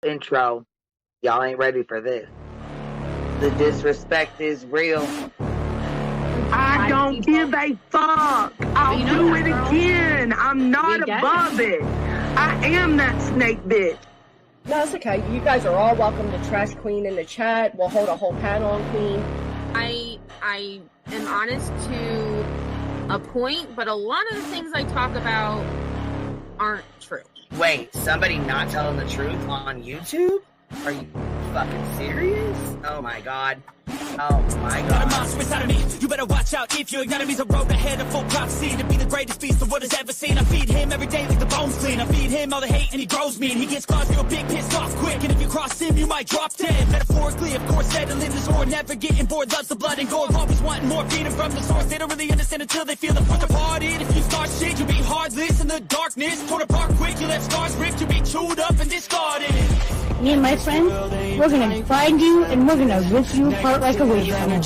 Intro. Y'all ain't ready for this. The disrespect is real. I don't give a fuck. I'll do it again. I'm not above it. I am that snake bitch. No, it's okay. You guys are all welcome to trash Queen in the chat. We'll hold a whole panel on Queen. I am honest to a point, but a lot of the things I talk about aren't true. Wait, somebody not telling the truth on YouTube? Are you fucking serious? Oh my god. Oh my god. Got a monster inside of me. You better watch out if your enemy's a road ahead of full prophecy to be the greatest beast the world has ever seen. I feed him every day like the bones clean. I feed him all the hate and he grows me. And he gets claws real big, pissed off quick. And if you cross him, you might drop dead. Metaphorically, of course, settling the score. Never getting bored, loves the blood and gore. Always wanting more freedom from the source. They don't really understand until they feel the force departed. If you start shit, you'll be heartless in the darkness. Torn apart quick, you left scars ripped. You'll be chewed up and discarded. Me and my friends, we're gonna find you and we're gonna rip you apart like a wasteland.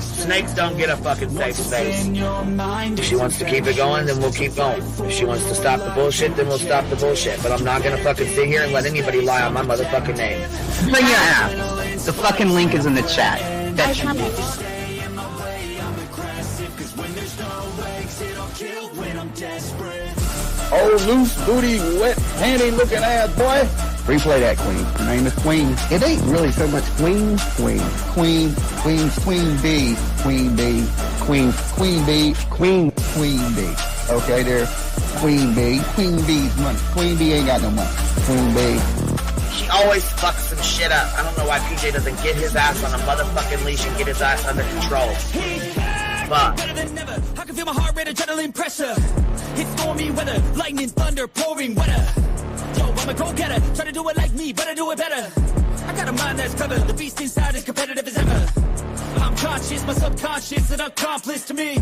Snakes don't get a fucking safe space. If she wants to keep it going, then we'll keep going. If she wants to stop the bullshit, then we'll stop the bullshit. But I'm not gonna fucking sit here and let anybody lie on my motherfucking name. Bring your ass. The fucking link is in the chat. That's Oh, loose booty, wet panty looking ass boy. Replay that, Queen. Her name is Queen. It ain't really so much Queen. Queen B. Queen B. Queen B. Okay, there. Queen B. Queen B's money. Queen B ain't got no money. Queen B. She always fucks some shit up. I don't know why PJ doesn't get his ass on a motherfucking leash and get his ass under control. Fuck. Better than never. I can feel my heart rate, adrenaline pressure. It's stormy weather, lightning, thunder, pouring weather. Yo, I'm a go-getter. Try to do it like me, but I do it better. I got a mind that's clever. The beast inside is competitive as ever. I'm conscious, my subconscious, an accomplice to me.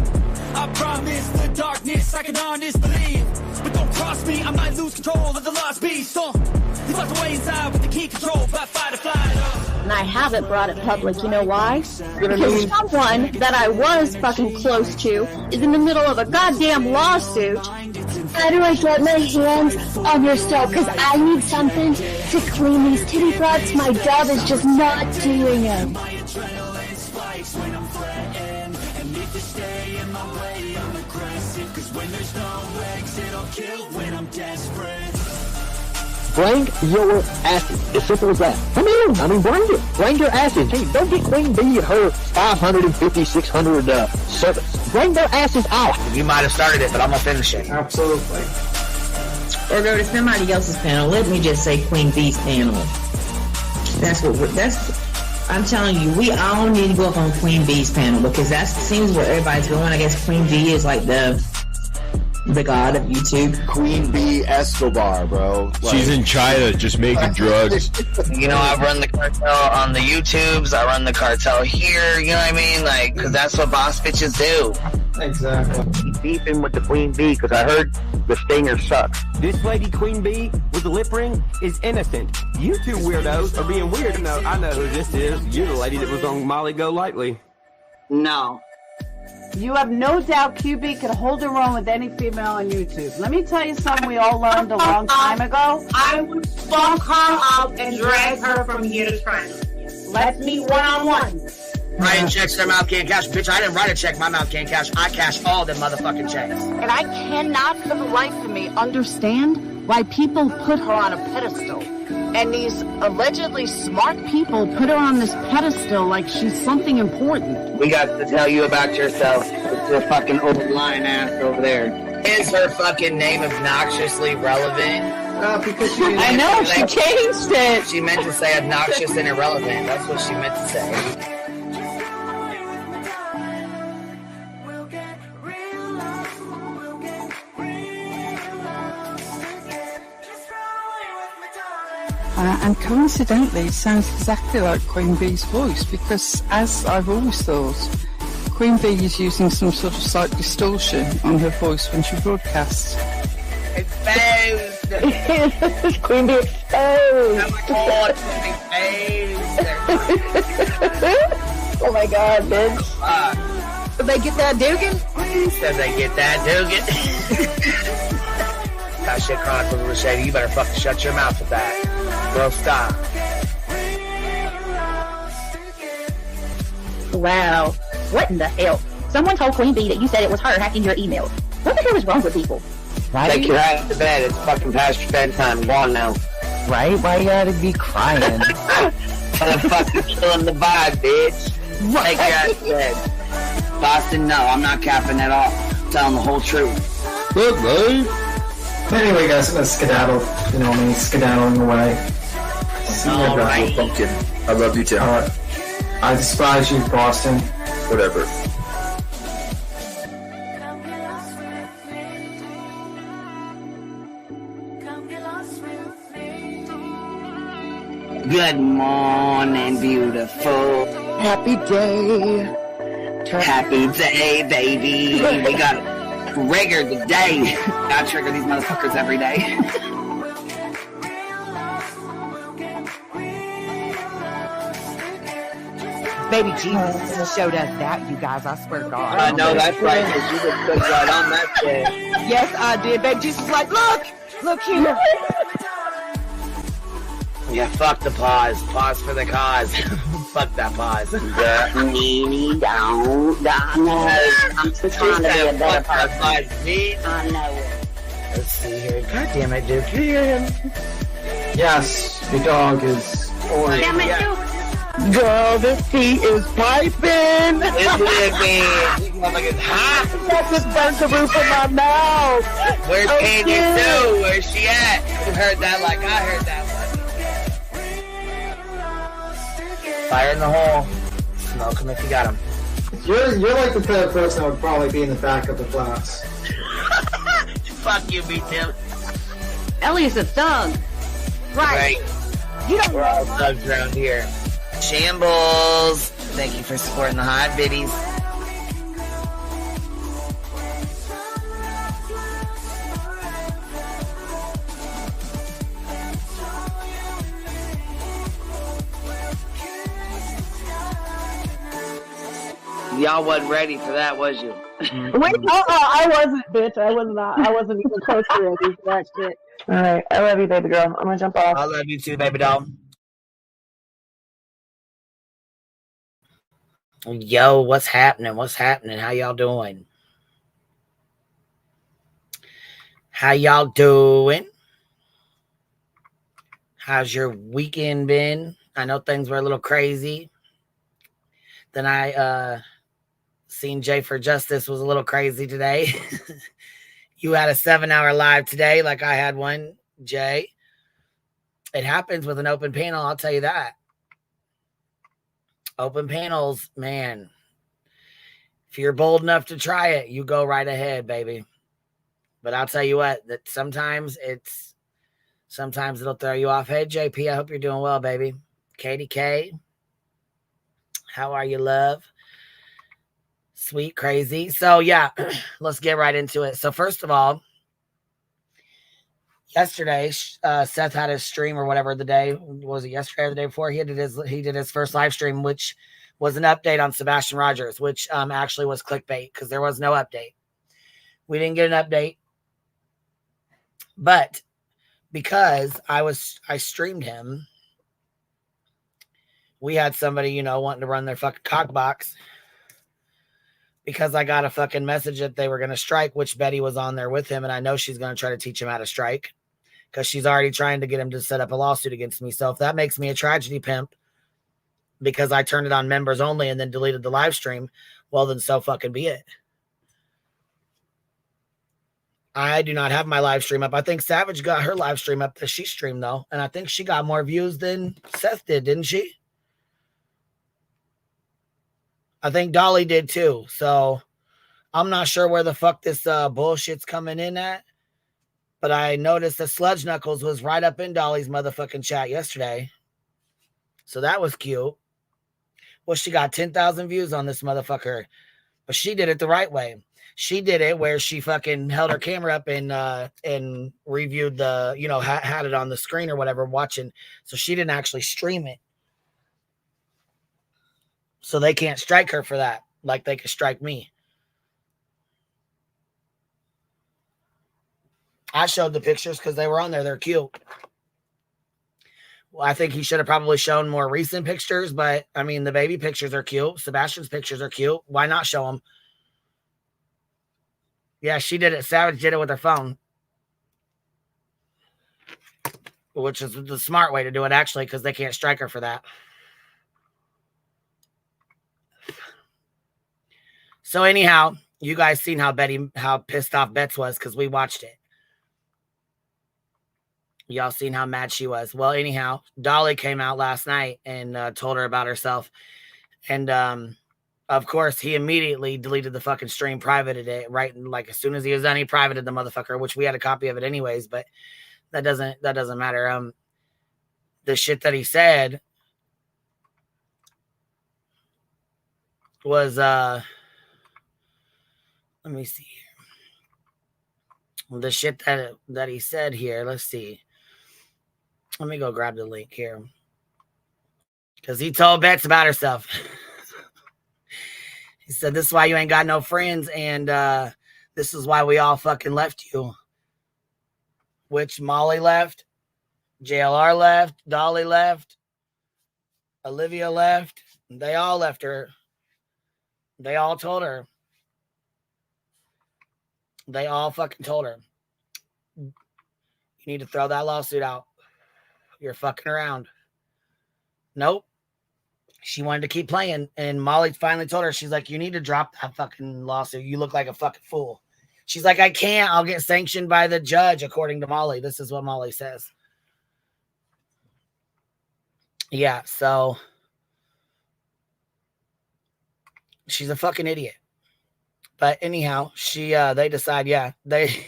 I promise the darkness I can honest believe. But don't cross me, I might lose control of the lost beast. He's locked away inside with the key control by fight or flight. And I haven't brought it public, you know why? Because someone that I was fucking close to is in the middle of a goddamn lawsuit. How do I get my hands on your stove? Because I need something to clean these titty flaps. My job is just not doing it. Bring your asses. As simple as that. Come in. I mean, bring it. Bring your asses. Hey, don't get Queen B and her 550, 600 servants. Bring their asses out. You might have started it, but I'm gonna finish it. Absolutely. Or go to somebody else's panel. Let me just say Queen B's panel. I'm telling you, we all need to go up on Queen B's panel because that seems where everybody's going. I guess Queen B is like the god of YouTube. Queen B Escobar, bro. She's in China just making drugs. You know, I run the cartel on the YouTubes. I run the cartel here. You know what I mean? Like, because that's what boss bitches do. Exactly. Keep beefing with the Queen B because I heard the stinger sucks. This lady Queen B with the lip ring is innocent. You two weirdos are being weird. No, I know who this is. You're the lady that was on Molly Go Lightly. No. You have no doubt QB could hold her own with any female on YouTube. Let me tell you something we all learned a long time ago. I would fuck her up and drag her from here to China. Let's meet one-on-one. Writing checks, their mouth can't cash. Bitch, I didn't write a check, my mouth can't cash. I cash all them motherfucking checks. And I cannot for the life of me understand why people put her on a pedestal. And these allegedly smart people put her on this pedestal like she's something important. We got to tell you about yourself. It's your fucking old lying ass over there. Is her fucking name obnoxiously relevant? Because I know, she changed it. She meant to say obnoxious and irrelevant. That's what she meant to say. And coincidentally, it sounds exactly like Queen Bee's voice because, as I've always thought, Queen Bee is using some sort of slight distortion on her voice when she broadcasts. Exposed! Queen Bee exposed! Oh my god, exposed! Oh my god, bitch. Did they get that Dugan? Said they get that Dugan. That shit chronicles with Shady. You better fucking shut your mouth with that. Bro, stop. Wow. What in the hell? Someone told Queen Bee that you said it was her hacking your emails. What the hell is wrong with people? Take your ass to bed. It's fucking past your bedtime. Go on now. Right? Why you gotta be crying? I'm fucking killing the vibe, bitch. Take your ass to bed. Boston, no, I'm not capping at all. I'm telling the whole truth. Good, babe. Anyway, guys, I'm gonna skedaddle. You know me, skedaddling away. All right. Pumpkin. I love you too. I despise you, Boston. Whatever. Good morning, beautiful. Happy day. Happy day, baby. We got triggered today. I trigger these motherfuckers every day. Baby Jesus showed us that, you guys. I swear to God. I know that's right, because you just put right on that shit. Yes, I did. Baby Jesus was like, look here. Yeah, fuck the pause. Pause for the cause. Fuck that pause. I'm just trying to be a better person. I know it. Let's see here. God damn it, Duke. You hear him? Yes, the dog is. Damn it, Duke. Girl, this tea is piping. It's living. This motherfucker's hot. That just burnt the roof of my mouth. Where's Candy Sue? Where's she at? You heard that like I heard that one. Fire in the hole. Smoke him if you got him. You're like the type of person that would probably be in the back of the class. Fuck you, me too. Ellie's a thug. Right. You don't We're all thugs around here. Shambles. Thank you for supporting the hot biddies. Y'all wasn't ready for that, was you? Wait, I wasn't, bitch. I was not. I wasn't even close to ready for that shit. All right, I love you, baby girl. I'm gonna jump off. I love you too, baby doll. Yo, what's happening? What's happening? How y'all doing? How y'all doing? How's your weekend been? I know things were a little crazy. Then I seen Jay for Justice was a little crazy today. You had a 7-hour live today, like I had one, Jay. It happens with an open panel, I'll tell you that. Open panels, man. If you're bold enough to try it, you go right ahead, baby. But I'll tell you what, that sometimes it'll throw you off. Hey, JP, I hope you're doing well, baby. Katie K, how are you, love? Sweet, crazy. So, yeah, let's get right into it. So, first of all, yesterday, Seth had his stream or whatever the day, was it yesterday or the day before? He did his first live stream, which was an update on Sebastian Rogers, which actually was clickbait because there was no update. We didn't get an update. But because I streamed him, we had somebody, wanting to run their fucking cock box because I got a fucking message that they were going to strike, which Betty was on there with him. And I know she's going to try to teach him how to strike because she's already trying to get him to set up a lawsuit against me. So if that makes me a tragedy pimp because I turned it on members only and then deleted the live stream, well, then so fucking be it. I do not have my live stream up. I think Savage got her live stream up that she streamed, though. And I think she got more views than Seth did, didn't she? I think Dolly did, too. So I'm not sure where the fuck this bullshit's coming in at. But I noticed that Sludge Knuckles was right up in Dolly's motherfucking chat yesterday. So that was cute. Well, she got 10,000 views on this motherfucker. But she did it the right way. She did it where she fucking held her camera up and reviewed the, had it on the screen or whatever watching. So she didn't actually stream it. So they can't strike her for that like they could strike me. I showed the pictures because they were on there. They're cute. Well, I think he should have probably shown more recent pictures, but I mean, the baby pictures are cute. Sebastian's pictures are cute. Why not show them? Yeah, she did it. Savage did it with her phone, which is the smart way to do it, actually, because they can't strike her for that. So anyhow, you guys seen how pissed off Betts was because we watched it. Y'all seen how mad she was. Well, anyhow, Dolly came out last night and told her about herself. And of course, he immediately deleted the fucking stream, privated it, right? Like as soon as he was done, he privated the motherfucker, which we had a copy of it anyways, but that doesn't matter. The shit that he said was let me see here. The shit that he said here, let's see. Let me go grab the link here. Because he told Betts about herself. He said, this is why you ain't got no friends, and this is why we all fucking left you. Which Molly left, JLR left, Dolly left, Olivia left. They all left her. They all told her. They all fucking told her. You need to throw that lawsuit out. You're fucking around. Nope. She wanted to keep playing. And Molly finally told her, she's like, you need to drop that fucking lawsuit. You look like a fucking fool. She's like, I can't. I'll get sanctioned by the judge, according to Molly. This is what Molly says. Yeah, so she's a fucking idiot. But anyhow, they decide, yeah, they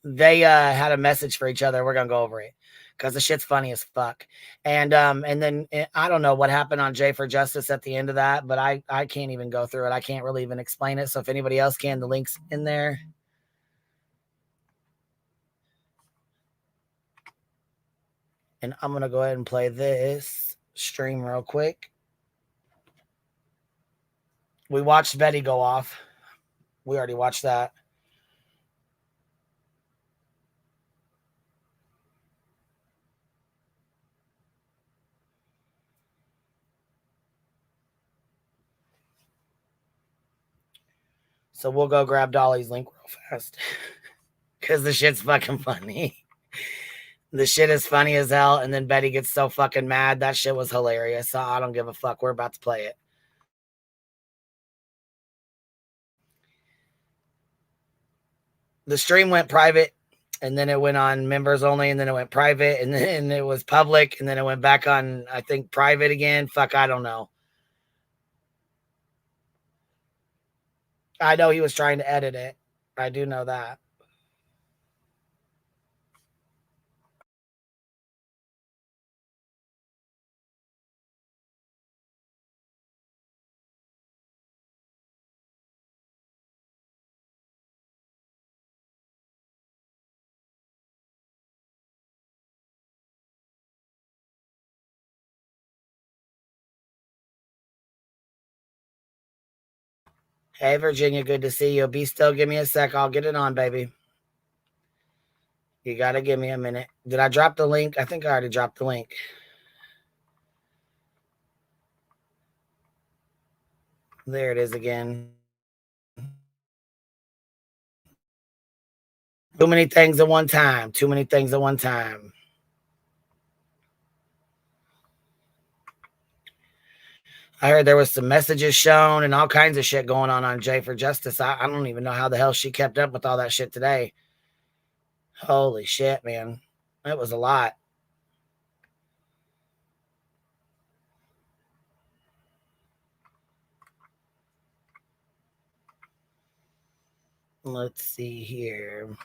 had a message for each other. We're gonna go over it because the shit's funny as fuck. And then I don't know what happened on J for Justice at the end of that, but I can't even go through it. I can't really even explain it. So if anybody else can, the link's in there. And I'm gonna go ahead and play this stream real quick. We watched Betty go off. We already watched that. So we'll go grab Dolly's link real fast. Because the shit's fucking funny. The shit is funny as hell. And then Betty gets so fucking mad. That shit was hilarious. So I don't give a fuck. We're about to play it. The stream went private. And then it went on members only. And then it went private. And then it was public. And then it went back on, I think, private again. Fuck, I don't know. I know he was trying to edit it. I do know that. Hey, Virginia, good to see you. Be still. Give me a sec. I'll get it on, baby. You got to give me a minute. Did I drop the link? I think I already dropped the link. There it is again. Too many things at one time. Too many things at one time. I heard there was some messages shown and all kinds of shit going on J for Justice. I don't even know how the hell she kept up with all that shit today. Holy shit, man. It was a lot. Let's see here.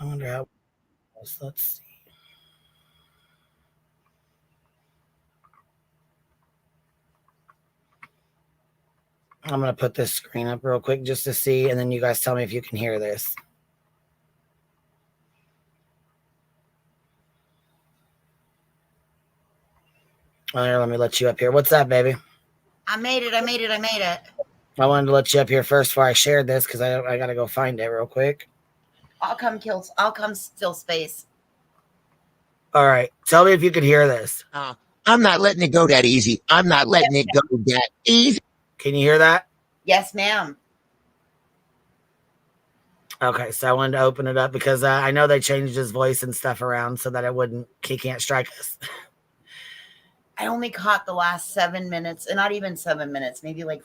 I wonder how. Let's see. I'm going to put this screen up real quick just to see, and then you guys tell me if you can hear this. Oh, here, let me let you up here. What's up, baby? I made it. I wanted to let you up here first before I shared this because I got to go find it real quick. I'll come steal space. All right. Tell me if you could hear this. I'm not letting it go that easy. I'm not letting it go that easy. Can you hear that? Yes, ma'am. Okay, so I wanted to open it up because I know they changed his voice and stuff around so that he can't strike us. I only caught the last 7 minutes, and not even 7 minutes, maybe like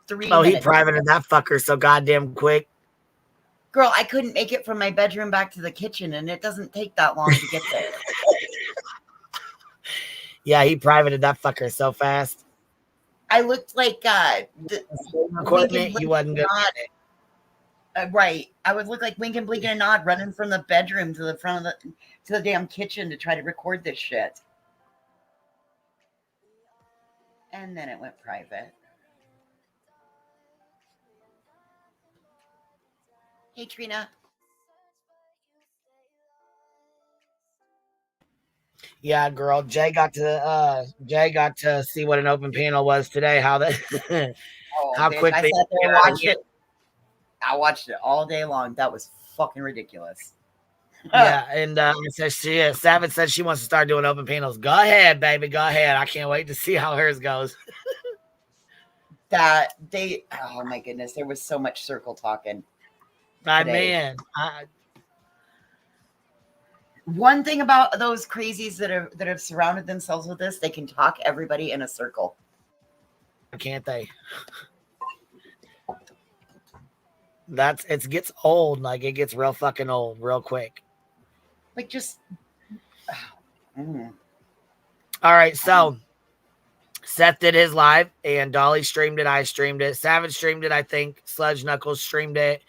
3 Oh, minutes. he privated that fucker so goddamn quick. Girl, I couldn't make it from my bedroom back to the kitchen, and it doesn't take that long to get there. Yeah, he privated that fucker so fast. I looked like you wasn't good at it. Right. I would look like Wink and Blink and Nod running from the bedroom to the front of the damn kitchen to try to record this shit. And then it went private. Hey, Trina. Yeah, girl. Jay got to see what an open panel was today. How that how bitch, quickly I sat there and watched it. I watched it all day long. That was fucking ridiculous. Yeah, and Savage said she wants to start doing open panels. Go ahead, baby. Go ahead. I can't wait to see how hers goes. Oh my goodness, there was so much circle talking. Man, one thing about those crazies that have surrounded themselves with this, they can talk everybody in a circle. Can't they? It gets old. Like it gets real fucking old real quick. Like just. All right, so Seth did his live, and Dolly streamed it. I streamed it. Savage streamed it. I think Sludge Knuckles streamed it.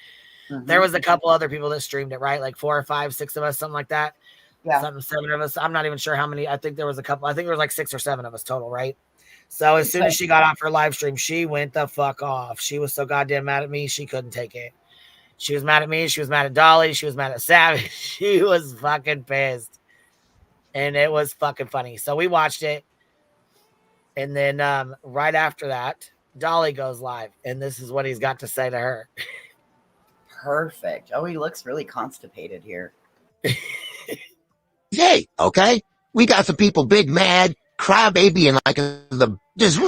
Mm-hmm. There was a couple other people that streamed it, right? Like 4 or 5, 6 of us, something like that. Yeah, 7 of us. I'm not even sure how many. I think there was a couple. I think there was like 6 or 7 of us total, right? So as soon as she got off her live stream, she went the fuck off. She was so goddamn mad at me, she couldn't take it. She was mad at me. She was mad at Dolly. She was mad at Savage. She was fucking pissed. And it was fucking funny. So we watched it. And then right after that, Dolly goes live. And this is what he's got to say to her. Perfect. Oh, he looks really constipated here. Hey, okay? We got some people big mad, crybaby, and like just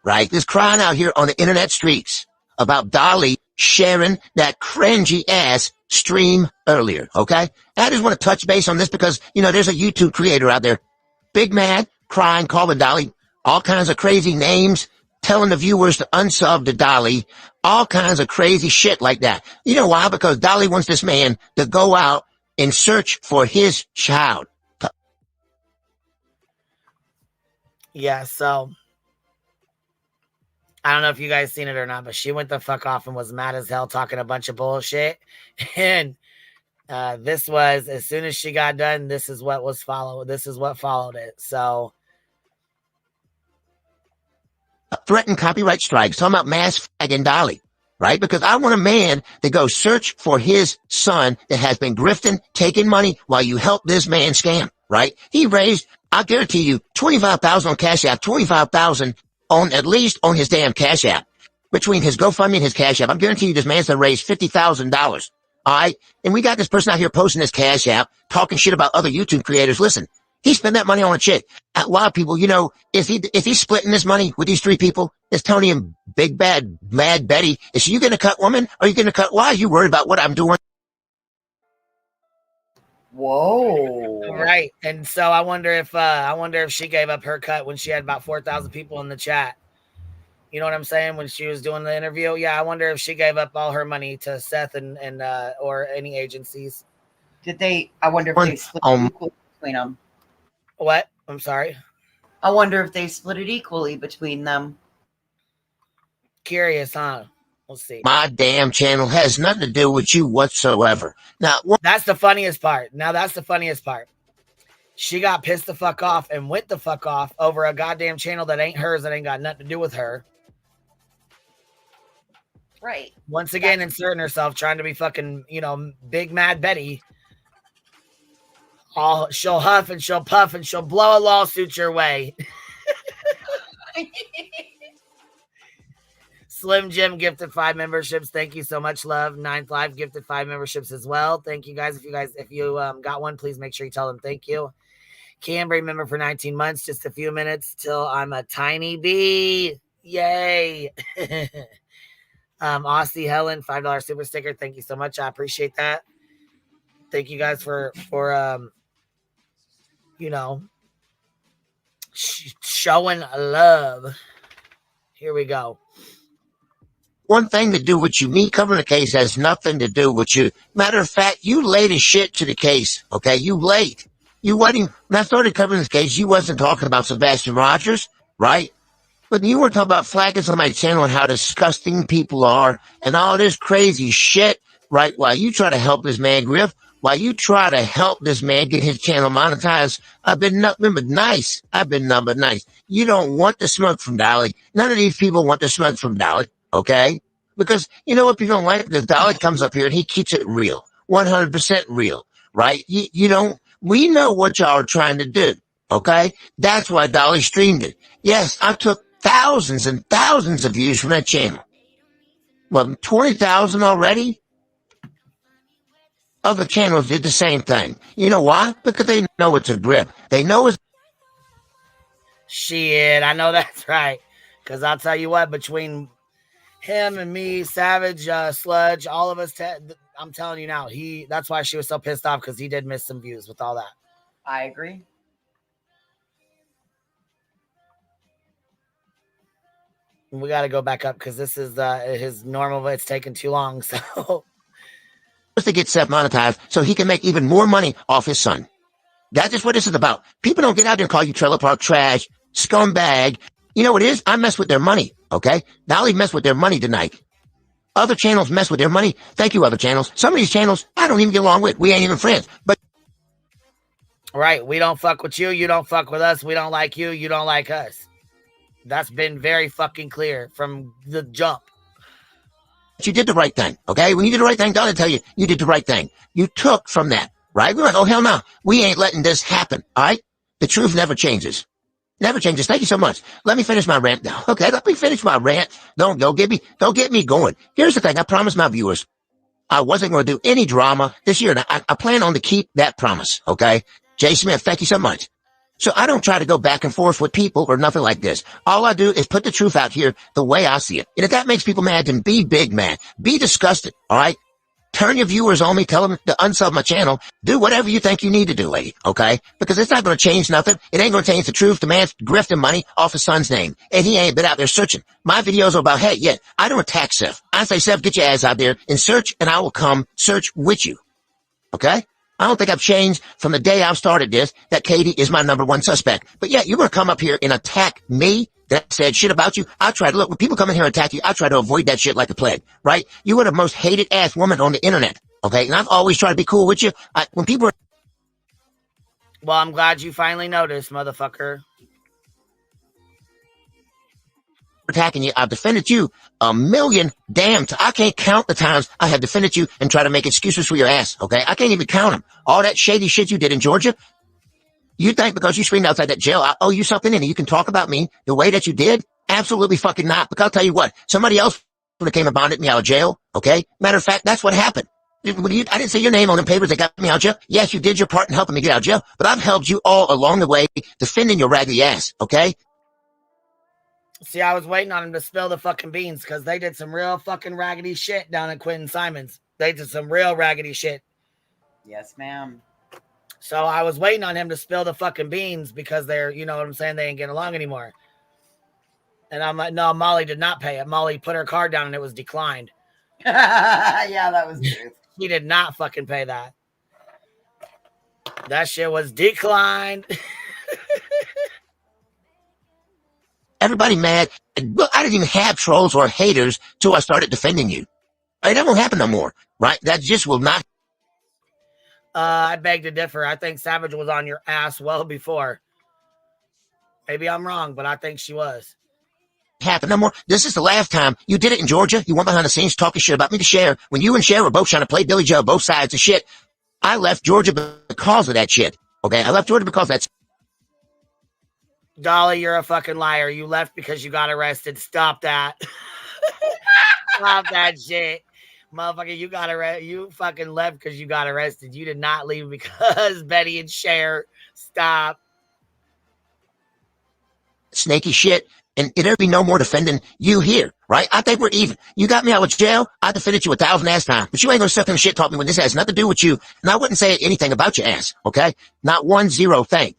right? Just crying out here on the internet streets about Dolly sharing that cringy ass stream earlier, okay? I just want to touch base on this because, there's a YouTube creator out there, big mad, crying, calling Dolly all kinds of crazy names, telling the viewers to unsub to Dolly, all kinds of crazy shit like that. You know why? Because Dolly wants this man to go out and search for his child. Yeah, so I don't know if you guys seen it or not, but she went the fuck off and was mad as hell talking a bunch of bullshit. And this was, as soon as she got done, this is what followed it. So threatened copyright strikes, talking about mass flagging Dolly, right? Because I want a man to go search for his son that has been grifting, taking money while you help this man scam, right? He raised, I guarantee you, $25,000 on Cash App, $25,000 at least on his damn Cash App. Between his GoFundMe and his Cash App, I'm guaranteeing you this man's gonna raise $50,000. All right? And we got this person out here posting his Cash App, talking shit about other YouTube creators. Listen, he spent that money on a chick. A lot of people, if he's splitting this money with these 3 people, it's Tony and Big Bad Mad Betty. Is you gonna cut, woman? Or are you gonna cut? Why are you worried about what I'm doing? Whoa. Right. And so I wonder if she gave up her cut when she had about 4,000 people in the chat. You know what I'm saying? When she was doing the interview. Yeah, I wonder if she gave up all her money to Seth and or any agencies. I wonder if they split it equally between them. What? I'm sorry. I wonder if they split it equally between them. Curious, huh? We'll see. My damn channel has nothing to do with you whatsoever. Now, that's the funniest part. She got pissed the fuck off and went the fuck off over a goddamn channel that ain't hers, that ain't got nothing to do with her. Right. Once again, inserting herself, trying to be fucking, Big Mad Betty. She'll huff and she'll puff and she'll blow a lawsuit your way. Slim Jim gifted 5 memberships. Thank you so much, love. 9th Live gifted 5 memberships as well. Thank you guys. If you got one, please make sure you tell them thank you. Cambry member for 19 months. Just a few minutes till I'm a tiny bee. Yay. Aussie Helen, $5 super sticker. Thank you so much. I appreciate that. Thank you guys for showing love. Here we go. One thing to do with you. Me covering the case has nothing to do with you. Matter of fact, you late as shit to the case. Okay, you late. You wasn't. When I started covering this case, you wasn't talking about Sebastian Rogers, right? But you were talking about flagging somebody's channel and how disgusting people are and all this crazy shit, right? While you try to help this man grift, while you try to help this man get his channel monetized, I've been nothing but nice. I've been nothing but nice. You don't want the smoke from Dolly. None of these people want the smoke from Dolly, okay? Because you know what people don't like? The Dolly comes up here and he keeps it real, 100% real, right? You don't. We know what y'all are trying to do, okay? That's why Dolly streamed it. Yes, I took thousands and thousands of views from that channel. Well, 20,000 already? Other channels did the same thing. You know why? Because they know it's a grip. They know it's... Shit, I know that's right. Because I'll tell you what, between him and me, Savage, Sludge, all of us, I'm telling you now, that's why she was so pissed off, because he did miss some views with all that. I agree. We got to go back up because this is his normal, but it's taking too long. So to get self-monetized so he can make even more money off his son. That's just what this is about. People don't get out there and call you trailer park trash, scumbag. You know what it is? I mess with their money, okay? Dolly mess with their money tonight. Other channels mess with their money. Thank you, other channels. Some of these channels I don't even get along with. We ain't even friends. But right, we don't fuck with you. You don't fuck with us. We don't like you. You don't like us. That's been very fucking clear from the jump. You did the right thing, okay? When you did the right thing, Dolly tell you, you did the right thing. You took from that, right? We're like, oh, hell no. We ain't letting this happen, all right? The truth never changes. Never changes. Thank you so much. Let me finish my rant now. Okay, let me finish my rant. Don't get me going. Here's the thing. I promised my viewers I wasn't going to do any drama this year. And I plan on to keep that promise, okay? Jay Smith, thank you so much. So I don't try to go back and forth with people or nothing like this. All I do is put the truth out here the way I see it. And if that makes people mad, then be big mad. Be disgusted, all right? Turn your viewers on me. Tell them to unsub my channel. Do whatever you think you need to do, lady, okay? Because it's not going to change nothing. It ain't going to change the truth. The man's grifting money off his son's name, and he ain't been out there searching. My videos are about, hey, yeah, I don't attack Seth. I say, Seth, get your ass out there and search, and I will come search with you, okay? I don't think I've changed from the day I've started this, that Katie is my #1 suspect. But yeah, you're going to come up here and attack me that said shit about you. I try to look, when people come in here and attack you, I try to avoid that shit like the plague, right? You were the most hated ass woman on the internet, okay? And I've always tried to be cool with you. When people are... Well, I'm glad you finally noticed, motherfucker. Attacking you, I've defended you a million damn times. I can't count the times I have defended you and try to make excuses for your ass, okay? I can't even count them. All that shady shit you did in Georgia, you think because you screamed outside that jail, I owe you something and you can talk about me the way that you did? Absolutely fucking not. Because I'll tell you what, somebody else would have came and bonded me out of jail, okay? Matter of fact, that's what happened. I didn't see your name on the papers that got me out of jail. Yes, you did your part in helping me get out of jail, but I've helped you all along the way defending your raggedy ass, okay? See, I was waiting on him to spill the fucking beans because they did some real fucking raggedy shit down at Quentin Simon's. They did some real raggedy shit. Yes, ma'am. So I was waiting on him to spill the fucking beans because they're, you know what I'm saying, they ain't getting along anymore. And I'm like, no, Molly did not pay it. Molly put her card down and it was declined. Yeah, that was true. She did not fucking pay that. That shit was declined. Everybody mad. Look, I didn't even have trolls or haters till I started defending you. Right, that won't happen no more, right? That just will not. I beg to differ. I think Savage was on your ass well before. Maybe I'm wrong, but I think she was. Happen no more. This is the last time you did it in Georgia. You went behind the scenes talking shit about me to Cher. When you and Cher were both trying to play Billy Joe, both sides of shit. I left Georgia because of that shit. Okay, I left Georgia because that's Dolly, you're a fucking liar. You left because you got arrested. Stop that. Stop that shit. Motherfucker, you got arrested. You fucking left because you got arrested. You did not leave because Betty and Cher. Stop. snaky shit, and there'd be no more defending you here, right? I think we're even. You got me out of jail, I defended you 1,000 ass times, but you ain't gonna suck in shit talk me when this has nothing to do with you, and I wouldn't say anything about your ass, okay? Not 1 thing.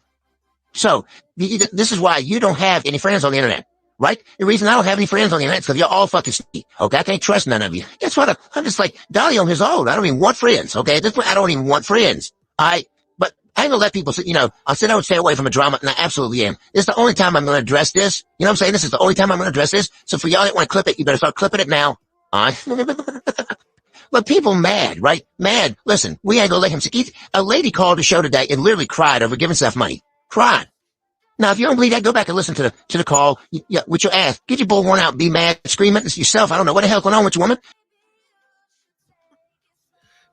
So, this is why you don't have any friends on the internet, right? The reason I don't have any friends on the internet is because you're all fucking sneaky, okay? I can't trust none of you. Guess what? I'm just like, Dolly on his own. I don't even want friends, okay? At this point, I don't even want friends, all right? But I ain't gonna let people, I said I would stay away from a drama, and I absolutely am. This is the only time I'm gonna address this. You know what I'm saying? This is the only time I'm gonna address this. So for y'all that want to clip it, you better start clipping it now. All right? But people mad, right? Mad. Listen, we ain't gonna let him see. A lady called the show today and literally cried over giving Seth money. Cried. Now, if you don't believe that, go back and listen to the call with your ass. Get your bullhorn out, be mad, scream at yourself. I don't know what the hell's going on with you, woman.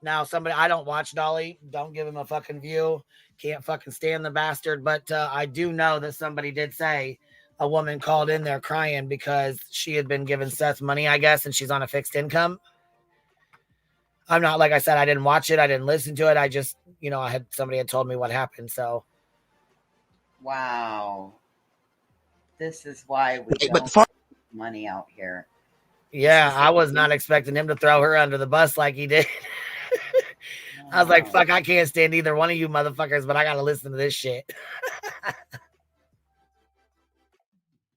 Now, I don't watch Dolly. Don't give him a fucking view. Can't fucking stand the bastard. But I do know that somebody did say a woman called in there crying because she had been giving Seth money, I guess, and she's on a fixed income. I'm not, like I said, I didn't watch it. I didn't listen to it. I just, somebody had told me what happened. So. Wow. This is why we don't put money out here. Yeah, I was not expecting him to throw her under the bus like he did. I was like, fuck, I can't stand either one of you motherfuckers, but I got to listen to this shit.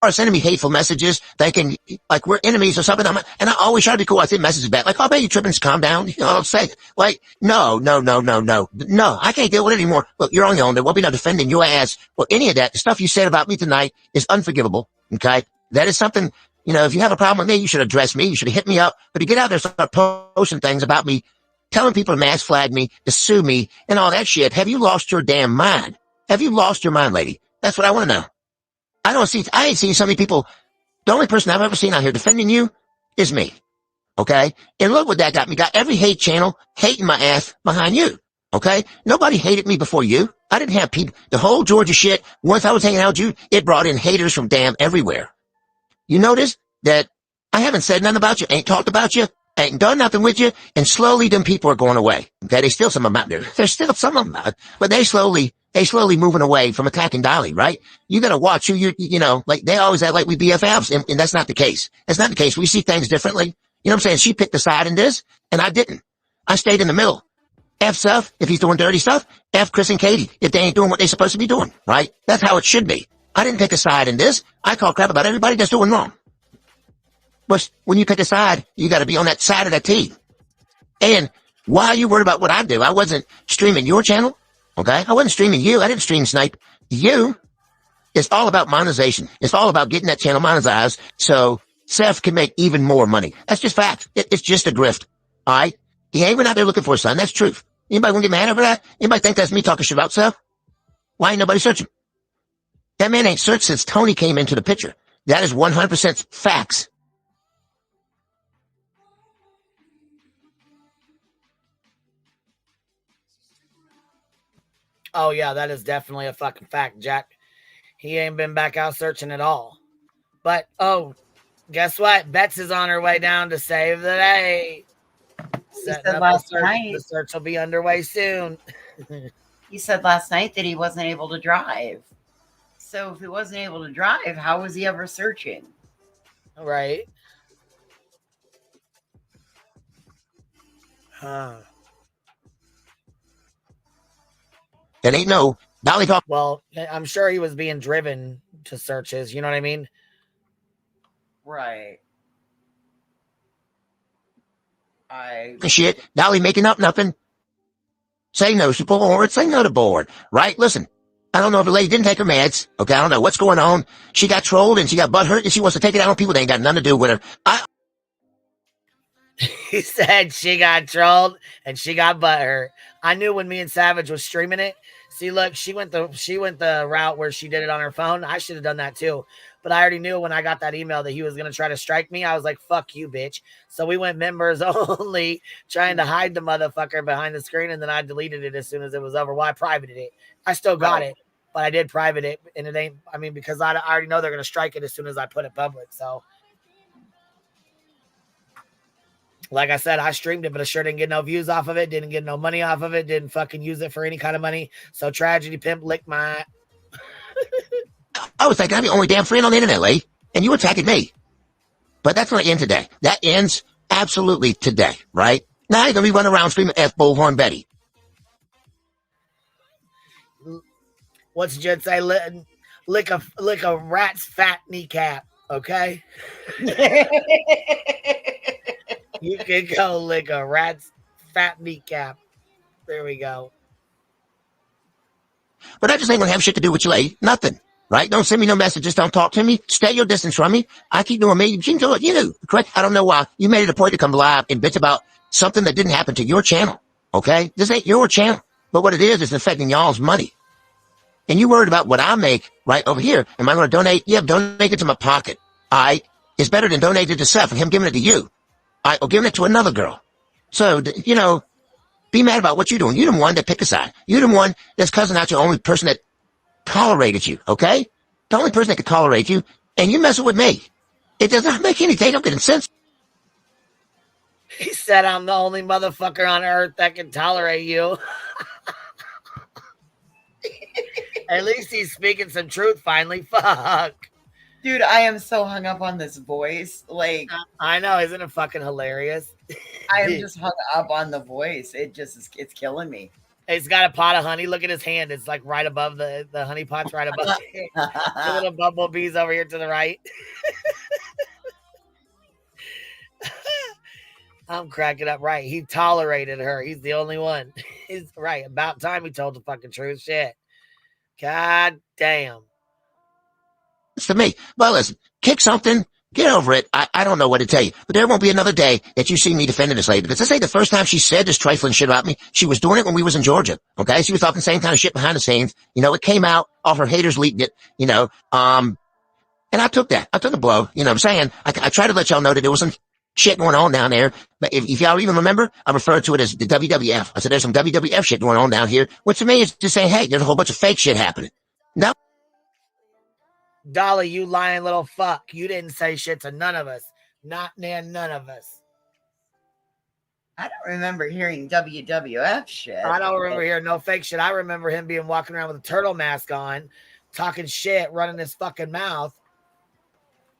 Are sending me hateful messages thinking like we're enemies or something. And I always try to be cool. I send messages back like, oh, man, you tripping, calm down. I'll say like, no. I can't deal with it anymore. Look, you're on your own. There won't be no defending your ass or any of that. The stuff you said about me tonight is unforgivable. Okay. That is something, if you have a problem with me, you should address me. You should have hit me up. But to get out there and start posting things about me, telling people to mass flag me, to sue me and all that shit. Have you lost your damn mind? Have you lost your mind, lady? That's what I want to know. I ain't seen so many people. The only person I've ever seen out here defending you is me. Okay? And look what that got me. Got every hate channel hating my ass behind you. Okay? Nobody hated me before you. I didn't have people. The whole Georgia shit, once I was hanging out with you, it brought in haters from damn everywhere. You notice that I haven't said nothing about you, ain't talked about you, ain't done nothing with you, and slowly them people are going away. Okay? There's still some of them out there. There's still some of them out, but they slowly moving away from attacking Dolly, right? You gotta watch who like they always act like we BFFs, and that's not the case. That's not the case. We see things differently. You know what I'm saying? She picked a side in this, and I didn't. I stayed in the middle. F Seth, if he's doing dirty stuff. F Chris and Katie, if they ain't doing what they're supposed to be doing, right? That's how it should be. I didn't pick a side in this. I call crap about everybody that's doing wrong. But when you pick a side, you gotta be on that side of that team. And why are you worried about what I do? I wasn't streaming your channel. Okay? I wasn't streaming you. I didn't stream snipe you. It's all about monetization. It's all about getting that channel monetized so Seth can make even more money. That's just fact. It's just a grift. All right? He ain't been out there looking for a son. That's truth. Anybody gonna get mad over that? Anybody think that's me talking shit about Seth? Why ain't nobody searching? That man ain't searched since Tony came into the picture. That is 100% facts. Oh, yeah, that is definitely a fucking fact, Jack. He ain't been back out searching at all. But, guess what? Bets is on her way down to save the day. The search will be underway soon. He said last night that he wasn't able to drive. So if he wasn't able to drive, how was he ever searching? Right. Huh. It ain't no Dolly talk. Well, I'm sure he was being driven to searches. You know what I mean? Right. Shit. Dolly making up nothing. Say no to board. Say no to board. Right? Listen. I don't know if the lady didn't take her meds. Okay, I don't know what's going on. She got trolled and she got butthurt and she wants to take it out on people that ain't got nothing to do with her. He said she got trolled and she got butthurt. I knew when me and Savage was streaming it, See, look, she went the route where she did it on her phone. I should have done that too. But I already knew when I got that email that he was going to try to strike me. I was like, fuck you, bitch. So we went members only, trying to hide the motherfucker behind the screen. And then I deleted it as soon as it was over. Well, I privated it. I still got it, but I did private it. And it ain't, I mean, because I already know they're going to strike it as soon as I put it public. So, like I said, I streamed it, but I sure didn't get no views off of it. Didn't get no money off of it. Didn't fucking use it for any kind of money. So Tragedy Pimp licked my... I was like, I'm the only damn friend on the internet, Lee. And you attacking me. But that's going to end today. That ends absolutely today, right? Now you're going to be running around screaming F Bullhorn Betty. What's Jed say? Lick a rat's fat kneecap, okay? You can go lick a rat's fat kneecap. There we go. But that just ain't going to have shit to do with you, Lee. Nothing. Right? Don't send me no messages. Don't talk to me. Stay your distance from me. I keep doing me. You can do what you do. Correct? I don't know why. You made it a point to come live and bitch about something that didn't happen to your channel. Okay? This ain't your channel. But what it is affecting y'all's money. And you worried about what I make right over here. Am I going to donate? Yeah, donate it to my pocket. All right? It's better than donate it to Seth and him giving it to you. All right? Or giving it to another girl. So, you know, be mad about what you're doing. You're the one that picked a side. You're the one that's cussing out your only person that tolerated you, okay? The only person that could tolerate you, and you messing with me. It does not make anything. I'm getting sense. He said I'm the only motherfucker on earth that can tolerate you. At least he's speaking some truth finally. Fuck. Dude, I am so hung up on this voice. Like, I know, isn't it fucking hilarious? I am just hung up on the voice. It's killing me. He's got a pot of honey. Look at his hand. It's like right above the honey pot's right above it. The little bumblebees over here to the right. I'm cracking up. Right. He tolerated her. He's the only one. He's right. About time he told the fucking truth. Shit. God damn. It's to me. Well, listen, kick something. Get over it. I don't know what to tell you. But there won't be another day that you see me defending this lady. Because this ain't the first time she said this trifling shit about me. She was doing it when we was in Georgia. Okay? She was talking the same kind of shit behind the scenes. You know, it came out. All her haters leaked it. You know, and I took that. I took a blow. You know what I'm saying? I tried to let y'all know that there was some shit going on down there. But if y'all even remember, I referred to it as the WWF. I said, there's some WWF shit going on down here. Which to me is just saying, hey, there's a whole bunch of fake shit happening. No. Dolly, you lying little fuck. You didn't say shit to none of us. Not near none of us. I don't remember hearing WWF shit. I don't remember hearing no fake shit. I remember him being walking around with a turtle mask on, talking shit, running his fucking mouth.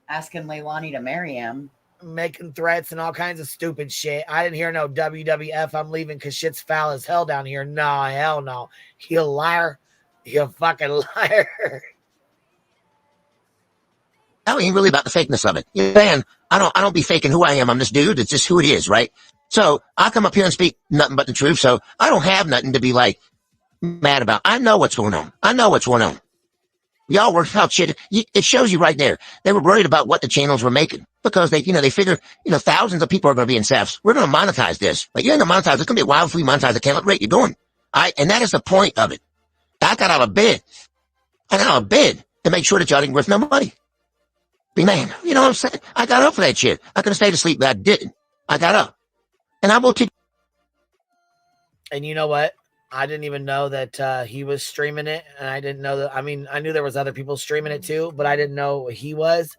Asking Leilani to marry him. Making threats and all kinds of stupid shit. I didn't hear no WWF. I'm leaving because shit's foul as hell down here. No, hell no. You liar. You fucking liar. That ain't really about the fakeness of it. You know, man, I don't be faking who I am. I'm this dude. It's just who it is, right? So I come up here and speak nothing but the truth. So I don't have nothing to be like mad about. I know what's going on. I know what's going on. Y'all work out shit. It shows you right there. They were worried about what the channels were making because they figure, thousands of people are going to be in SEFs. We're going to monetize this. Like, you're going to monetize. It's going to be a wild free monetize. I can't let rate you're doing. And that is the point of it. I got out of bed. To make sure that y'all didn't grift no money. Be man. You know what I'm saying? I got up for that shit. I could have stayed asleep, but I didn't. I got up. And I will teach. And you know what? I didn't even know that he was streaming it. And I didn't know that. I mean, I knew there was other people streaming it too, but I didn't know he was.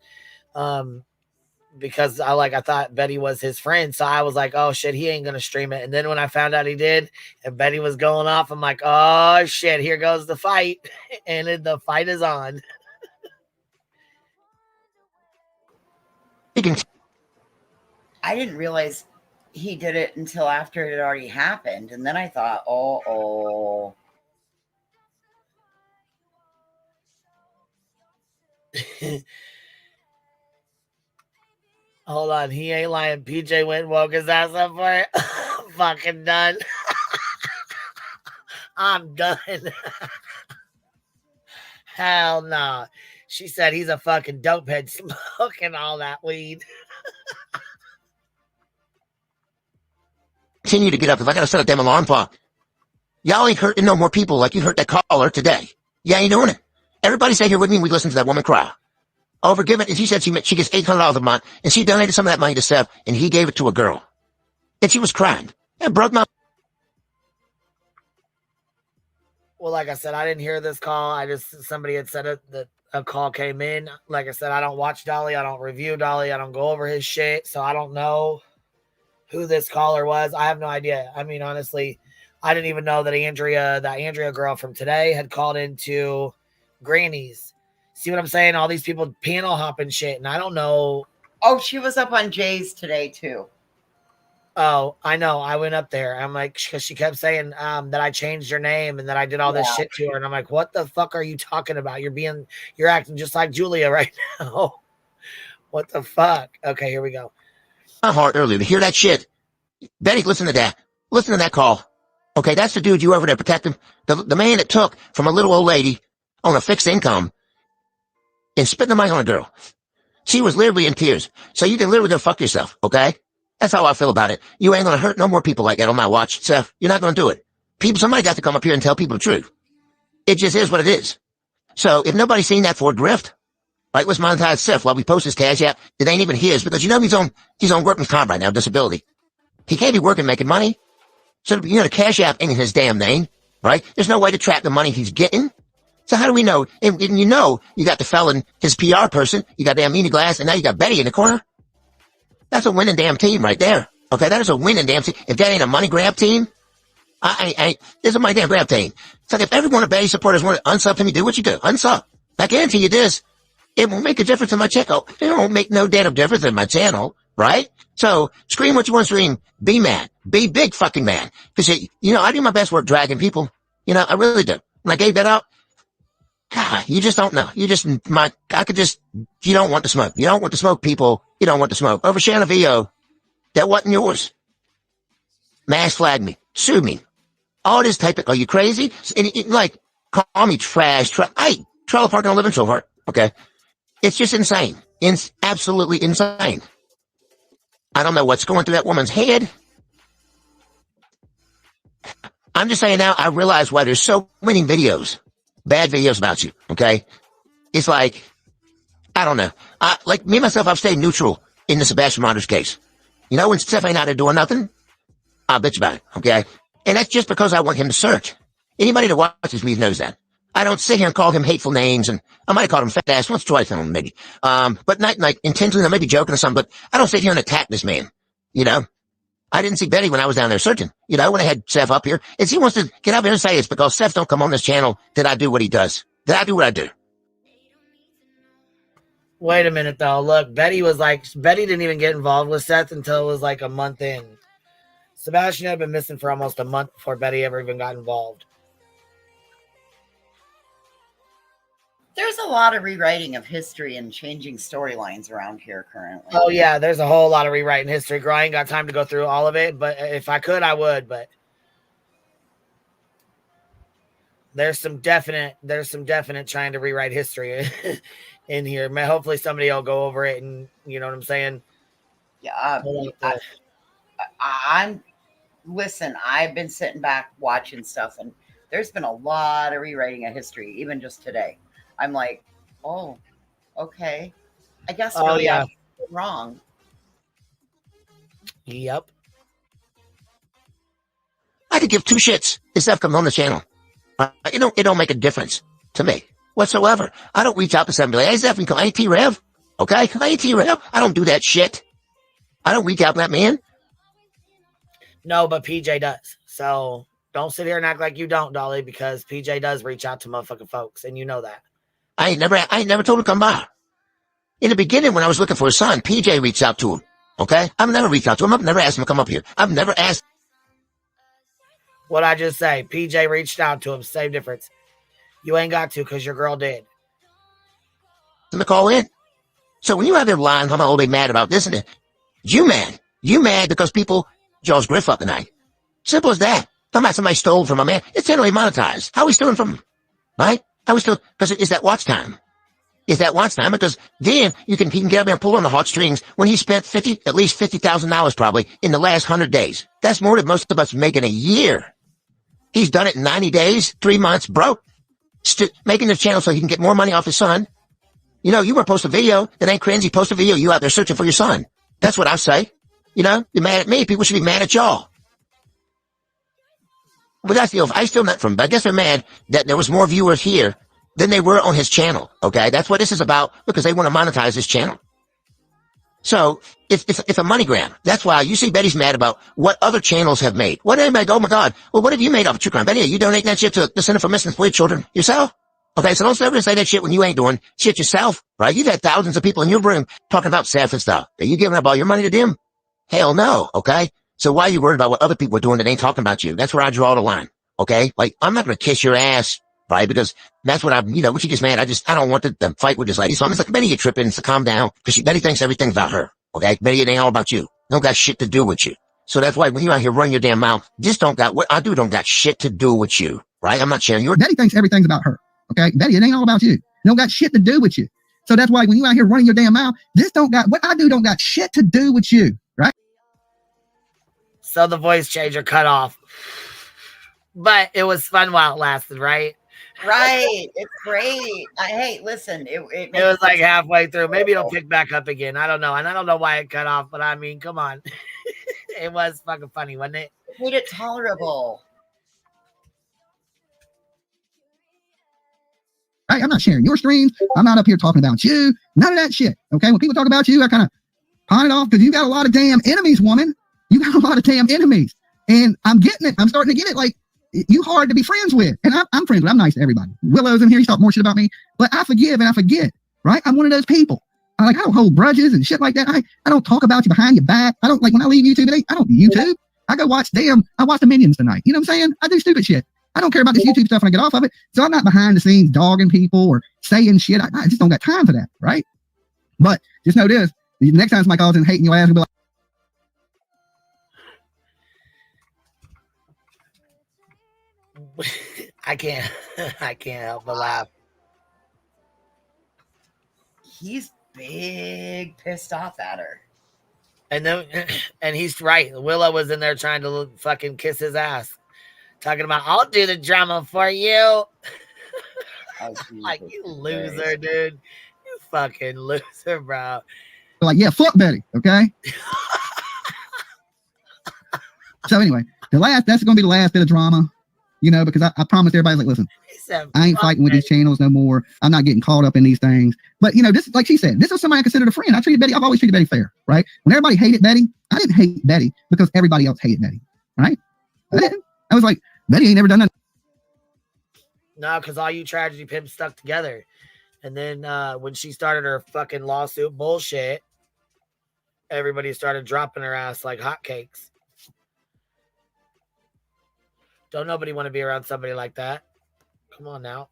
Because I thought Betty was his friend. So I was like, oh shit, he ain't going to stream it. And then when I found out he did and Betty was going off, I'm like, oh shit, here goes the fight. And the fight is on. I didn't realize he did it until after it had already happened. And then I thought, oh. Hold on. He ain't lying. PJ went and woke his ass up for it. Fucking done. I'm done. Hell no. She said he's a fucking dopehead smoking all that weed. Continue to get up. If I got to set a damn alarm clock. Y'all ain't hurting no more people like you hurt that caller today. You ain't doing it. Everybody stay here with me and we listen to that woman cry. Over giving, and she said she gets $800 a month, and she donated some of that money to Seth, and he gave it to a girl. And she was crying. It broke my... Well, like I said, I didn't hear this call. Somebody had said it, that a call came in. Like I said, I don't watch Dolly. I don't review Dolly. I don't go over his shit. So I don't know who this caller was. I have no idea. I mean, honestly, I didn't even know that Andrea girl from today had called into Granny's. See what I'm saying? All these people panel hopping shit, and I don't know. Oh, she was up on Jay's today too. Oh, I know. I went up there. I'm like, because she kept saying that I changed her name and that I did all this shit to her, and I'm like, what the fuck are you talking about? You're acting just like Julia right now. What the fuck? Okay, here we go. My heart earlier to hear that shit. Betty, listen to that. Listen to that call. Okay, that's the dude you over there protecting. The man that took from a little old lady on a fixed income and spit the money on a girl. She was literally in tears. So you can literally go fuck yourself, okay? That's how I feel about it. You ain't gonna hurt no more people like that on my watch, Seth. You're not gonna do it. Somebody got to come up here and tell people the truth. It just is what it is. So if nobody's seen that for a grift, like let's monetize Seth while we post his cash app, it ain't even his because you know he's on workman's comp right now, disability. He can't be working making money. So the cash app ain't his damn name, right? There's no way to track the money he's getting. So how do we know? And you know, you got the felon, his PR person, you got damn Meanie Glass, and now you got Betty in the corner. That's a winning damn team right there. Okay, that is a winning damn team. If that ain't a money grab team, this is my damn grab team. It's like if every one of Betty's supporters want to unsub to me, do what you do. Unsub. I guarantee you this. It won't make a difference in my checkout. It won't make no damn difference in my channel, right? So, scream what you want to scream. Be mad. Be big fucking mad. Because, I do my best work dragging people. I really do. When I gave that up, you just don't know. You don't want to smoke. You don't want to smoke, people. You don't want to smoke. Over sharing a video that wasn't yours. Mass flag me. Sue me. All this type of, are you crazy? And call me trash. Trailer park on living so hard. Okay. It's just insane. It's absolutely insane. I don't know what's going through that woman's head. I'm just saying now, I realize why there's so many videos, bad videos about you, okay? It's like, I don't know. Like me, myself, I've stayed neutral in the Sebastian Rogers case. When Steph ain't out there doing nothing, I'll bitch about it, okay? And that's just because I want him to search. Anybody that watches me knows that. I don't sit here and call him hateful names, and I might have called him fat ass once or twice, maybe. But not like intentionally, I may be joking or something, but I don't sit here and attack this man, I didn't see Betty when I was down there searching, when I had Seth up here. If he wants to get up here and say it's because Seth don't come on this channel that I do what he does. That I do what I do. Wait a minute, though. Look, Betty didn't even get involved with Seth until it was like a month in. Sebastian had been missing for almost a month before Betty ever even got involved. There's a lot of rewriting of history and changing storylines around here currently. Oh, yeah, there's a whole lot of rewriting history. Girl, I ain't got time to go through all of it, but if I could, I would. But there's some definite trying to rewrite history in here. Hopefully somebody will go over it and, you know what I'm saying? Yeah. Listen, I've been sitting back watching stuff, and there's been a lot of rewriting of history, even just today. I'm like, oh, okay. I guess really I'm wrong. Yep. I could give two shits if Seth comes on the channel. It don't make a difference to me whatsoever. I don't reach out to Seth and be like, hey, Seth, I ain't T-Rev. Okay? I ain't T-Rev. I don't do that shit. I don't reach out to that man. No, but PJ does. So don't sit here and act like you don't, Dolly, because PJ does reach out to motherfucking folks, and you know that. I ain't never told him to come by. In the beginning, when I was looking for his son, PJ reached out to him. Okay? I've never reached out to him. I've never asked him to come up here. I've never asked. What'd I just say? PJ reached out to him. Same difference. You ain't got to because your girl did. Him to call in. So when you have there lying, I'm all mad about this and that. You mad. You mad because people Joe's grift up tonight. Simple as that. Talking about somebody stole from a man. It's generally monetized. How are we stealing from him? Right? How are we still? Because it's that watch time. It's that watch time because then he can get up there and pull on the heartstrings when he spent at least $50,000 probably in the last 100 days. That's more than most of us make in a year. He's done it in 90 days, 3 months, broke, making the channel so he can get more money off his son. You know, you want to post a video that ain't cringy, post a video, you out there searching for your son. That's what I say. You know, you're mad at me, people should be mad at y'all. But I still not from, but I guess they're mad that there was more viewers here than they were on his channel, okay? That's what this is about, because they want to monetize his channel. So, it's a money grab. That's why you see Betty's mad about what other channels have made. What anybody go, oh my God, well, what have you made off of true crime? Betty, are you donating that shit to the Center for Missing and Exploited Children yourself? Okay, so don't ever say that shit when you ain't doing shit yourself, right? You've had thousands of people in your room talking about Seth and stuff. Are you giving up all your money to them? Hell no, okay? So why are you worried about what other people are doing that ain't talking about you? That's where I draw the line, okay? Like, I'm not gonna kiss your ass, right? Because that's what when she gets mad, I don't want to fight with this lady. So I'm just like, Betty, you're tripping, so calm down. Because Betty thinks everything's about her, okay? Betty, it ain't all about you. Don't got shit to do with you. So that's why when you're out here running your damn mouth, what I do don't got shit to do with you, right? I'm not sharing your— Betty thinks everything's about her, okay? Betty, it ain't all about you. It don't got shit to do with you. So that's why when you out here running your damn mouth, what I do don't got shit to do with you, right? So the voice changer cut off. But it was fun while it lasted, right? Right. It's great. Hey, listen, it was like halfway through. Maybe it'll pick back up again. I don't know. And I don't know why it cut off, but I mean, come on. It was fucking funny, wasn't it? It made it tolerable. Right? I'm not sharing your streams. I'm not up here talking about you. None of that shit. Okay. When people talk about you, I kind of pawn it off because you got a lot of damn enemies, woman. You got a lot of damn enemies. And I'm getting it. I'm starting to get it. Like, you hard to be friends with. And I'm friends with. I'm nice to everybody. Willow's in here. He's talking more shit about me. But I forgive and I forget. Right? I'm one of those people. I don't hold grudges and shit like that. I don't talk about you behind your back. I don't, like, when I leave YouTube, I don't do YouTube. I go watch I watched the Minions tonight. You know what I'm saying? I do stupid shit. I don't care about this YouTube stuff when I get off of it. So I'm not behind the scenes dogging people or saying shit. I just don't got time for that. Right? But just know this. The next time somebody calls in hating your ass, will be like, I can't help but laugh. He's big pissed off at her. And he's right. Willow was in there trying to fucking kiss his ass. Talking about, I'll do the drama for you. Like, you loser, dude. You fucking loser, bro. Like, yeah, fuck Betty, okay? So anyway, that's going to be the last bit of drama. You know, because I promised everybody, like, listen, I ain't fighting with these channels no more. I'm not getting caught up in these things. But, you know, this, like she said, this is somebody I considered a friend. I've always treated Betty fair, right? When everybody hated Betty, I didn't hate Betty because everybody else hated Betty, right? I didn't. I was like, Betty ain't never done nothing. No, because all you tragedy pimps stuck together. And then when she started her fucking lawsuit bullshit, everybody started dropping her ass like hotcakes. Don't nobody want to be around somebody like that. Come on now.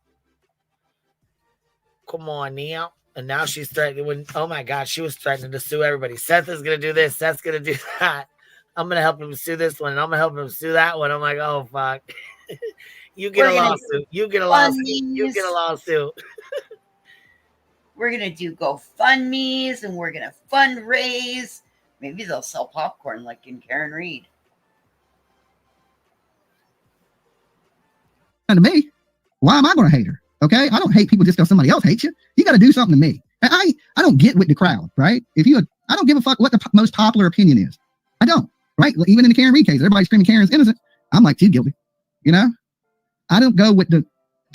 Come on now. And now she's threatening. Oh my God, she was threatening to sue everybody. Seth is going to do this. Seth's going to do that. I'm going to help him sue this one. And I'm going to help him sue that one. I'm like, oh, fuck. You get a lawsuit. You get a lawsuit. You get a lawsuit. We're going to do GoFundMes and we're going to fundraise. Maybe they'll sell popcorn like in Karen Reed. To me, why am I going to hate her? Okay, I don't hate people just because somebody else hates you. You got to do something to me. And I don't get with the crowd, right? I don't give a fuck what the most popular opinion is. I don't, right? Even in the Karen Reed case, everybody's screaming Karen's innocent. I'm like, she's guilty. You know, I don't go with the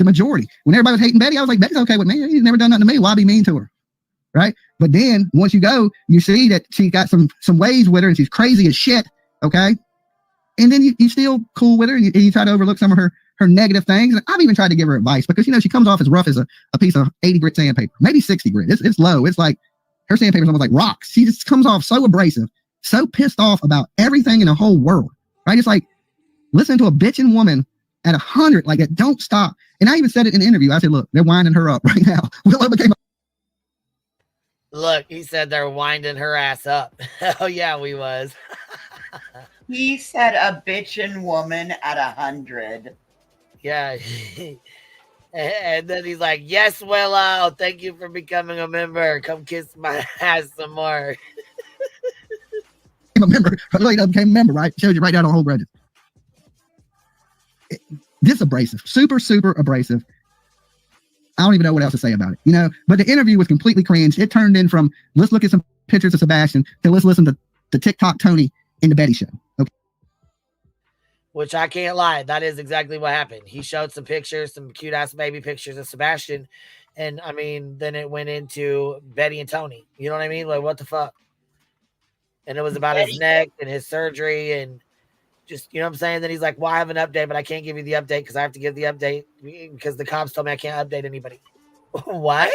majority. When everybody was hating Betty, I was like, Betty's okay with me. She's never done nothing to me. Why be mean to her, right? But then once you go, you see that she's got some ways with her, and she's crazy as shit. Okay, and then you still cool with her, and you try to overlook some of her negative things. And I've even tried to give her advice because, you know, she comes off as rough as a piece of 80 grit sandpaper, maybe 60 grit. It's low. It's like her sandpaper's almost like rocks. She just comes off so abrasive, so pissed off about everything in the whole world, right? It's like listening to a bitching woman at 100, like it don't stop. And I even said it in the interview. I said, look, they're winding her up right now. Willow became Look, he said they're winding her ass up. Oh yeah, we was. He said a bitchin' woman at 100. Yeah. And then he's like, yes, Willow, thank you for becoming a member. Come kiss my ass some more. a member. Became a member, right? Showed you right down on whole grudges. this abrasive, super, super abrasive. I don't even know what else to say about it, you know. But the interview was completely cringe. It turned in from let's look at some pictures of Sebastian to let's listen to the TikTok Tony in the Betty Show. Okay. Which I can't lie, that is exactly what happened. He showed some pictures, some cute ass baby pictures of Sebastian, and I mean, then it went into Betty and Tony. You know what I mean? Like, what the fuck? And it was about his neck and his surgery and just, you know what I'm saying? Then he's like, well, I have an update, but I can't give you the update because I have to give the update because the cops told me I can't update anybody. What?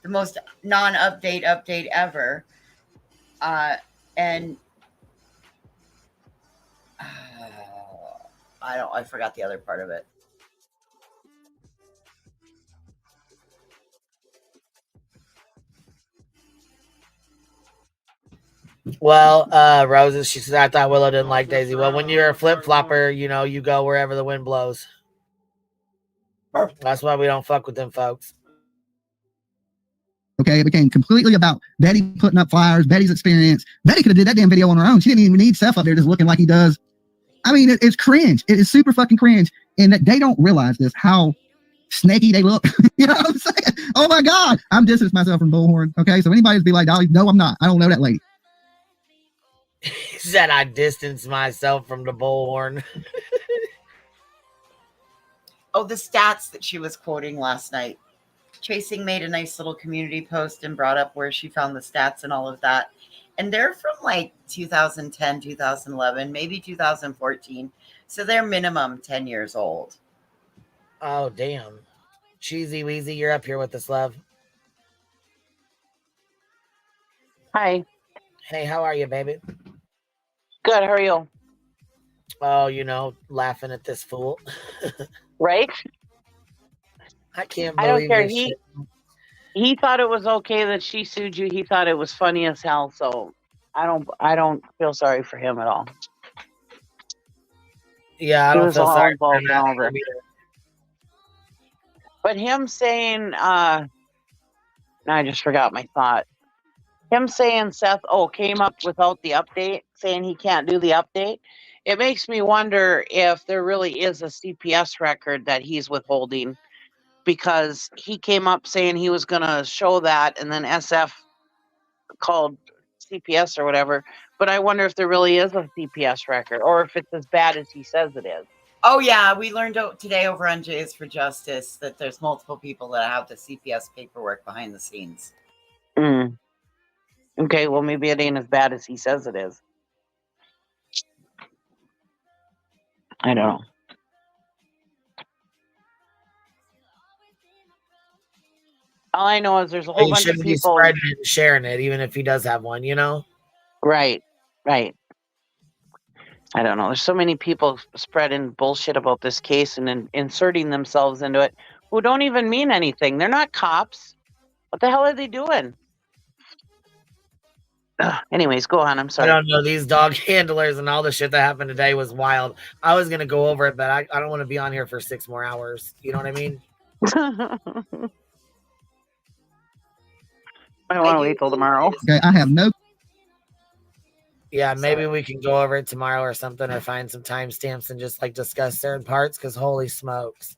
The most non-update update ever. And I forgot the other part of it. Well, Roses, she said, I thought Willow didn't like Daisy. Well, when you're a flip-flopper, you know, you go wherever the wind blows. That's why we don't fuck with them folks. Okay, it became completely about Betty putting up flyers, Betty's experience. Betty could have did that damn video on her own. She didn't even need Seth up there just looking like he does. I mean, it's cringe. It is super fucking cringe. And that they don't realize this, how snaky they look. You know what I'm saying? Oh my God. I'm distancing myself from Bullhorn. Okay, so anybody's be like, Dolly, no, I'm not. I don't know that lady. He said I distanced myself from the bullhorn. Oh, the stats that she was quoting last night. Chasing made a nice little community post and brought up where she found the stats and all of that. And they're from like 2010, 2011, maybe 2014. So they're minimum 10 years old. Oh, damn. Cheesy Weezy, you're up here with us, love. Hi. Hey, how are you, baby? Good, how are you? Oh, you know, laughing at this fool. Right? I can't I don't believe care. this shit. He thought it was okay that she sued you. He thought it was funny as hell. So I don't feel sorry for him at all. Yeah, I He don't was feel all sorry for involved him in all either. this. But him saying, I just forgot my thought. Him saying Seth, came up without the update, saying he can't do the update. It makes me wonder if there really is a CPS record that he's withholding, because he came up saying he was going to show that, and then SF called CPS or whatever. But I wonder if there really is a CPS record, or if it's as bad as he says it is. Oh, yeah. We learned today over on J is for Justice that there's multiple people that have the CPS paperwork behind the scenes. Mm. Okay, well, maybe it ain't as bad as he says it is. I don't know. All I know is there's a whole bunch of shouldn't be people spreading it and sharing it, even if he does have one, you know? Right. I don't know. There's so many people spreading bullshit about this case and inserting themselves into it who don't even mean anything. They're not cops. What the hell are they doing? Anyways, go on. I'm sorry. I don't know. These dog handlers and all the shit that happened today was wild. I was going to go over it, but I don't want to be on here for 6 more hours. You know what I mean? I want to wait till tomorrow. Okay, I have no. Yeah, maybe we can go over it tomorrow or something, or find some timestamps and just like discuss certain parts, because holy smokes.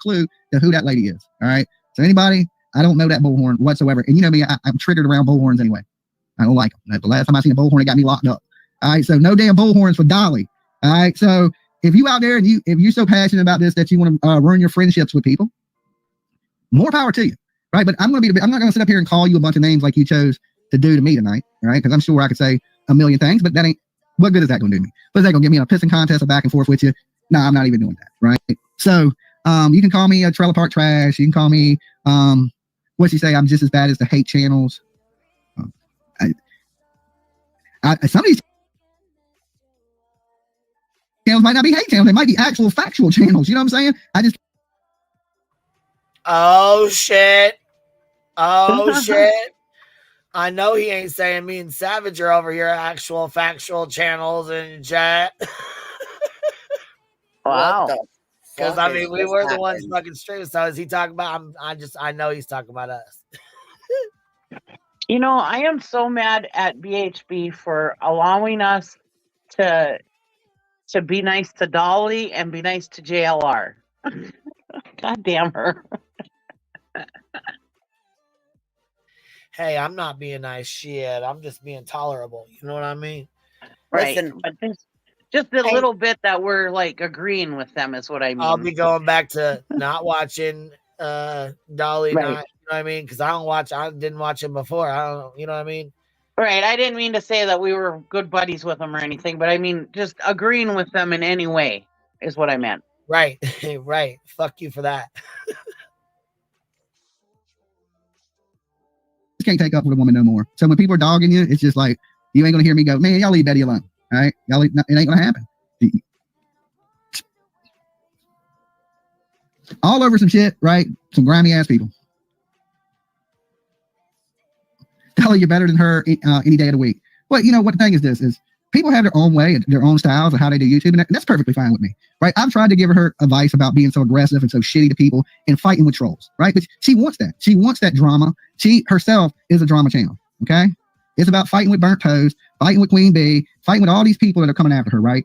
Clue to who that lady is. All right. So anybody, I don't know that bullhorn whatsoever. And you know me, I'm triggered around bullhorns anyway. I don't like them. The last time I seen a bullhorn, it got me locked up. All right. So no damn bullhorns for Dolly. All right. So if you out there and if you're so passionate about this that you want to ruin your friendships with people, more power to you. Right. But I'm not going to sit up here and call you a bunch of names like you chose to do to me tonight. All right. Because I'm sure I could say a million things, but that ain't, what good is that going to do me? What is that going to get me in a pissing contest, a back and forth with you? No, I'm not even doing that. Right. So you can call me a trailer park trash. You can call me, what's he say? I'm just as bad as the hate channels. Some of these channels might not be hate channels. They might be actual factual channels. You know what I'm saying? Oh, shit. Oh, shit. I know he ain't saying me and Savage are over here actual factual channels and chat. Wow. Because I mean, we were the ones fucking straight. So is he talking about? I know he's talking about us. You know, I am so mad at BHB for allowing us to to be nice to Dolly and be nice to JLR. God damn her. Hey, I'm not being nice shit. I'm just being tolerable. You know what I mean? Right. Listen, But just a little bit that we're like agreeing with them is what I mean. I'll be going back to not watching Dolly, Right. not, you know what I mean? Because I didn't watch him before. I don't, you know what I mean? Right. I didn't mean to say that we were good buddies with them or anything, but I mean just agreeing with them in any way is what I meant. Right. Right. Fuck you for that. Can't take up with a woman no more. So when people are dogging you, it's just like, you ain't gonna hear me go, man, y'all leave Betty alone. All right, y'all leave, it ain't gonna happen. All over some shit, right? Some grimy ass people. Tell her you're better than her any day of the week. Well, you know what the thing is, this is people have their own way, their own styles of how they do YouTube, and that's perfectly fine with me, right? I've tried to give her advice about being so aggressive and so shitty to people and fighting with trolls, right? But she wants that. She wants that drama. She herself is a drama channel, okay? It's about fighting with Burnt Toast, fighting with Queen Bee, fighting with all these people that are coming after her, right?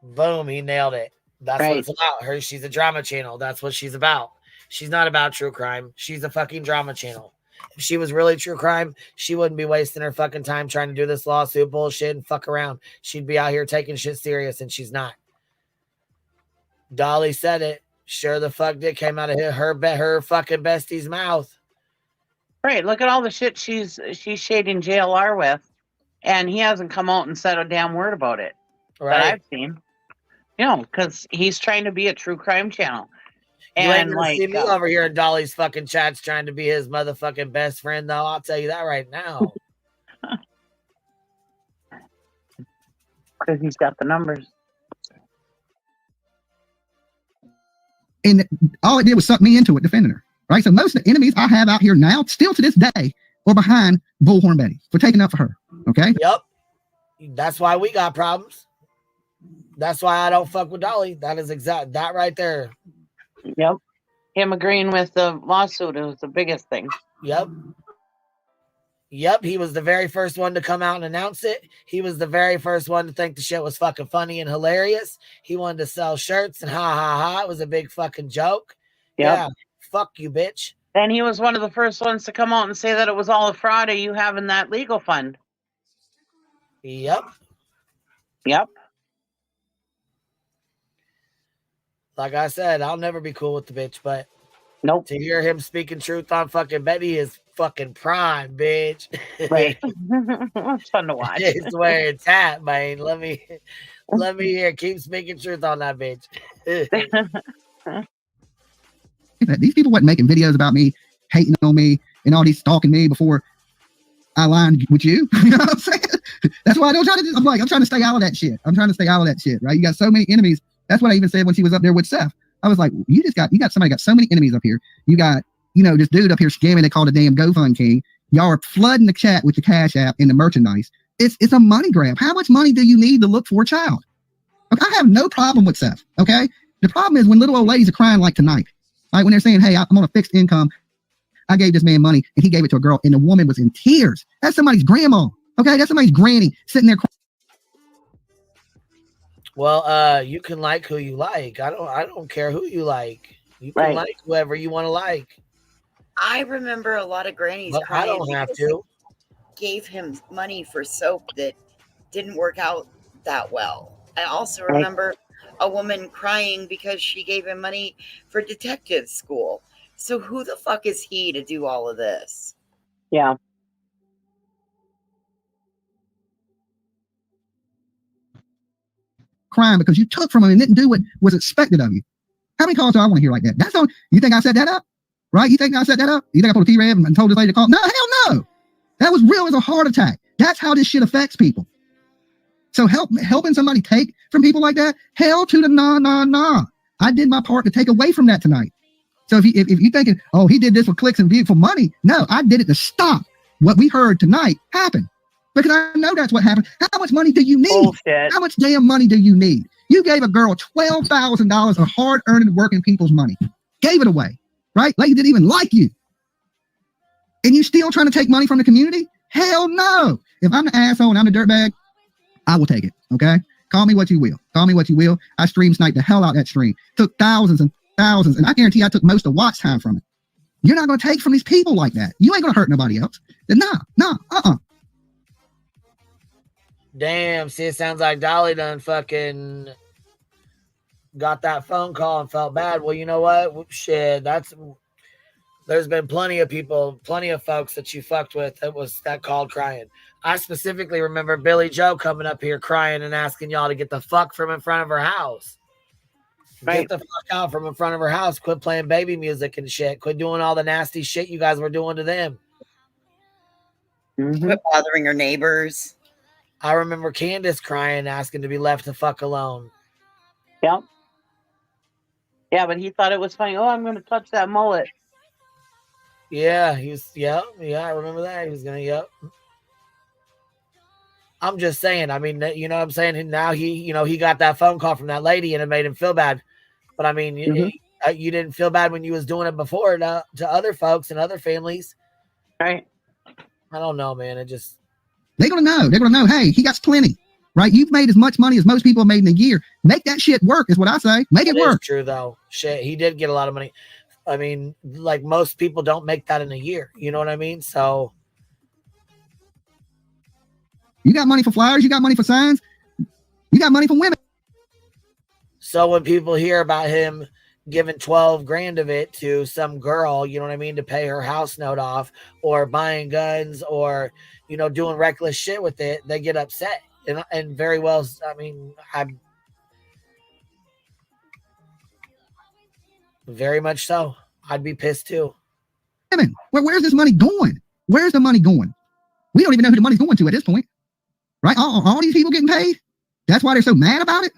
Boom, he nailed it. That's Right. what it's about. She's a drama channel. That's what she's about. She's not about true crime. She's a fucking drama channel. If she was really true crime, she wouldn't be wasting her fucking time trying to do this lawsuit bullshit and fuck around. She'd be out here taking shit serious, and she's not. Dolly said it. Sure the fuck did. Came out of her fucking bestie's mouth. Right. Look at all the shit she's shading JLR with, and he hasn't come out and said a damn word about it that I've seen. You know, because he's trying to be a true crime channel. You And ain't gonna see me over here in Dolly's fucking chats trying to be his motherfucking best friend, though. I'll tell you that right now. Because he's got the numbers. And all it did was suck me into it, defending her, right? So most of the enemies I have out here now, still to this day, are behind Bullhorn Betty for taking up for her, okay? Yep. That's why we got problems. That's why I don't fuck with Dolly. That is exact. That right there. Yep. Him agreeing with the lawsuit was the biggest thing. Yep. Yep. He was the very first one to come out and announce it. He was the very first one to think the shit was fucking funny and hilarious. He wanted to sell shirts and ha ha ha. It was a big fucking joke. Yep. Yeah. Fuck you, bitch. And he was one of the first ones to come out and say that it was all a fraud of you having that legal fund. Yep. Yep. Like I said, I'll never be cool with the bitch, but nope. To hear him speaking truth on fucking Betty is fucking prime, bitch. Right. It's fun to watch. It's where it's at, man. Let me hear. Keep speaking truth on that bitch. These people wasn't making videos about me, hating on me, and all these stalking me before I aligned with you. You know what I'm saying? That's why I don't try to. I'm trying to stay out of that shit. I'm trying to stay out of that shit, right? You got so many enemies. That's what I even said when she was up there with Seth. I was like, you got somebody got so many enemies up here. You got, this dude up here scamming. They call the damn GoFund King. Y'all are flooding the chat with the Cash App and the merchandise. It's a money grab. How much money do you need to look for a child? Look, I have no problem with Seth. Okay. The problem is when little old ladies are crying like tonight, right? When they're saying, hey, I'm on a fixed income. I gave this man money and he gave it to a girl and the woman was in tears. That's somebody's grandma. Okay. That's somebody's granny sitting there crying. Well, you can like who you like. I don't care who you like. You can like whoever you want to like. I remember a lot of grannies But crying. I don't have to. Gave him money for soap that didn't work out that well. I also remember a woman crying because she gave him money for detective school. So who the fuck is he to do all of this? Yeah. Crying because you took from him and didn't do what was expected of you. How many calls do I want to hear like that? That's all. You think I set that up? Right? You think I set that up? You think I pulled a T-Rev and told this lady to call? No, hell no. That was real as a heart attack. That's how this shit affects people. So helping somebody take from people like that, hell to the nah. I did my part to take away from that tonight. So if you thinking, oh, he did this for clicks and views for money. No, I did it to stop what we heard tonight happen. Because I know that's what happened. How much money do you need? Bullshit. How much damn money do you need? You gave a girl $12,000 of hard-earned working people's money. Gave it away, right? Lady didn't even like you. And you still trying to take money from the community? Hell no. If I'm the asshole and I'm the dirtbag, I will take it. Okay. Call me what you will. Call me what you will. I stream sniped the hell out that stream. Took thousands and thousands. And I guarantee I took most of watch time from it. You're not going to take from these people like that. You ain't going to hurt nobody else. Nah. Damn. See, it sounds like Dolly done fucking got that phone call and felt bad. Well, you know what? Shit, there's been plenty of people, plenty of folks that you fucked with that called crying. I specifically remember Billy Joe coming up here crying and asking y'all to get the fuck from in front of her house. Right. Get the fuck out from in front of her house. Quit playing baby music and shit. Quit doing all the nasty shit you guys were doing to them. Quit bothering your neighbors. I remember Candace crying, asking to be left the fuck alone. Yep. Yeah, but he thought it was funny. Oh, I'm going to touch that mullet. Yeah, I remember that. He was going to, yep. I'm just saying, I mean, you know what I'm saying? Now he got that phone call from that lady and it made him feel bad. But I mean, you didn't feel bad when you was doing it before to other folks and other families. Right. I don't know, man. They're going to know. They're going to know, hey, he got plenty, right? You've made as much money as most people have made in a year. Make that shit work is what I say. Make it work. True, though. Shit, he did get a lot of money. I mean, like most people don't make that in a year. You know what I mean? So you got money for flowers. You got money for signs. You got money for women. So when people hear about him giving 12 grand of it to some girl, you know what I mean, to pay her house note off, or buying guns, or, you know, doing reckless shit with it, they get upset. And very well, I mean, I'm very much so. I'd be pissed too. Women, where's this money going? Where's the money going? We don't even know who the money's going to at this point. Right? All these people getting paid. That's why they're so mad about it.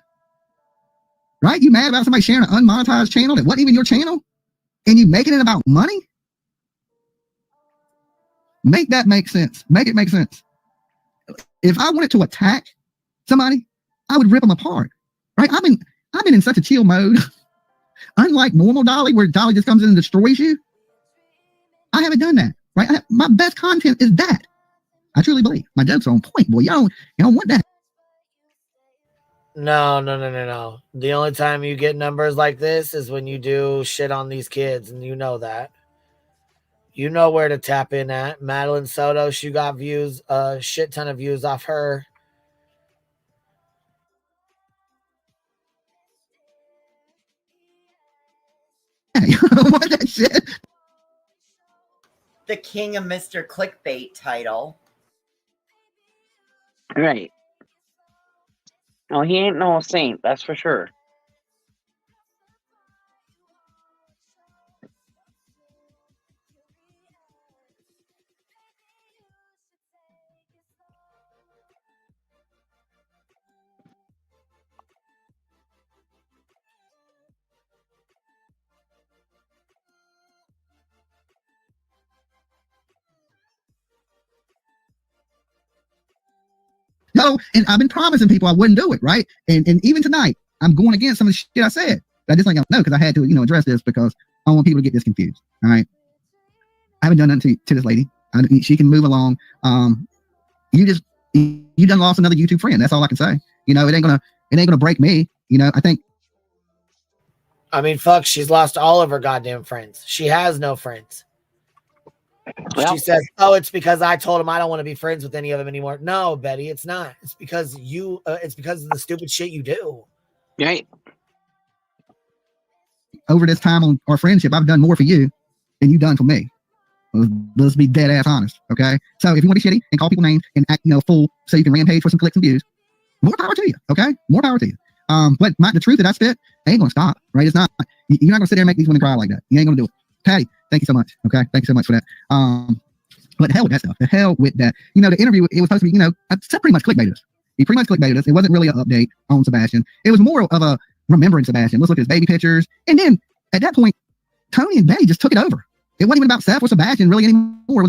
Right? You mad about somebody sharing an unmonetized channel that wasn't even your channel? And you making it about money? Make that make sense. Make it make sense. If I wanted to attack somebody, I would rip them apart. Right? I've been in such a chill mode. Unlike normal Dolly, where Dolly just comes in and destroys you. I haven't done that. Right? My best content is that. I truly believe. My jokes are on point, boy. You don't want that. No. The only time you get numbers like this is when you do shit on these kids, and you know that. You know where to tap in at. Madeline Soto, she got views, a shit ton of views off her. What that shit? The king of Mr. Clickbait title. Right. No, he ain't no saint, that's for sure. No, and I've been promising people I wouldn't do it, right? And even tonight, I'm going against some of the shit I said. I just like, no, because I had to, address this because I don't want people to get this confused. All right. I haven't done nothing to this lady. She can move along. You done lost another YouTube friend. That's all I can say. It ain't gonna break me. I mean, fuck, she's lost all of her goddamn friends. She has no friends. Well, she says, "Oh, it's because I told him I don't want to be friends with any of them anymore." No, Betty, it's not. It's because it's because of the stupid shit you do. Right. Over this time on our friendship, I've done more for you than you've done for me. Let's be dead ass honest, okay? So if you want to be shitty and call people names and act, fool, so you can rampage for some clicks and views, more power to you, okay? More power to you. But the truth that I spit ain't gonna stop, right? It's not. You're not gonna sit there and make these women cry like that. You ain't gonna do it. Patty, thank you so much. Okay, thank you so much for that. But the hell with that stuff. The hell with that. The interview, it was supposed to be, I pretty much clickbaited us. He pretty much clickbaited us. It wasn't really an update on Sebastian. It was more of a remembering Sebastian. Let's look at his baby pictures. And then at that point, Tony and Betty just took it over. It wasn't even about Seth or Sebastian really anymore.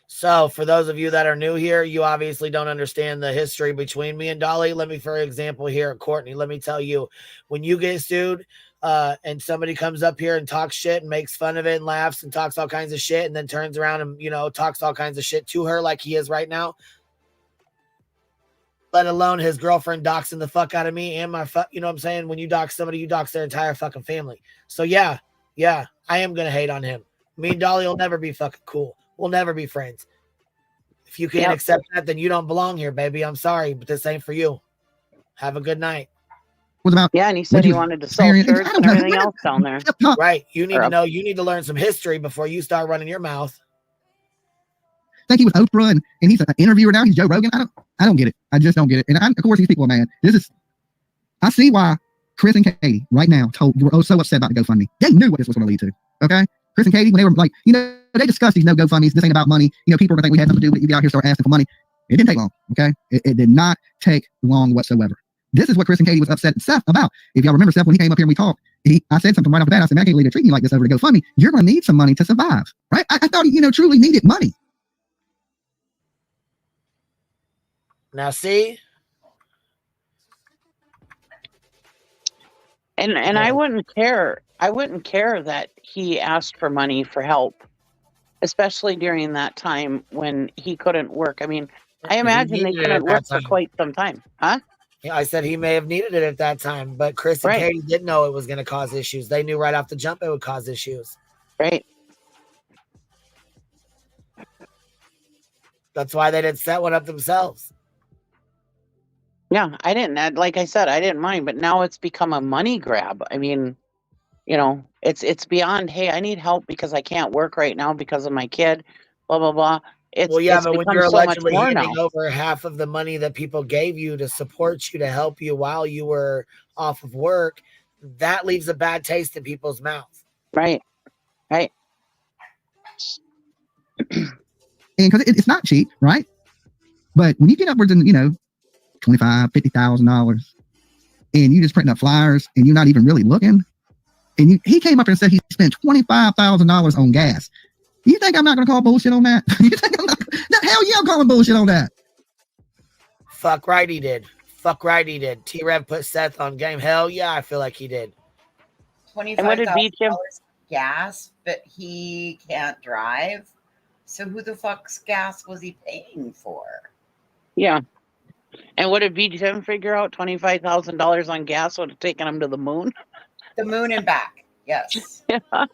So for those of you that are new here, you obviously don't understand the history between me and Dolly. Let me, for example, here at Courtney, let me tell you, when you get sued, and somebody comes up here and talks shit and makes fun of it and laughs and talks all kinds of shit and then turns around and, talks all kinds of shit to her like he is right now. let alone his girlfriend doxing the fuck out of me and my you know what I'm saying? When you dox somebody, you dox their entire fucking family. So yeah, I am gonna hate on him. Me and Dolly will never be fucking cool. We'll never be friends. If you can't accept that, then you don't belong here, baby. I'm sorry, but this ain't for you. Have a good night. Was about and he said he wanted to sell shirts and everything else down there. Right. You need to know. You need to learn some history before you start running your mouth. I think he was Oprah and he's an interviewer now. He's Joe Rogan. I don't get it. I just don't get it. And of course, these people are mad. I see why Chris and Katie right now were so upset about the GoFundMe. They knew what this was going to lead to. Okay, Chris and Katie, when they were like, they discussed these no GoFundMes. This ain't about money. People are going to think we had something to do with it. You get out here start asking for money. It didn't take long. Okay, it did not take long whatsoever. This is what Chris and Katie was upset at Seth about. If y'all remember Seth, when he came up here and we talked, I said something right off the bat. I said, man, I can't believe they're treating you like this over the GoFundMe. You're going to need some money to survive, right? I thought he, truly needed money. Now, see? And I wouldn't care. I wouldn't care that he asked for money for help, especially during that time when he couldn't work. I mean, I imagine they couldn't work for quite some time. Huh? Yeah, I said he may have needed it at that time, but Chris and Katie didn't know it was going to cause issues. They knew right off the jump it would cause issues. Right. That's why they didn't set one up themselves. Yeah, I didn't. Like I said, I didn't mind, but now it's become a money grab. I mean, it's beyond, hey, I need help because I can't work right now because of my kid, blah, blah, blah. But when you're allegedly handing over half of the money that people gave you to support you, to help you while you were off of work, that leaves a bad taste in people's mouths. Right. And because it's not cheap, right? But when you get upwards in, $25,000, $50,000, and you just printing up flyers and you're not even really looking, and he came up and said he spent $25,000 on gas. You think I'm not going to call bullshit on that? You think I'm not? Hell yeah, I'm calling bullshit on that. Fuck right he did. T-Rev put Seth on game. Hell yeah, I feel like he did. $25,000 gas, but he can't drive. So who the fuck's gas was he paying for? Yeah. And what did Tim figure out? $25,000 on gas would have taken him to the moon? The moon and back, yes. Yeah.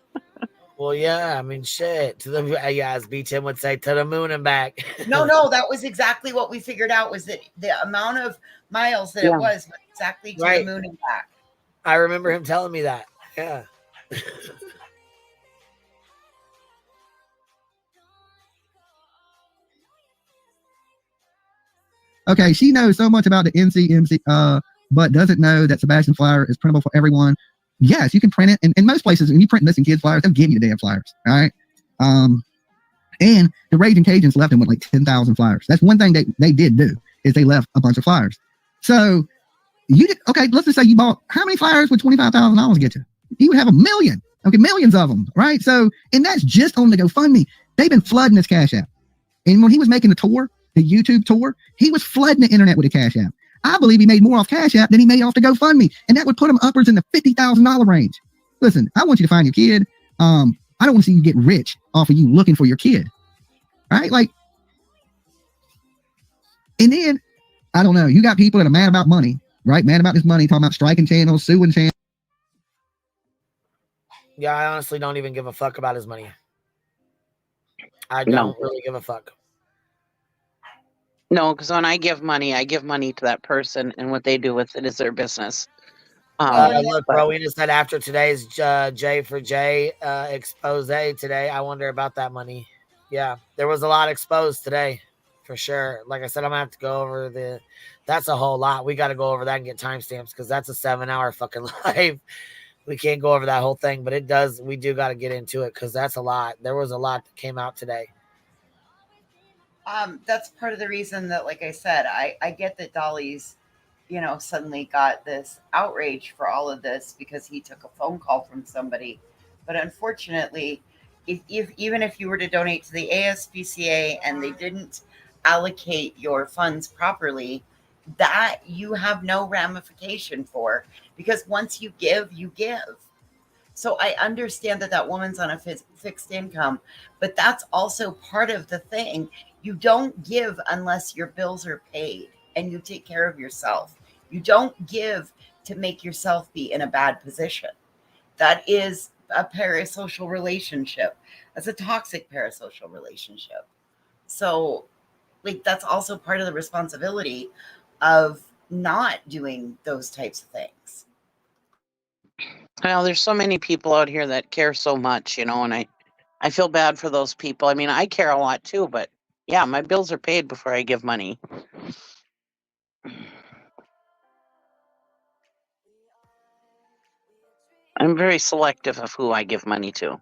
Well, yeah, I mean, shit. As Tim would say, to the moon and back. No, that was exactly what we figured out, was that the amount of miles that it was exactly to the moon and back. I remember him telling me that. Yeah. Okay, she knows so much about the NCMC, but doesn't know that Sebastian flyer is printable for everyone. Yes, you can print it. And in most places, when you print missing kids flyers, they'll give you the damn flyers. All right. And the Raging Cajuns left him with like 10,000 flyers. That's one thing they did do, is they left a bunch of flyers. So okay, let's just say you bought, how many flyers would $25,000 get you? You would have 1 million. Okay, millions of them, right? So, and that's just on the GoFundMe. They've been flooding his Cash App. And when he was making the tour, the YouTube tour, he was flooding the internet with a Cash App. I believe he made more off Cash App than he made off the GoFundMe. And that would put him upwards in the $50,000 range. Listen, I want you to find your kid. I don't want to see you get rich off of you looking for your kid. Right? Like, and then, I don't know, you got people that are mad about money, right? Mad about this money, talking about striking channels, suing channels. Yeah, I honestly don't even give a fuck about his money. I don't really give a fuck. No, because when I give money to that person, and what they do with it is their business. Look, Rowena said after today's J for J expose today, I wonder about that money. Yeah, there was a lot exposed today, for sure. Like I said, I'm going to have to go over that's a whole lot. We got to go over that and get timestamps, because that's a 7-hour fucking live. We can't go over that whole thing, but we do got to get into it, because that's a lot. There was a lot that came out today. That's part of the reason that, like I said, I get that Dolly's, suddenly got this outrage for all of this because he took a phone call from somebody. But unfortunately, even if you were to donate to the ASPCA and they didn't allocate your funds properly, that you have no ramification for, because once you give, you give. So I understand that woman's on a fixed income, but that's also part of the thing. You don't give unless your bills are paid. and you take care of yourself. You don't give to make yourself be in a bad position. That is a parasocial relationship. That's a toxic parasocial relationship. So, like, that's also part of the responsibility of not doing those types of things. Well, there's so many people out here that care so much, and I feel bad for those people. I mean, I care a lot too, but yeah, my bills are paid before I give money. I'm very selective of who I give money to.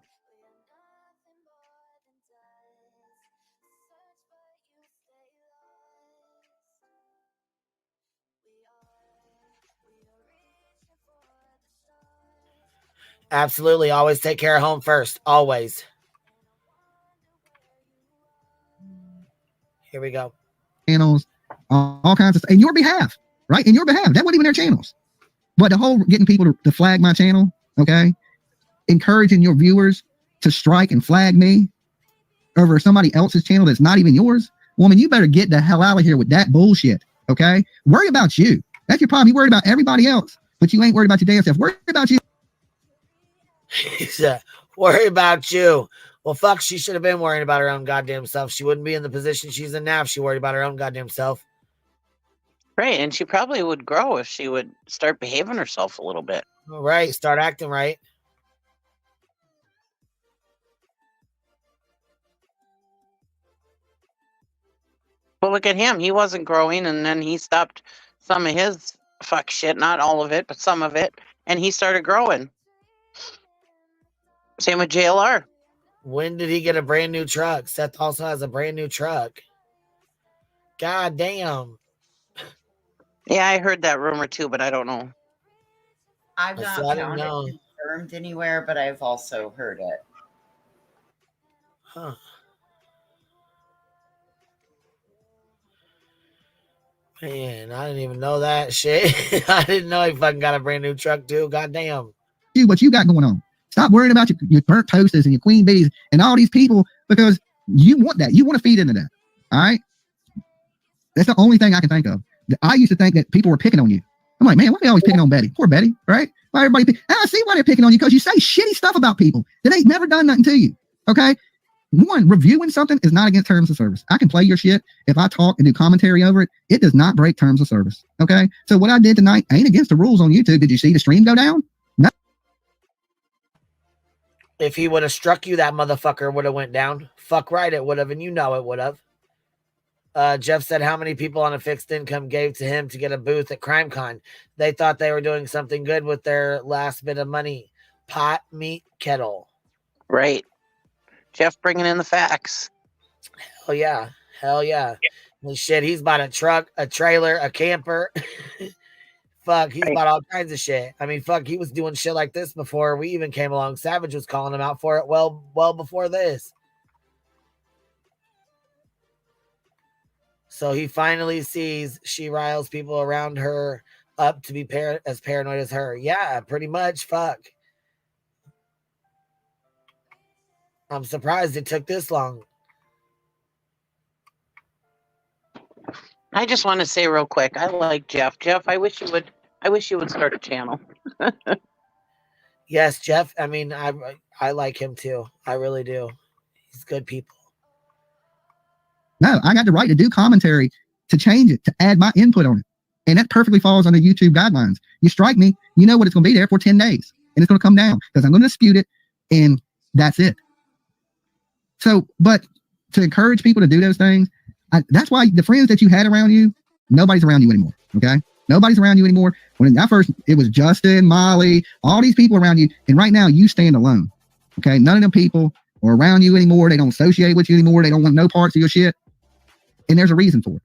Absolutely. Always take care of home first. Always. Here we go. Channels, all kinds of stuff in your behalf, right? In your behalf. That wasn't even their channels. But the whole getting people to flag my channel, okay? Encouraging your viewers to strike and flag me over somebody else's channel that's not even yours. Woman, you better get the hell out of here with that bullshit, okay? Worry about you. That's your problem. You worried about everybody else, but you ain't worried about your damn self. Worry about you. He said, worry about you. Well, fuck, she should have been worrying about her own goddamn self. She wouldn't be in the position she's in now if she worried about her own goddamn self. Right, and she probably would grow if she would start behaving herself a little bit. All right, start acting right. But look at him. He wasn't growing, and then he stopped some of his fuck shit. Not all of it, but some of it. And he started growing. Same with JLR. When did he get a brand new truck? Seth also has a brand new truck. God damn. Yeah, I heard that rumor too, but I don't know. I've not found it confirmed anywhere, but I've also heard it. Huh. Man, I didn't even know that shit. I didn't know he fucking got a brand new truck too. God damn. What you got going on. Stop worrying about your burnt toasters and your queen bees and all these people because you want that. You want to feed into that. All right? That's the only thing I can think of. I used to think that people were picking on you. I'm like, man, why are they always picking on Betty? Poor Betty, right? Why everybody? And I see why they're picking on you because you say shitty stuff about people that ain't never done nothing to you. Okay? One, reviewing something is not against terms of service. I can play your shit. If I talk and do commentary over it, it does not break terms of service. Okay? So what I did tonight ain't against the rules on YouTube. Did you see the stream go down? No. If he would have struck you, that motherfucker would have went down. Fuck right, it would have, and you know it would have. Jeff said how many people on a fixed income gave to him to get a booth at CrimeCon. They thought they were doing something good with their last bit of money. Pot, meat, kettle. Right. Jeff bringing in the facts. Hell yeah. Hell yeah. Well, shit, he's bought a truck, a trailer, a camper. Fuck, he's bought all kinds of shit. I mean, fuck, he was doing shit like this before we even came along. Savage was calling him out for it well before this. So he finally sees she riles people around her up to be as paranoid as her. Yeah, pretty much. Fuck. I'm surprised it took this long. I just want to say real quick, I like Jeff. Jeff, I wish you would start a channel. Yes, Jeff. I mean, I like him too. I really do. He's good people. No, I got the right to do commentary, to change it, to add my input on it. And that perfectly falls under YouTube guidelines. You strike me, you know what it's going to be there for 10 days. And it's going to come down because I'm going to dispute it. And that's it. So, but to encourage people to do those things, that's why the friends that you had around you, nobody's around you anymore. Okay? Nobody's around you anymore. When at first, it was Justin, Molly, all these people around you. And right now, you stand alone. Okay? None of them people are around you anymore. They don't associate with you anymore. They don't want no parts of your shit. And there's a reason for it.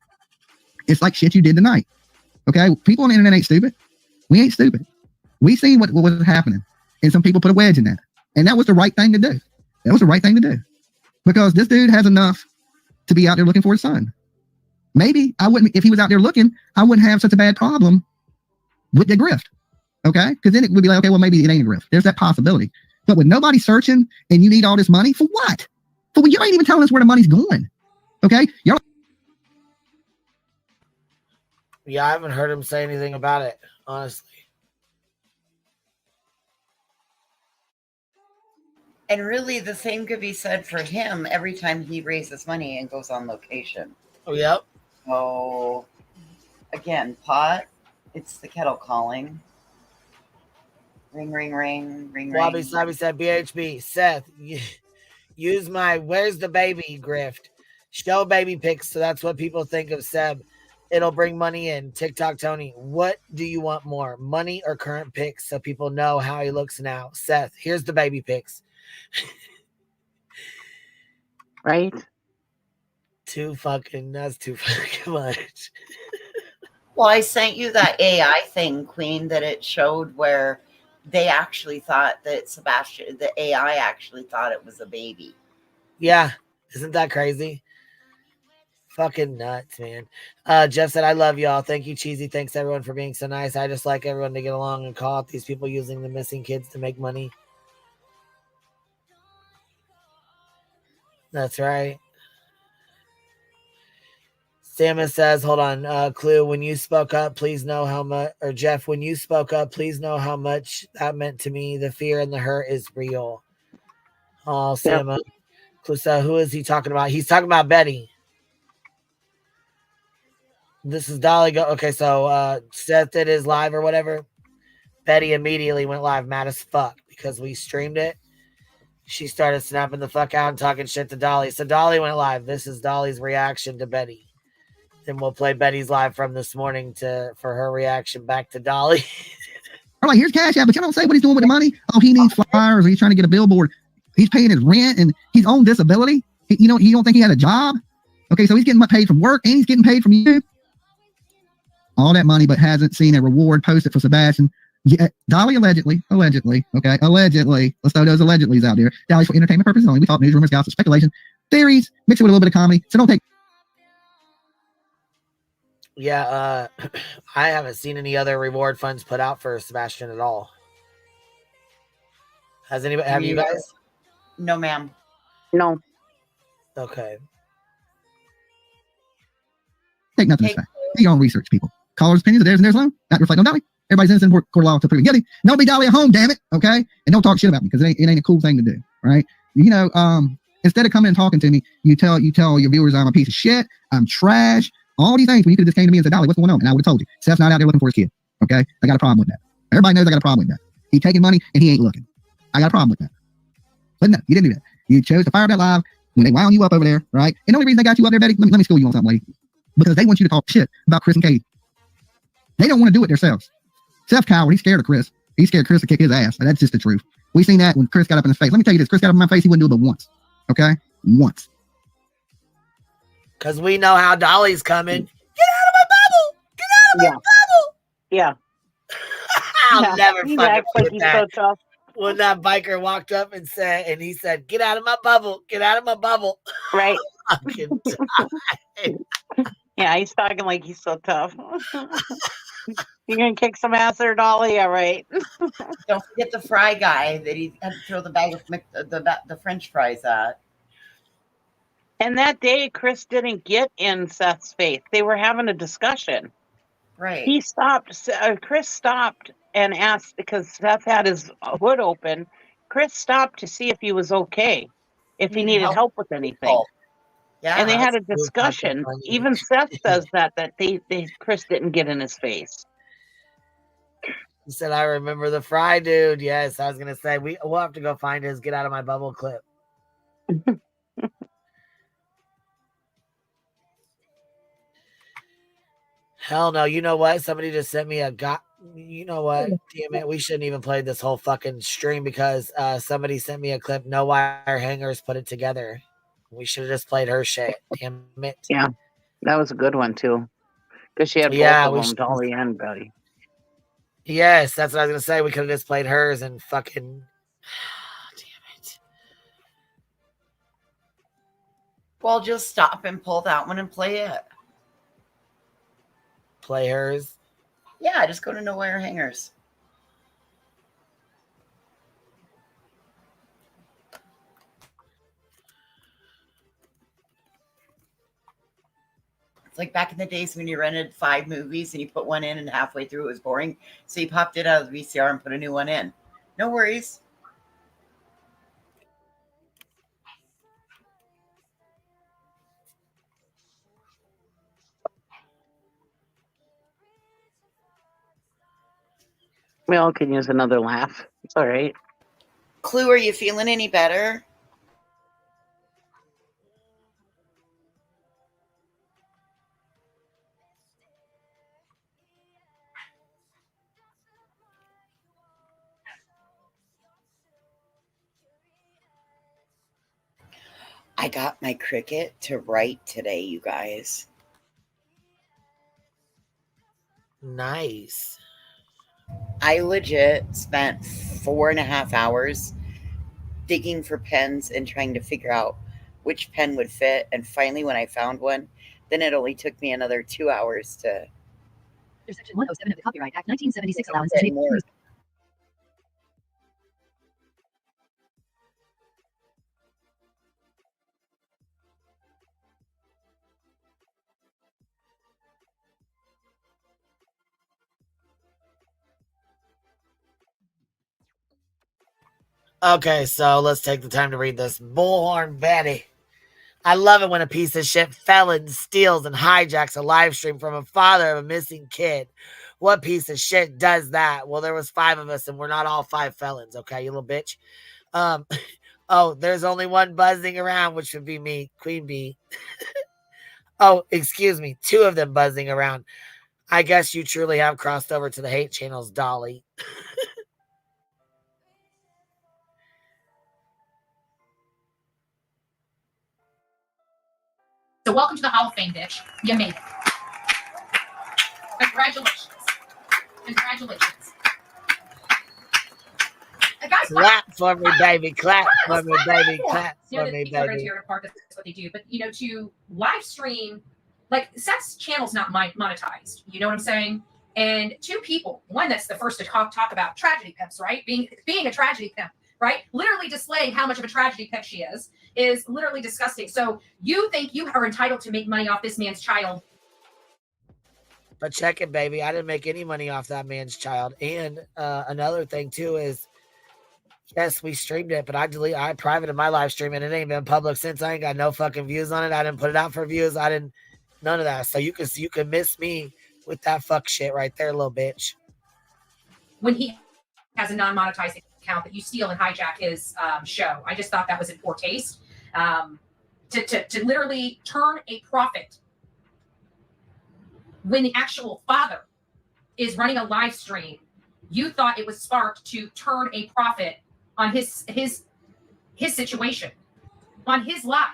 It's like shit you did tonight. Okay? People on the internet ain't stupid. We ain't stupid. We seen what was happening. And some people put a wedge in that. And that was the right thing to do. That was the right thing to do. Because this dude has enough to be out there looking for his son. Maybe I wouldn't, if he was out there looking, I wouldn't have such a bad problem with the grift. Okay? Because then it would be like, okay, well, maybe it ain't a grift. There's that possibility. But with nobody searching and you need all this money, for what? For what? You ain't even telling us where the money's going. Okay? Yeah, I haven't heard him say anything about it, honestly. And really, the same could be said for him every time he raises money and goes on location. Oh, yep. So, again, pot, it's the kettle calling. Ring, ring, ring, ring, Wabi ring. Sabi said, BHB, Seth, use my where's the baby grift. Show baby pics so that's what people think of Seb. It'll bring money in. TikTok Tony, what do you want more? Money or current pics so people know how he looks now? Seth, here's the baby pics. Right? That's too fucking much. Well, I sent you that AI thing, Queen, that it showed where they actually thought that the AI actually thought it was a baby. Yeah. Isn't that crazy? Fucking nuts, man. Jeff said, I love y'all. Thank you, Cheesy. Thanks, everyone, for being so nice. I just like everyone to get along and call out these people using the missing kids to make money. That's right. Samus says, hold on. Clue, when you spoke up, please know how much, or Jeff, when you spoke up, please know how much that meant to me. The fear and the hurt is real. Oh, Samus. Yep. Clue said, who is he talking about? He's talking about Betty. This is Dolly. Okay, so Seth did his live or whatever. Betty immediately went live, mad as fuck, because we streamed it. She started snapping the fuck out and talking shit to Dolly. So Dolly went live. This is Dolly's reaction to Betty. Then we'll play Betty's live from this morning for her reaction back to Dolly. I'm like, here's Cash App, but you don't say what he's doing with the money. Oh, he needs flyers, or he's trying to get a billboard. He's paying his rent and he's on disability. He don't think he had a job. Okay, so he's getting paid from work and he's getting paid from you. All that money, but hasn't seen a reward posted for Sebastian. Yeah, Dolly allegedly. Okay, allegedly. Let's throw those allegedlys out there. Dolly's for entertainment purposes only. We talk news, rumors, gossip, speculation, theories, mix it with a little bit of comedy. So don't take. Yeah, I haven't seen any other reward funds put out for Sebastian at all. Has anybody? Have you guys? No, ma'am. No. Okay. Take nothing as fact. Do your own research, people. Callers' opinions of theirs and theirs alone. Not reflect on Dolly. Everybody's innocent in court of law to prove guilty. Don't be Dolly at home, damn it. Okay, and don't talk shit about me because it ain't a cool thing to do, right? Instead of coming and talking to me, you tell your viewers I'm a piece of shit. I'm trash. All these things when you could have just came to me and said, Dolly, what's going on? And I would have told you. Seth's not out there looking for his kid. Okay? I got a problem with that. Everybody knows I got a problem with that. He's taking money and he ain't looking. I got a problem with that. But no, you didn't do that. You chose to fire that live when they wound you up over there, right? And the only reason they got you up there, Betty, let me school you on something, lady. Because they want you to talk shit about Chris and Katie. They don't want to do it themselves. Seth's coward. He's scared of Chris. He's scared Chris to kick his ass. That's just the truth. We seen that when Chris got up in his face. Let me tell you this. Chris got up in my face. He wouldn't do it but once. Okay? Once. Because we know how Dolly's coming. Get out of my bubble! Get out of my bubble! Yeah. I'll never he fucking acts like he's so tough. When that biker walked up and he said, get out of my bubble, get out of my bubble. Right. Fucking yeah, he's talking like he's so tough. You gonna kick some ass there, Dolly? Yeah, right. Don't forget the fry guy that he had to throw the bag of the French fries at. And that day, Chris didn't get in Seth's face. They were having a discussion. Right. He stopped. Chris stopped and asked because Seth had his hood open. Chris stopped to see if he was okay, if he needed help with anything. Yeah. And they had a discussion. Even Seth says that Chris didn't get in his face. He said, I remember the fry dude. Yes, I was going to say, we'll have to go find his get out of my bubble clip. Hell no. You know what? Somebody just sent me you know what? Damn it. We shouldn't even play this whole fucking stream because somebody sent me a clip. No Wire Hangerz put it together. We should have just played her shit. Damn it. Yeah. That was a good one too. Because she had both of them, Dolly and Betty. Yes, that's what I was going to say. We could have just played hers and fucking... Damn it. Well, just stop and pull that one and play it. Play hers? Yeah, just go to No Wire Hangerz. It's like back in the days when you rented 5 movies and you put one in and halfway through it was boring. So you popped it out of the VCR and put a new one in. No worries. We all can use another laugh. It's all right. Clue, are you feeling any better? I got my Cricut to write today, you guys. Nice. I legit spent 4.5 hours digging for pens and trying to figure out which pen would fit. And finally, when I found one, then it only took me another 2 hours to. There's Section 107 of the Copyright Act 1976 allowance. Okay, so let's take the time to read this. Bullhorn Betty. I love it when a piece of shit felon steals and hijacks a live stream from a father of a missing kid. What piece of shit does that? Well, there was 5 of us, and we're not all 5 felons, okay, you little bitch. Oh, there's only one buzzing around, which would be me, Queen Bee. Oh, excuse me, 2 of them buzzing around. I guess you truly have crossed over to the hate channels, Dolly. So welcome to the Hall of Fame, bitch. You made it. Congratulations. Congratulations. Guys, clap for me, baby. Clap for me, baby. Clap for me, baby. That's what they do. But, you know, to live stream, like, Seth's channel's not monetized. You know what I'm saying? And 2 people, one that's the first to talk about tragedy pimps, right? Being a tragedy pimp, right? Literally displaying how much of a tragedy pimp she is literally disgusting. So you think you are entitled to make money off this man's child? But check it, baby. I didn't make any money off that man's child. And another thing too is, yes, we streamed it, but I privated my live stream and it ain't been public since. I ain't got no fucking views on it. I didn't put it out for views. None of that. So you can miss me with that fuck shit right there, little bitch. When he has a non-monetized account that you steal and hijack his show, I just thought that was in poor taste. To literally turn a profit when the actual father is running a live stream, you thought it was smart to turn a profit on his situation, on his live,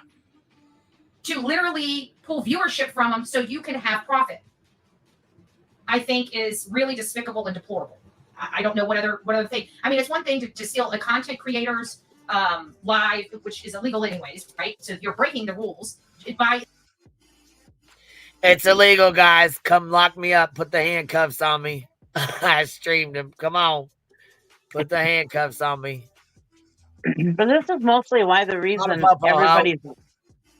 to literally pull viewership from him so you can have profit. I think is really despicable and deplorable. I don't know what other thing. I mean, it's one thing to steal a content creator's live, which is illegal anyways, right? So you're breaking the rules by. It's illegal, guys. Come lock me up. Put the handcuffs on me. I streamed him. Come on. Put the handcuffs on me. But this is mostly why the reason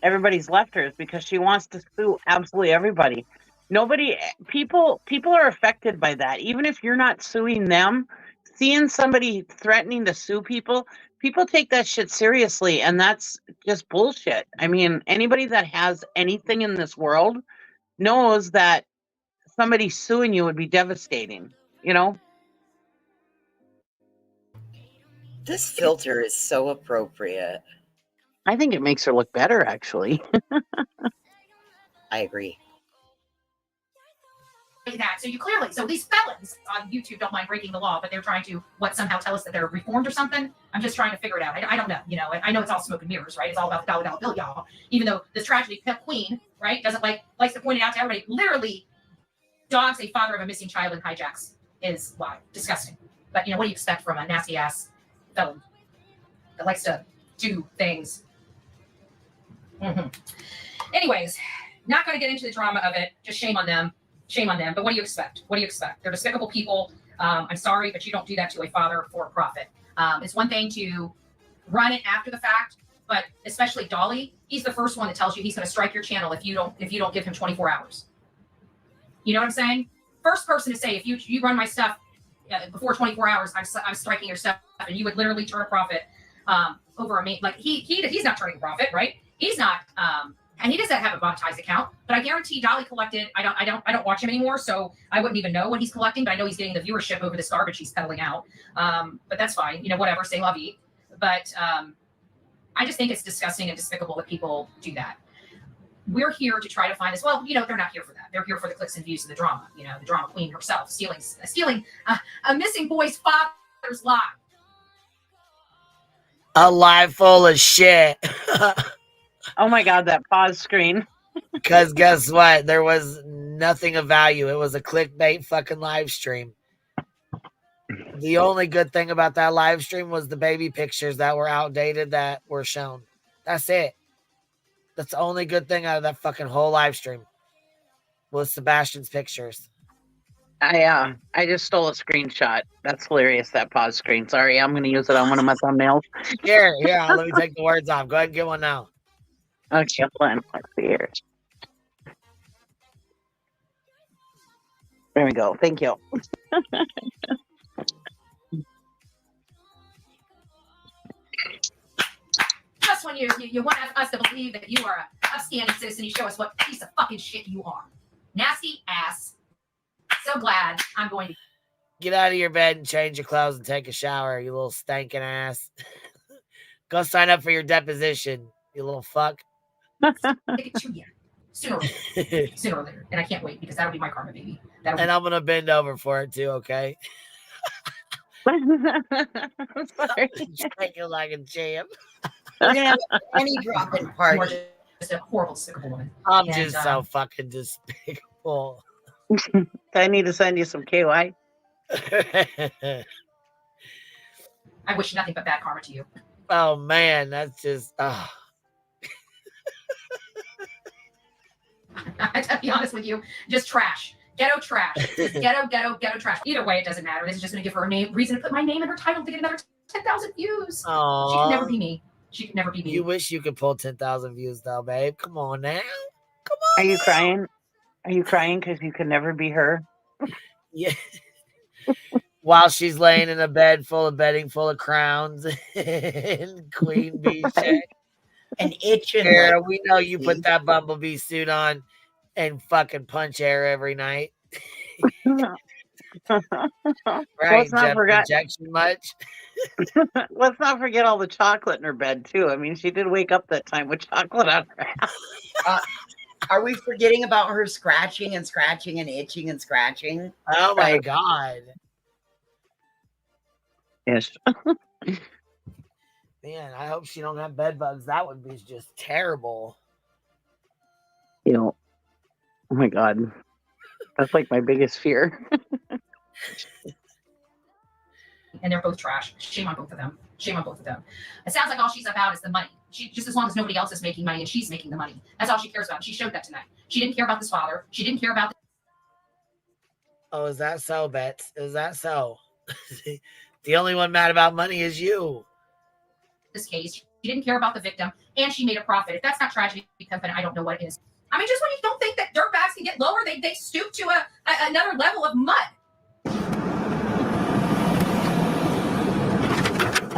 everybody's left her is because she wants to sue absolutely everybody. People are affected by that. Even if you're not suing them, seeing somebody threatening to sue people take that shit seriously, and that's just bullshit. I mean, anybody that has anything in this world knows that somebody suing you would be devastating, you know? This filter is so appropriate. I think it makes her look better, actually. I agree. That. So these felons on YouTube don't mind breaking the law, but they're trying to somehow tell us that they're reformed or something. I'm just trying to figure it out. I don't know. You know, I know it's all smoke and mirrors, right? It's all about the dollar bill, y'all. Even though this tragedy pimp queen, right, likes to point it out to everybody, literally dogs a father of a missing child and hijacks is disgusting. But you know, what do you expect from a nasty ass felon that likes to do things? Mm-hmm. Anyways, not going to get into the drama of it. Just shame on them. Shame on them. But what do you expect? What do you expect? They're despicable people. I'm sorry, but you don't do that to a father for a profit. It's one thing to run it after the fact but especially Dolly, he's the first one that tells you he's going to strike your channel if you don't give him 24 hours. You know what I'm saying? First person to say, if you run my stuff before 24 hours, I'm striking your stuff, and you would literally turn a profit over a main. Like he's not turning a profit, right? He's not, and he doesn't have a monetized account. But I guarantee Dolly collected. I don't watch him anymore, so I wouldn't even know what he's collecting. But I know he's getting the viewership over this garbage he's peddling out. But that's fine. You know, whatever. Say la vie. But I just think it's disgusting and despicable that people do that. We're here to try to find this. Well, you know, they're not here for that. They're here for the clicks and views of the drama. You know, the drama queen herself stealing a missing boy's father's life. A lie full of shit. Oh my God, that pause screen. Because guess what? There was nothing of value. It was a clickbait fucking live stream. The only good thing about that live stream was the baby pictures that were outdated that were shown. That's it. That's the only good thing out of that fucking whole live stream was Sebastian's pictures. I just stole a screenshot. That's hilarious, that pause screen. Sorry, I'm going to use it on one of my thumbnails. Here, let me take the words off. Go ahead and get one now. Okay, hold on. Let's see here. There we go. Thank you. Just when you want us to believe that you are a upstanding citizen, you show us what piece of fucking shit you are. Nasty ass. So glad I'm going to get out of your bed and change your clothes and take a shower, you little stinking ass. Go sign up for your deposition, you little fuck. take it to you sooner or later. And I can't wait because that'll be my karma, baby. And I'm gonna bend over for it too, okay? Sorry. Take it like a champ. We're gonna have a penny dropping party. Just a horrible, despicable woman. I'm just so fucking despicable. I need to send you some KY. I wish nothing but bad karma to you. Oh man, that's just To be honest with you, just trash. Ghetto trash. Ghetto trash. Either way, it doesn't matter. This is just going to give her a reason to put my name in her title to get another 10,000 views. Aww. She could never be me. She could never be me. You wish you could pull 10,000 views though, babe. Come on now. Come on. Are you crying? Are you crying because you could never be her? Yeah. While she's laying in a bed full of bedding full of crowns and queen bee shit. And itching. Sarah, we know you put that bumblebee suit on and fucking punch air every night. Right, injection much? Let's not forget all the chocolate in her bed too. I mean, she did wake up that time with chocolate on her house. Are we forgetting about her scratching and itching and scratching? Oh my God. Yes. Man, I hope she don't have bed bugs. That would be just terrible. You know, oh my God. That's like my biggest fear. And they're both trash. Shame on both of them. Shame on both of them. It sounds like all she's about is the money. She just as long as nobody else is making money and she's making the money. That's all she cares about. She showed that tonight. She didn't care about this father. She didn't care about Oh, is that so, Bets? Is that so? The only one mad about money is you. this case. She didn't care about the victim and she made a profit. If that's not tragedy, then I don't know what is. I mean, just when you don't think that dirtbags can get lower, they stoop to another level of mud.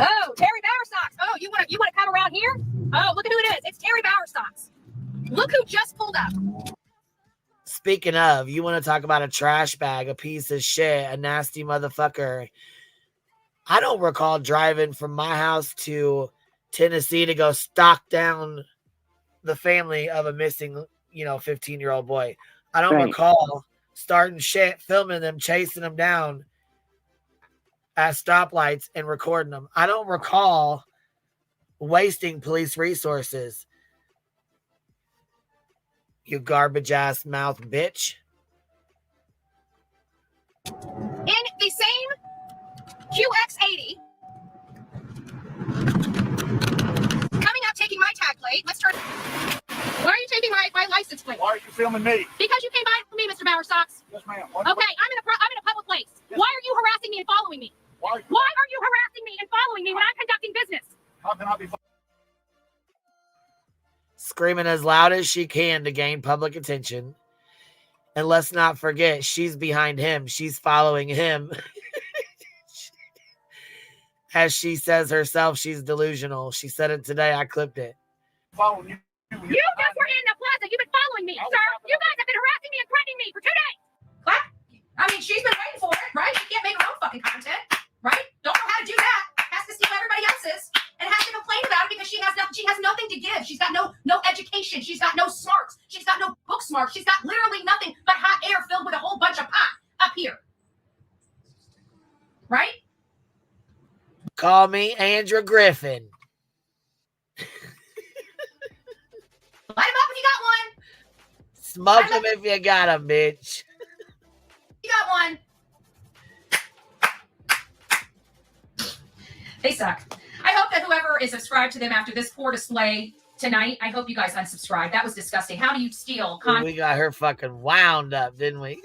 Oh, Terry Bowerstocks. Oh, you want to come around here? Oh, look at who it is. It's Terry Bowerstocks. Look who just pulled up. Speaking of, you want to talk about a trash bag, a piece of shit, a nasty motherfucker. I don't recall driving from my house to Tennessee to go stalk down the family of a missing, 15-year-old boy. I don't recall starting shit, filming them, chasing them down at stoplights and recording them. I don't recall wasting police resources. You garbage ass mouth bitch. In the same QX80, coming up, taking my tag plate. Let's turn. Why are you taking my license plate? Why are you filming me? Because you came by for me, Mr. Bowerstocks. Yes, ma'am. Okay, I'm in a public place. Yes. Why are you harassing me and following me? Why are you harassing me and following me when I'm conducting business? How can I be? screaming as loud as she can to gain public attention. And let's not forget, she's behind him. She's following him. As she says herself, she's delusional. She said it today. I clipped it. You just were in the plaza. You've been following me, sir. You guys have been harassing me and threatening me for 2 days. Clap. I mean, she's been waiting for it, right? She can't make her own fucking content, right? Don't know how to do that. Has to steal everybody else's and has to complain about it because she has nothing to give. She's got no education. She's got no smarts. She's got no book smarts. She's got literally nothing but hot air filled with a whole bunch of pot up here. Right? Call me Andrew Griffin. Light him up if you got one. Smoke him if you got him, bitch. You got one. They suck. I hope that whoever is subscribed to them after this poor display tonight, I hope you guys unsubscribe. That was disgusting. How do you steal content? We got her fucking wound up, didn't we?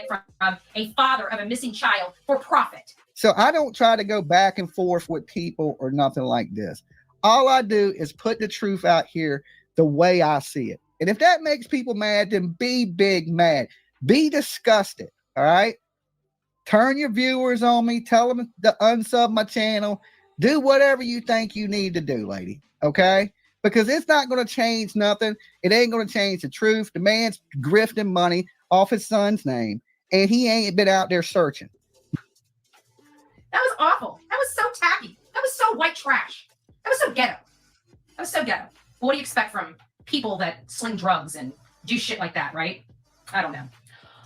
From a father of a missing child for profit. So I don't try to go back and forth with people or nothing like this. All I do is put the truth out here the way I see it. And if that makes people mad, then be big mad. Be disgusted, all right? Turn your viewers on me. Tell them to unsub my channel. Do whatever you think you need to do, lady, okay? Because it's not going to change nothing. It ain't going to change the truth. The man's grifting money off his son's name, and he ain't been out there searching. That was awful. That was so tacky. That was so white trash. That was so ghetto. That was so ghetto. What do you expect from people that sling drugs and do shit like that, right? I don't know.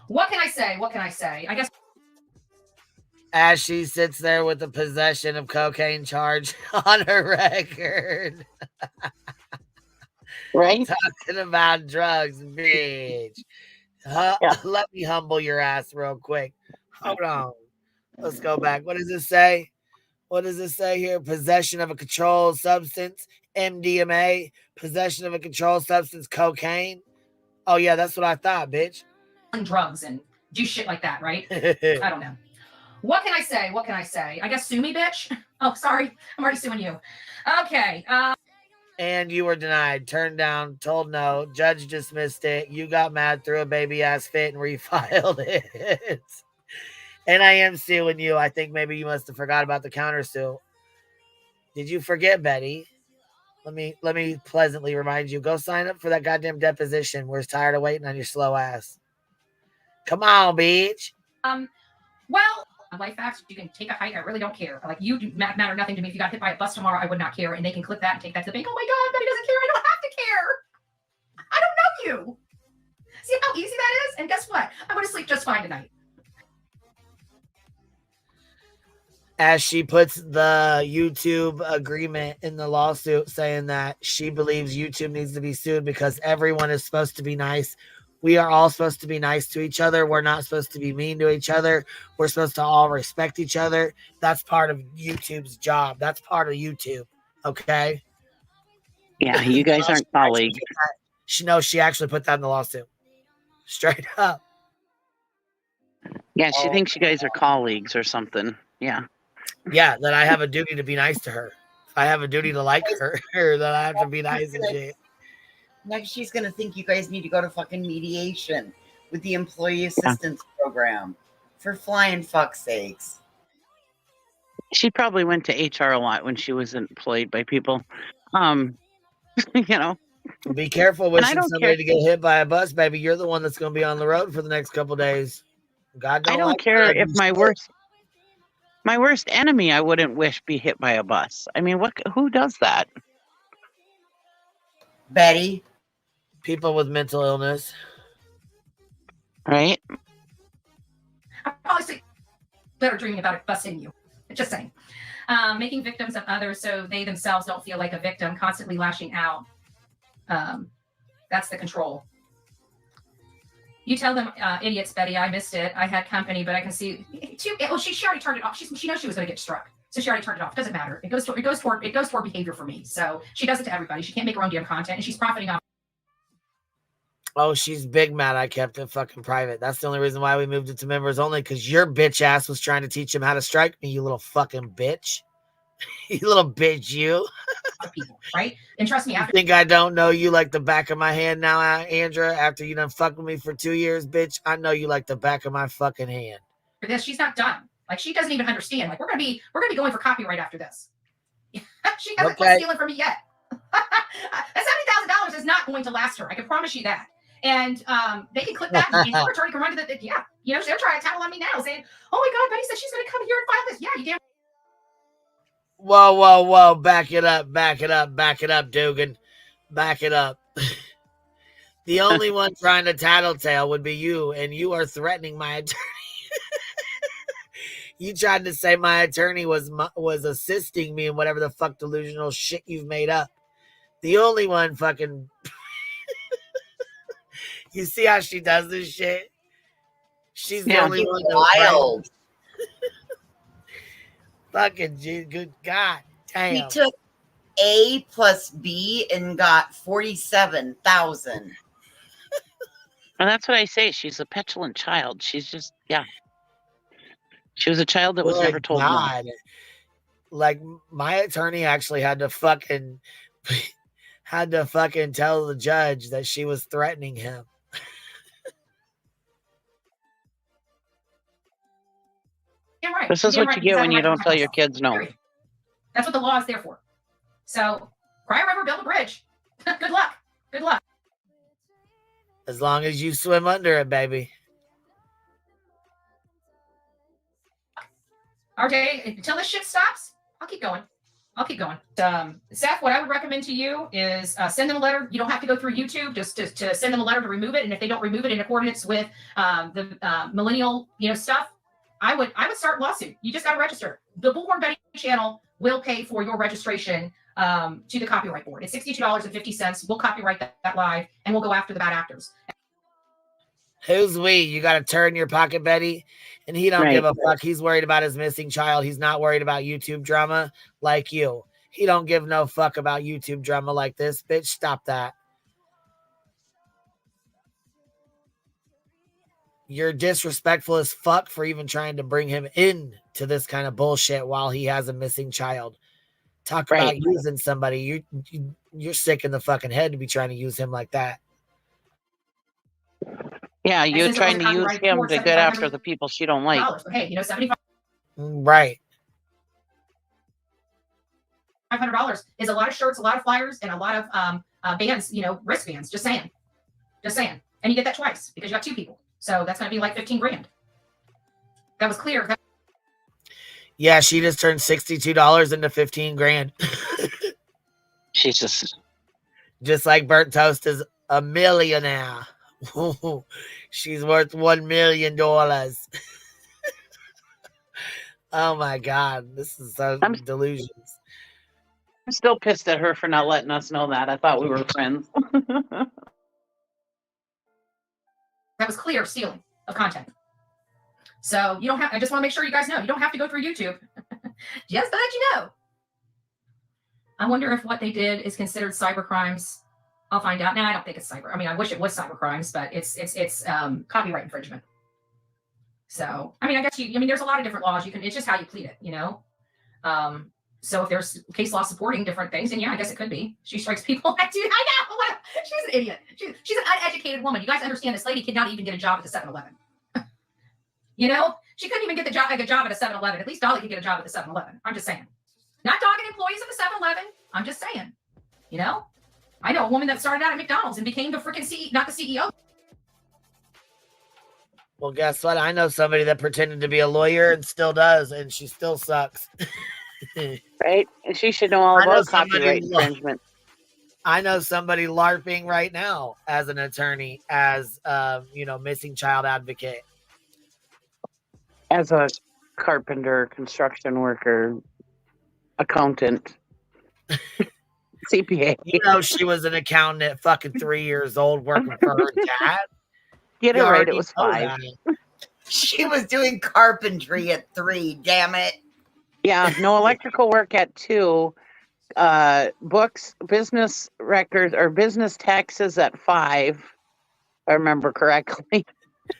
What can I say? What can I say? I guess. As she sits there with the possession of cocaine charge on her record. Right? Talking about drugs, bitch. Let me humble your ass real quick. Hold on. Let's go back. What does it say? What does it say here? Possession of a controlled substance, MDMA. Possession of a controlled substance, cocaine. Oh, yeah, that's what I thought, bitch. Drugs and do shit like that, right? I don't know. What can I say? What can I say? I guess sue me, bitch. Oh, sorry. I'm already suing you. Okay. And you were denied, turned down, told no. Judge dismissed it. You got mad, threw a baby ass fit, and refiled it. And I am suing you. I think maybe you must have forgot about the countersuit. Did you forget, Betty? Let me pleasantly remind you. Go sign up for that goddamn deposition. We're tired of waiting on your slow ass. Come on, bitch. Well, life facts, you can take a hike. I really don't care. Like, you do matter nothing to me. If you got hit by a bus tomorrow, I would not care. And they can clip that and take that to the bank. Oh my God, Betty doesn't care. I don't have to care. I don't know you. See how easy that is? And guess what? I'm going to sleep just fine tonight. As she puts the YouTube agreement in the lawsuit saying that she believes YouTube needs to be sued because everyone is supposed to be nice. We are all supposed to be nice to each other. We're not supposed to be mean to each other. We're supposed to all respect each other. That's part of YouTube's job. That's part of YouTube. Okay? Yeah, you guys aren't colleagues. She actually put that in the lawsuit. Straight up. Yeah, she thinks you guys are colleagues or something. Yeah. Yeah, that I have a duty to be nice to her. I have a duty to like her, or that I have to be nice and shit. Next, she's going to think you guys need to go to fucking mediation with the employee assistance program. For flying fuck's sakes. She probably went to HR a lot when she was employed by people. You know. Be careful wishing somebody to get hit by a bus, baby. You're the one that's going to be on the road for the next couple days. God don't I don't like care if my worst enemy I wouldn't wish be hit by a bus. I mean, who does that? Betty. People with mental illness. Right? I'm probably better dreaming about it busting you. Just saying. Making victims of others so they themselves don't feel like a victim, constantly lashing out. That's the control. You tell them, idiots, Betty, I missed it. I had company, but I can see. Well, she already turned it off. She knows she was going to get struck. So she already turned it off. Doesn't matter. It goes toward behavior for me. So she does it to everybody. She can't make her own damn content, and she's profiting off. Oh, she's big mad I kept it fucking private. That's the only reason why we moved it to members only, because your bitch ass was trying to teach him how to strike me, you little fucking bitch. You little bitch, you. People, right? And trust me, You after think I don't know you like the back of my hand now, Andra? After you done fucked with me for 2 years, bitch, I know you like the back of my fucking hand. for this, she's not done. Like she doesn't even understand. Like we're gonna be going for copyright after this. She hasn't quit stealing from me yet. That $70,000 is not going to last her. I can promise you that. And they can clip that, and your attorney can run to the yeah. You know, they're trying to tattle on me now, saying, "Oh my God, Betty said she's going to come here and file this." Yeah, you damn. Whoa. Back it up, Dugan. Back it up. The only one trying to tattletale would be you, and you are threatening my attorney. You tried to say my attorney was assisting me in whatever the fuck delusional shit you've made up. The only one fucking... You see how she does this shit? She's the only one wild. Fucking good God damn. He took A plus B and got 47,000. And that's what I say. She's a petulant child. She's just, yeah. She was a child that was never told no. Like, my attorney actually had to fucking tell the judge that she was threatening him. You're right. This is what you get when you don't tell your kids no. That's what the law is there for. So, cry a river, build a bridge. Good luck. Good luck. As long as you swim under it, baby. RJ, until this shit stops, I'll keep going. Seth, what I would recommend to you is send them a letter. You don't have to go through YouTube, just to send them a letter to remove it. And if they don't remove it in accordance with the millennial, stuff, I would start a lawsuit. You just got to register. The Bullhorn Betty channel will pay for your registration to the copyright board. It's $62.50. We'll copyright that live, and we'll go after the bad actors. Who's we? You got to turn your pocket, Betty. And he don't give a fuck. He's worried about his missing child. He's not worried about YouTube drama like you. He don't give no fuck about YouTube drama like this. Bitch, stop that. You're disrespectful as fuck for even trying to bring him in to this kind of bullshit while he has a missing child. Talk about using somebody. You're sick in the fucking head to be trying to use him like that. Yeah, you're trying to use him to get after the people she don't like. Hey, $75. Right. $500 is a lot of shirts, a lot of flyers, and a lot of bands, wristbands. Just saying. And you get that twice because you got two people. So that's going to be like $15,000. That was clear. Yeah, she just turned $62 into $15,000. She's just like Burnt Toast is a millionaire. She's worth $1 million. Oh my God, this is so delusions. I'm still pissed at her for not letting us know that. I thought we were friends. That was clear stealing of content. So you don't have. I just want to make sure you guys know you don't have to go through YouTube. Just to let you know. I wonder if what they did is considered cyber crimes. I'll find out. Now I don't think it's cyber. I mean, I wish it was cyber crimes, but it's copyright infringement. So I mean, I guess there's a lot of different laws. It's just how you plead it, So if there's case law supporting different things, then yeah, I guess it could be. She strikes people. I know. She's an idiot. She's an uneducated woman. You guys understand this lady could not even get a job at the 7-Eleven. She couldn't even get a job at a 7-Eleven. At least Dolly could get a job at the 7-Eleven. I'm just saying. Not dogging employees of the 7-Eleven. I'm just saying. I know a woman that started out at McDonald's and became the freaking CEO, not the CEO. Well, guess what? I know somebody that pretended to be a lawyer and still does, and she still sucks. Right? And she should know all about copyright infringement. I know somebody LARPing right now as an attorney, as missing child advocate. As a carpenter, construction worker, accountant, CPA. She was an accountant at fucking 3 years old working for her dad. Get it right, it was 5. She was doing carpentry at 3, damn it. Yeah, no electrical work at 2. Books, business records, or business taxes at 5. If I remember correctly.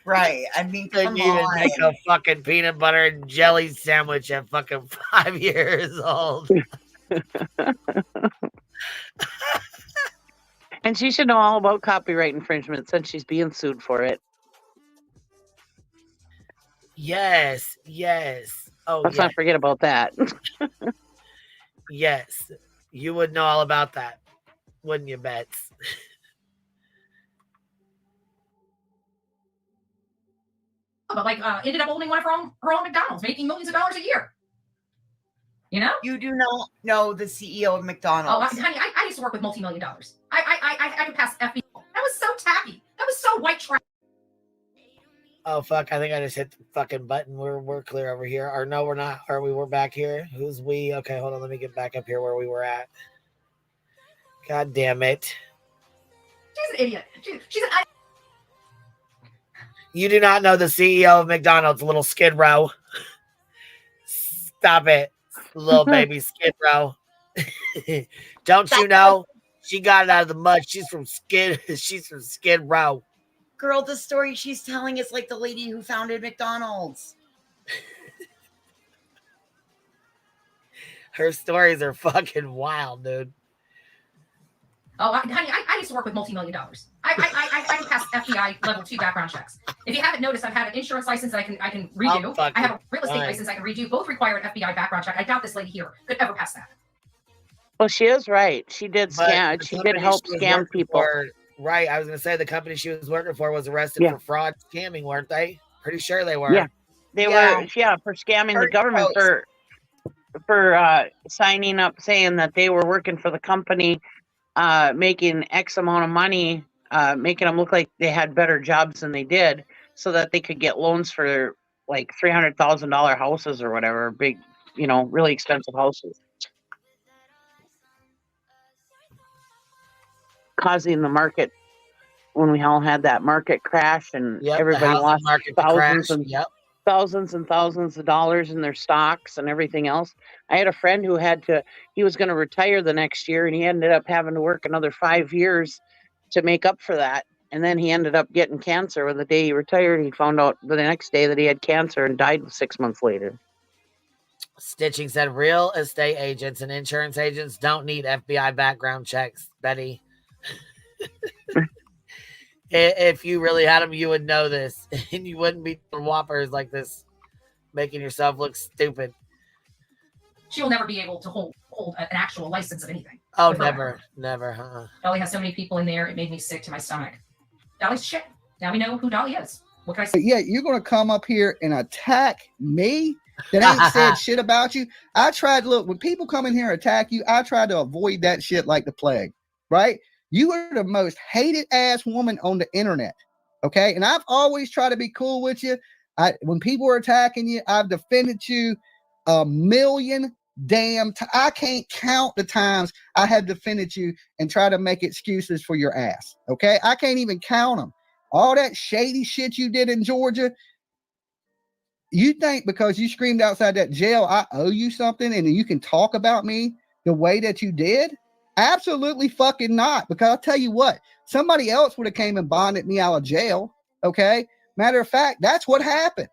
Right. I mean, Couldn't come even on. make a fucking peanut butter and jelly sandwich at fucking 5 years old. And she should know all about copyright infringement since she's being sued for it. Yes, yes. Oh, Let's yes. not forget about that. Yes. You would know all about that, wouldn't you, Bets? But like ended up owning one of her own McDonald's, making millions of dollars a year. You know? You do not know the CEO of McDonald's. Oh, honey, I used to work with multi-million dollars. I could pass FBI. That was so tacky. That was so white trash. Oh fuck! I think I just hit the fucking button. We're clear over here. Or no, we're not. Are we? We're back here. Who's we? Okay, hold on. Let me get back up here where we were at. God damn it! She's an idiot. She's an. You do not know the CEO of McDonald's, Lil Skid Row. Stop it, little baby Skid Row. Don't you know? She got it out of the mud. She's from Skid Row. Girl, the story she's telling is like the lady who founded McDonald's. Her stories are fucking wild, dude. Oh, honey, I used to work with multi-million dollars. I can pass FBI level 2 background checks. If you haven't noticed, I've had an insurance license that I can redo. I have a real estate license I can redo. Both require an FBI background check. I doubt this lady here could ever pass that. Well, she is right. She did scam. She did help scam people. Right. I was going to say the company she was working for was arrested for fraud scamming, weren't they? Pretty sure they were. Yeah. They were, for scamming the government for signing up saying that they were working for the company, making X amount of money, making them look like they had better jobs than they did so that they could get loans for like $300,000 houses or whatever, big, really expensive houses. Causing the market, when we all had that market crash and everybody lost thousands and thousands of dollars in their stocks and everything else. I had a friend who he was going to retire the next year and he ended up having to work another 5 years to make up for that. And then he ended up getting cancer. When the day he retired, he found out the next day that he had cancer and died 6 months later. Stitching said real estate agents and insurance agents don't need FBI background checks, Betty. If you really had them, you would know this, and you wouldn't be doing whoppers like this, making yourself look stupid. She'll never be able to hold an actual license of anything. Oh, never, huh? Dolly has so many people in there; it made me sick to my stomach. Dolly's shit. Now we know who Dolly is. What can I say? Yeah, you're gonna come up here and attack me that ain't said shit about you. I tried. Look, when people come in here and attack you, I try to avoid that shit like the plague. Right? You are the most hated ass woman on the internet. Okay. And I've always tried to be cool with you. When people are attacking you, I've defended you a million damn times. I can't count the times I have defended you and try to make excuses for your ass. Okay. I can't even count them. All that shady shit you did in Georgia. You think because you screamed outside that jail, I owe you something and you can talk about me the way that you did? Absolutely fucking not. Because I'll tell you what, somebody else would have came and bonded me out of jail. Okay. Matter of fact, that's what happened.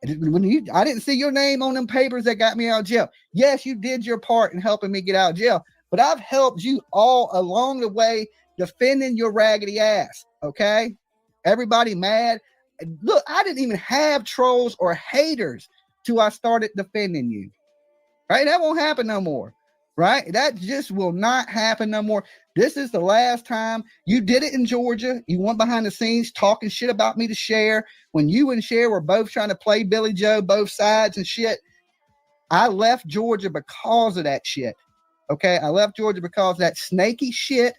I didn't see your name on them papers that got me out of jail. Yes, you did your part in helping me get out of jail, but I've helped you all along the way defending your raggedy ass. Okay. Everybody mad. Look, I didn't even have trolls or haters till I started defending you. Right. That won't happen no more. Right? That just will not happen no more. This is the last time. You did it in Georgia. You went behind the scenes talking shit about me to Cher. When you and Cher were both trying to play Billy Joe, both sides and shit. I left Georgia because of that shit. Okay? I left Georgia because of that snaky shit.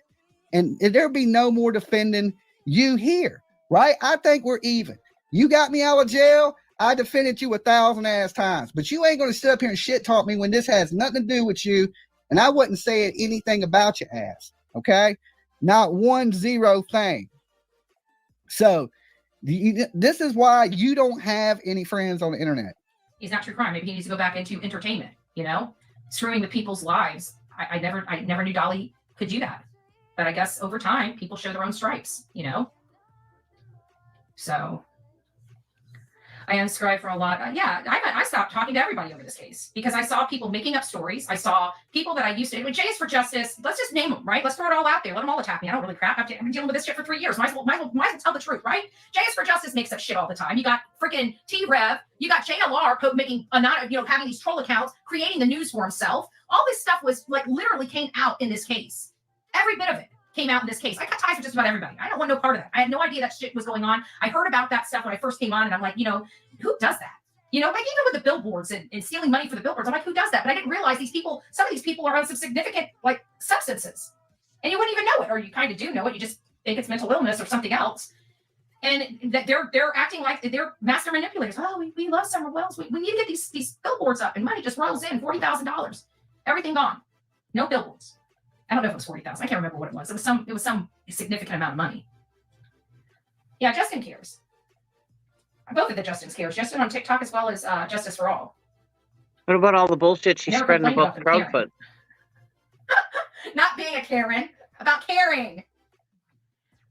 And there'll be no more defending you here. Right? I think we're even. You got me out of jail. I defended you 1,000 ass times. But you ain't going to sit up here and shit talk me when this has nothing to do with you. And I wasn't saying anything about your ass, okay? Not 1-0 thing. So this is why you don't have any friends on the internet. He's not true crime. Maybe he needs to go back into entertainment, screwing with people's lives. I never knew Dolly could do that. But I guess over time, people show their own stripes, So I unsubscribed for a lot. I stopped talking to everybody over this case because I saw people making up stories. I saw people that I used to. Jay is for Justice. Let's just name them, right? Let's throw it all out there. Let them all attack me. I don't really crap. I've been dealing with this shit for 3 years. Might as well tell the truth, right? Jay is for Justice makes up shit all the time. You got freaking T-Rev. You got JLR making having these troll accounts, creating the news for himself. All this stuff was like literally came out in this case. Every bit of it came out in this case. I cut ties with just about everybody. I don't want no part of that. I had no idea that shit was going on. I heard about that stuff when I first came on, and I'm like, who does that? Like even with the billboards and stealing money for the billboards, I'm like, who does that? But I didn't realize some of these people are on some significant like substances, and you wouldn't even know it, or you kind of do know it. You just think it's mental illness or something else, and that they're acting like they're master manipulators. Oh, we love Summer Wells. We need to get these billboards up, and money just rolls in, $40,000, everything gone, no billboards. I don't know if it was 40,000. I can't remember what it was. It was some significant amount of money. Yeah, Justin cares. Both of the Justins cares. Justin on TikTok as well as Justice for All. What about all the bullshit she's spreading about the crowdfund? Not being a Karen, about caring.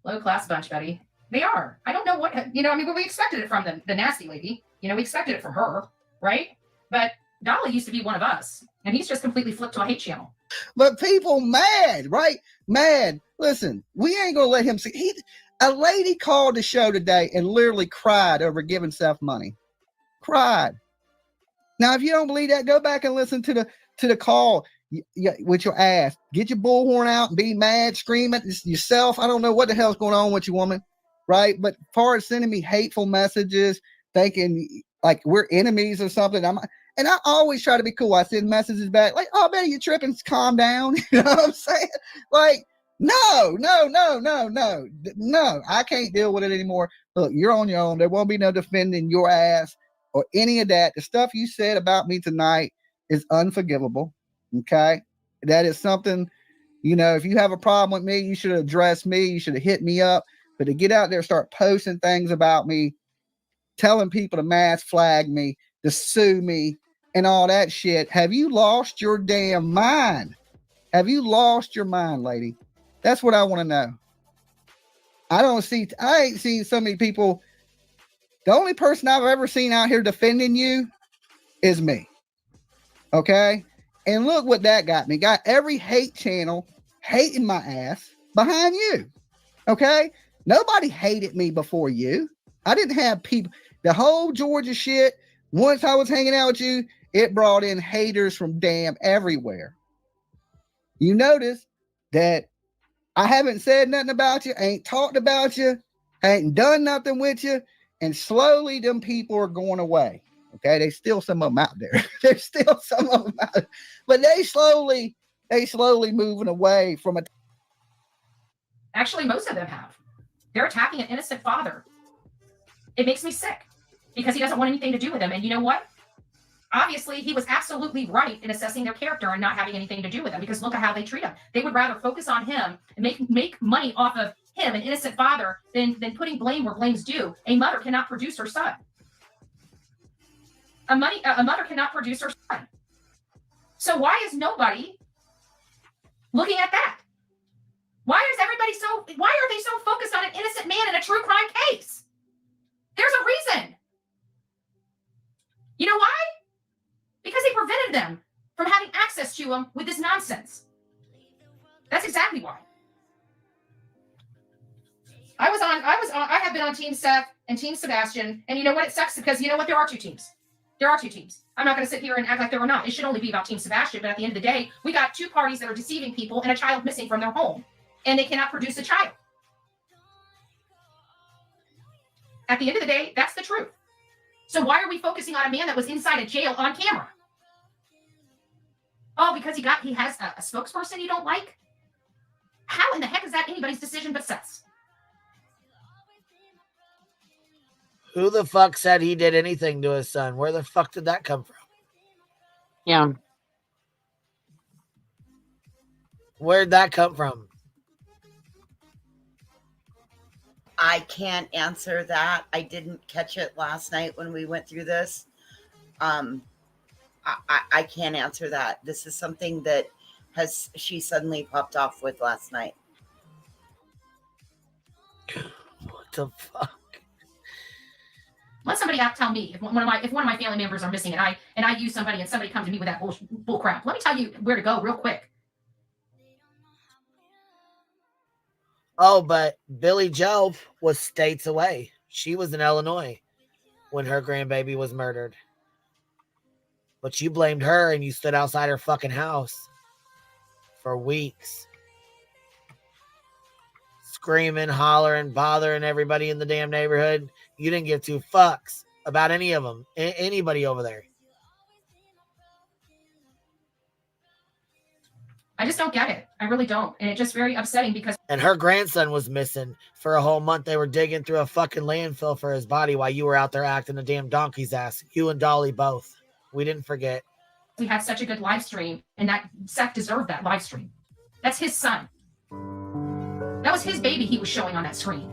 Low class bunch, buddy. They are. I don't know what but we expected it from the nasty lady. We expected it from her, right? But Dolly used to be one of us, and he's just completely flipped to a hate channel. But people mad, right? Mad. Listen, we ain't gonna let him see. A lady called the show today and literally cried over giving Seth money. Cried. Now, if you don't believe that, go back and listen to the call with your ass. Get your bullhorn out and be mad, scream at yourself. I don't know what the hell's going on with you, woman, right? But as far as sending me hateful messages, thinking like we're enemies or something, and I always try to be cool. I send messages back like, "Oh, Betty, you're tripping. Calm down." You know what I'm saying? Like, no. I can't deal with it anymore. Look, you're on your own. There won't be no defending your ass or any of that. The stuff you said about me tonight is unforgivable. Okay? That is something, if you have a problem with me, you should address me. You should have hit me up. But to get out there, start posting things about me, telling people to mass flag me, to sue me, and all that shit. Have you lost your damn mind? Have you lost your mind, lady? That's what I want to know. I ain't seen so many people. The only person I've ever seen out here defending you is me. Okay? And look what that got me. Got every hate channel hating my ass behind you. Okay? Nobody hated me before you. I didn't have people. The whole Georgia shit, once I was hanging out with you, it brought in haters from damn everywhere. You notice that I haven't said nothing about you, ain't talked about you, ain't done nothing with you, and slowly them people are going away. Okay, there's still some of them out there. There's still some of them out there. But they slowly moving away from it. Actually, most of them have. They're attacking an innocent father. It makes me sick because he doesn't want anything to do with them. And you know what? Obviously, he was absolutely right in assessing their character and not having anything to do with them, because look at how they treat him. They would rather focus on him and make money off of him, an innocent father, than putting blame where blame's due. A mother cannot produce her son. A mother cannot produce her son. So why is nobody looking at that? Why are they so focused on an innocent man in a true crime case? There's a reason. You know why? Because they prevented them from having access to him with this nonsense. That's exactly why. I have been on Team Seth and Team Sebastian, and you know what? It sucks because you know what? There are two teams. There are two teams. I'm not going to sit here and act like there are not. It should only be about Team Sebastian, but at the end of the day, we got two parties that are deceiving people and a child missing from their home, and they cannot produce a child. At the end of the day, that's the truth. So why are we focusing on a man that was inside a jail on camera? Oh, because he has a spokesperson you don't like? How in the heck is that anybody's decision but Seth's? Who the fuck said he did anything to his son? Where the fuck did that come from? Yeah. Where'd that come from? I can't answer that. I didn't catch it last night when we went through this. I can't answer that. This is something that she suddenly popped off with last night. What the fuck? Let somebody out tell me if one of my family members are missing and I use somebody and somebody comes to me with that bull crap. Let me tell you where to go real quick. Oh, but Billy Joe was states away. She was in Illinois when her grandbaby was murdered. But you blamed her and you stood outside her fucking house for weeks. Screaming, hollering, bothering everybody in the damn neighborhood. You didn't give two fucks about any of them. Anybody over there. I just don't get it. I really don't. And it's just very upsetting because... And her grandson was missing for a whole month. They were digging through a fucking landfill for his body while you were out there acting a damn donkey's ass. You and Dolly both. We didn't forget. We had such a good live stream, and that Seth deserved that live stream. That's his son. That was his baby he was showing on that screen.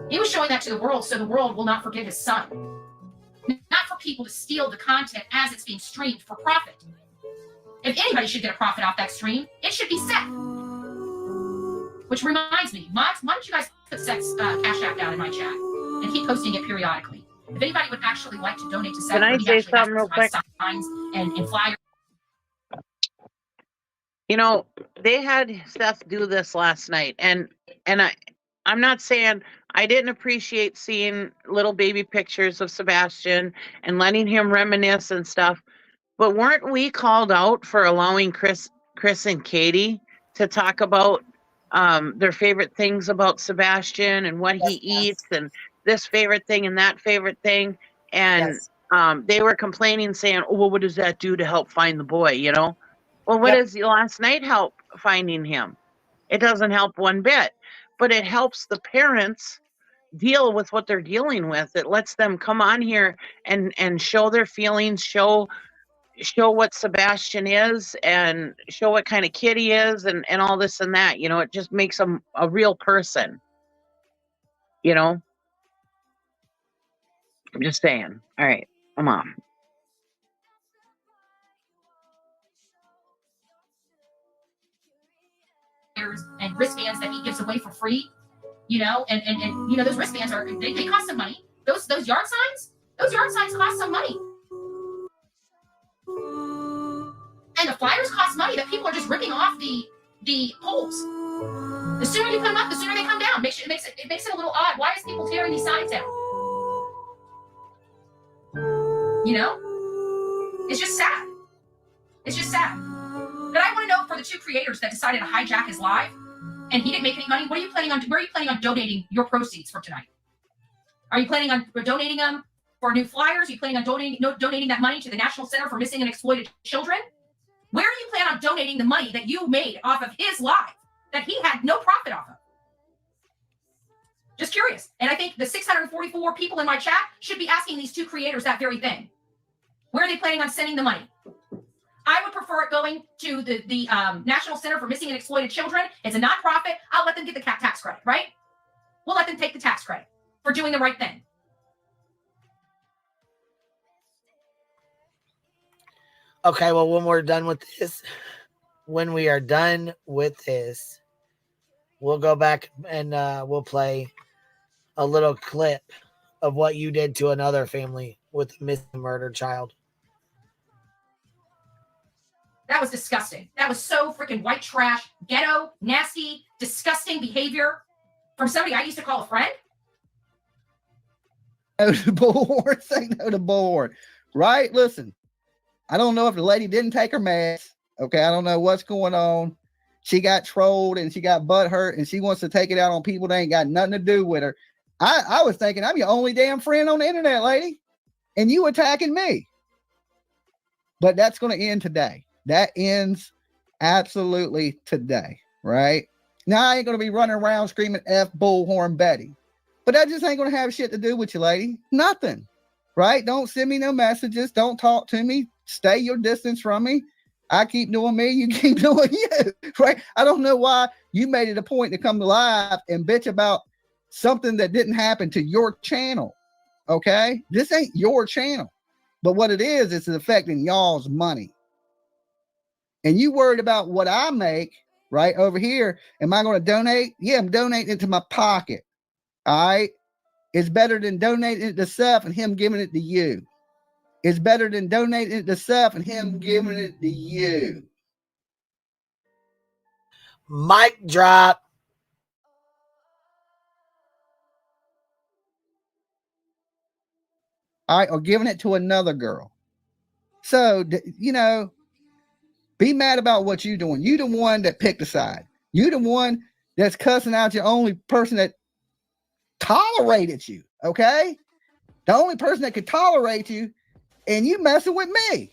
He was showing that to the world so the world will not forget his son. Not for people to steal the content as it's being streamed for profit. If anybody should get a profit off that stream, it should be Seth. Which reminds me, why don't you guys put Seth's Cash App down in my chat and keep posting it periodically? If anybody would actually like to donate to Seth, can I say something real quick? Signs and flyers. You know, they had Seth do this last night, and I'm not saying I didn't appreciate seeing little baby pictures of Sebastian and letting him reminisce and stuff. But weren't we called out for allowing Chris and Katie to talk about their favorite things about Sebastian and what he eats and this favorite thing and that favorite thing? And they were complaining, saying, "Oh, well, what does that do to help find the boy?" You know. Well, what does last night help finding him? It doesn't help one bit, but it helps the parents deal with what they're dealing with. It lets them come on here and show their feelings, show what Sebastian is and show what kind of kid he is and all this and that. You know, it just makes him a real person. You know? I'm just saying. All right, I'm off. And wristbands that he gives away for free, you know, and you know, those wristbands they cost some money. Those yard signs cost some money. And the flyers cost money that people are just ripping off the poles. The sooner you put them up, the sooner they come down. It makes it a little odd. Why is people tearing these signs down? You know? It's just sad. It's just sad. But I want to know, for the two creators that decided to hijack his live and he didn't make any money, where are you planning on donating your proceeds for tonight? Are you planning on donating them for new flyers? Are you planning on donating that money to the National Center for Missing and Exploited Children? Where do you plan on donating the money that you made off of his live that he had no profit off of? Just curious. And I think the 644 people in my chat should be asking these two creators that very thing. Where are they planning on sending the money? I would prefer it going to the National Center for Missing and Exploited Children. It's a nonprofit. I'll let them get the tax credit, right? We'll let them take the tax credit for doing the right thing. Okay, well, when we are done with this, we'll go back and we'll play a little clip of what you did to another family with a missing murdered child. That was disgusting. That was so freaking white trash, ghetto, nasty, disgusting behavior from somebody I used to call a friend. No to board. Say no to board. Right? Listen, I don't know if the lady didn't take her mask. Okay, I don't know what's going on. She got trolled and she got butt hurt and she wants to take it out on people that ain't got nothing to do with her. I was thinking, I'm your only damn friend on the internet, lady. And you attacking me. But that's going to end today. That ends absolutely today, right? Now I ain't going to be running around screaming F Bullhorn Betty. But that just ain't going to have shit to do with you, lady. Nothing, right? Don't send me no messages. Don't talk to me. Stay your distance from me. I keep doing me. You keep doing you, right? I don't know why you made it a point to come live and bitch about something that didn't happen to your channel, okay? This ain't your channel. But what it is, it's affecting y'all's money. And you worried about what I make right over here. Am I going to donate? Yeah, I'm donating into my pocket. All right. It's better than donating it to Seth and him giving it to you. It's better than donating it to Seth and him giving it to you. Mic drop. All right, or giving it to another girl. So, you know, be mad about what you're doing. You the one that picked a side. You the one that's cussing out your only person that tolerated you, okay? The only person that could tolerate you, and you messing with me.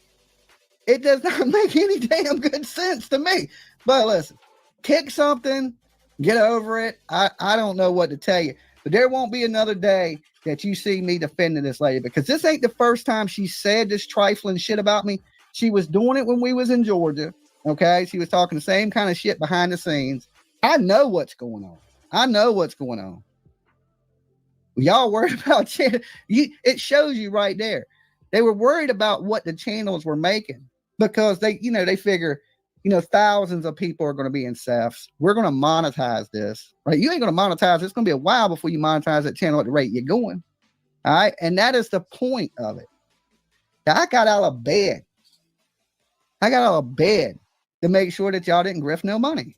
It does not make any damn good sense to me. But listen, kick something, get over it. I don't know what to tell you, but there won't be another day that you see me defending this lady, because this ain't the first time she said this trifling shit about me. She was doing it when we was in Georgia, okay? She was talking the same kind of shit behind the scenes. I know what's going on. I know what's going on. Y'all worried about it shows you right there. They were worried about what the channels were making, because they, you know, they figure, you know, thousands of people are going to be in Seth's. We're going to monetize this, right? You ain't going to monetize. It's going to be a while before you monetize that channel at the rate you're going. All right. And that is the point of it. Now, I got out of bed. To make sure that y'all didn't grift no money.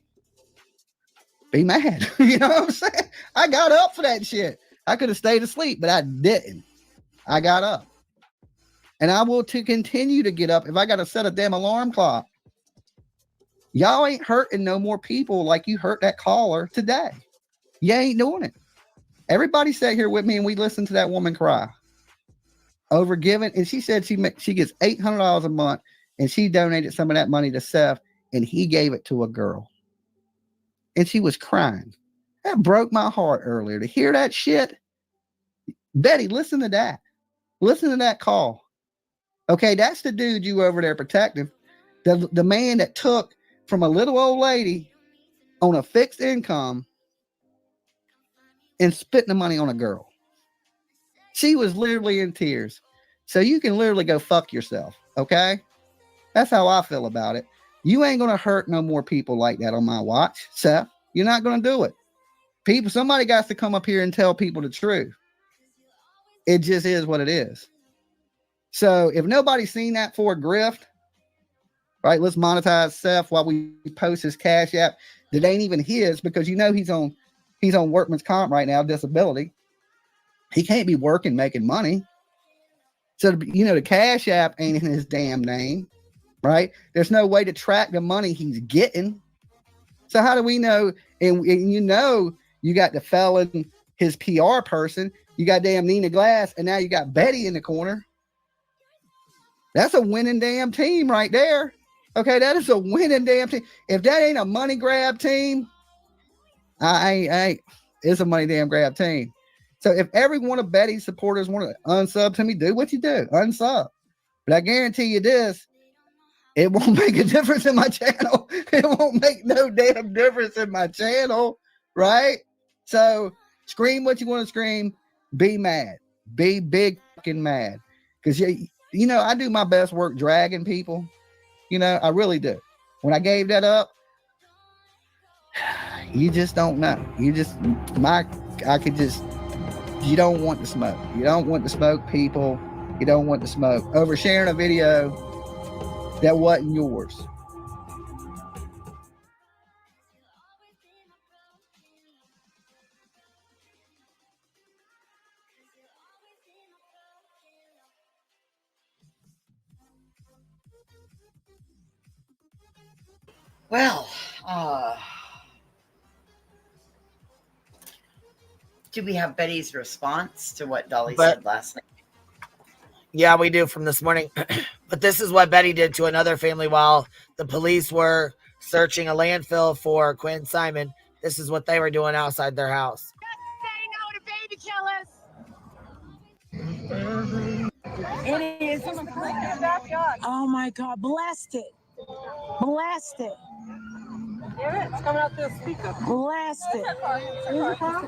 Be mad. You know what I'm saying? I got up for that shit. I could have stayed asleep, but I didn't. I got up. And I will continue to get up if I got to set a damn alarm clock. Y'all ain't hurting no more people like you hurt that caller today. You ain't doing it. Everybody sat here with me and we listened to that woman cry over giving. And she said she gets $800 a month and she donated some of that money to Seth and he gave it to a girl. And she was crying. That broke my heart earlier to hear that shit. Betty, listen to that. Listen to that call. Okay, that's the dude you over there protecting. The man that took from a little old lady on a fixed income and spent the money on a girl. She was literally in tears. So you can literally go fuck yourself, okay? That's how I feel about it. You ain't going to hurt no more people like that on my watch, Seth. You're not going to do it. Somebody got to come up here and tell people the truth. It just is what it is. So if nobody's seen that for a grift, right, let's monetize Seth while we post his Cash App that ain't even his, because you know he's on workman's comp right now, disability. He can't be working, making money. So, you know, the Cash App ain't in his damn name, right? There's no way to track the money he's getting. So how do we know? And you know, you got the felon, his PR person, you got damn Nina Glass, and now you got Betty in the corner. That's a winning damn team right there. Okay, that is a winning damn team. If that ain't a money grab team, it's a money damn grab team. So if every one of Betty's supporters want to unsub to me, do what you do, unsub. But I guarantee you this, it won't make a difference in my channel. It won't make no damn difference in my channel, right? So scream what you want to scream. Be mad. Be big fucking mad. Because, you know, I do my best work dragging people. You know, I really do. When I gave that up, you just don't know. You don't want to smoke. You don't want to smoke people. You don't want to smoke. Over sharing a video that wasn't yours. Well, do we have Betty's response to what Dolly said last night? Yeah, we do, from this morning. But this is what Betty did to another family while the police were searching a landfill for Quinn Simon. This is what they were doing outside their house. Say no to baby killers. It is. Oh my God, blast it. Blast it. Yeah, it's coming out the speaker. Blast it. It's a car.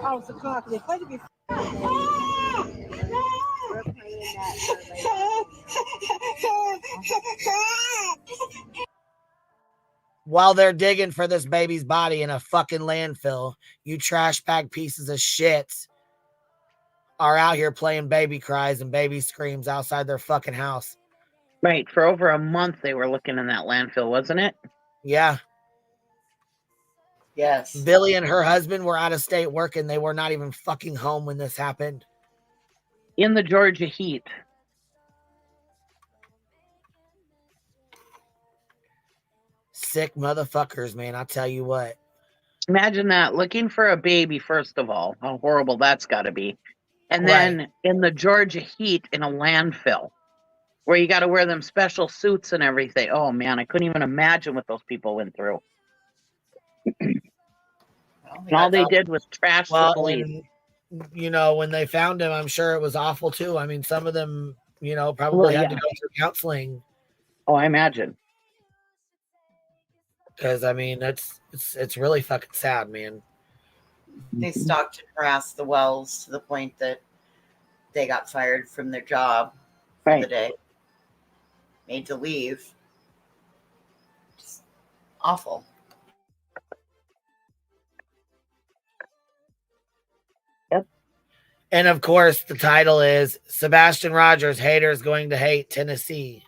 Oh, it's a car. They play to be. While they're digging for this baby's body in a fucking landfill, you trash bag pieces of shit. are out here playing baby cries and baby screams outside their fucking house. Right. For over a month, they were looking in that landfill, wasn't it? Yeah. Yes. Billy and her husband were out of state working. They were not even fucking home when this happened. In the Georgia heat. Sick motherfuckers, man. I'll tell you what. Imagine that. Looking for a baby, first of all. How horrible that's got to be. And then in the Georgia heat in a landfill where you got to wear them special suits and everything. Oh, man. I couldn't even imagine what those people went through. And all they did was trash the police. And, you know, when they found him, I'm sure it was awful too. I mean, some of them, you know, probably had to go through counseling. Oh, I imagine. Because I mean, it's really fucking sad, man. They stalked and harassed the Wells to the point that they got fired from their job for the day. Made to leave. Just awful. Yep. And of course, the title is Sebastian Rogers, Haters Going to Hate Tennessee.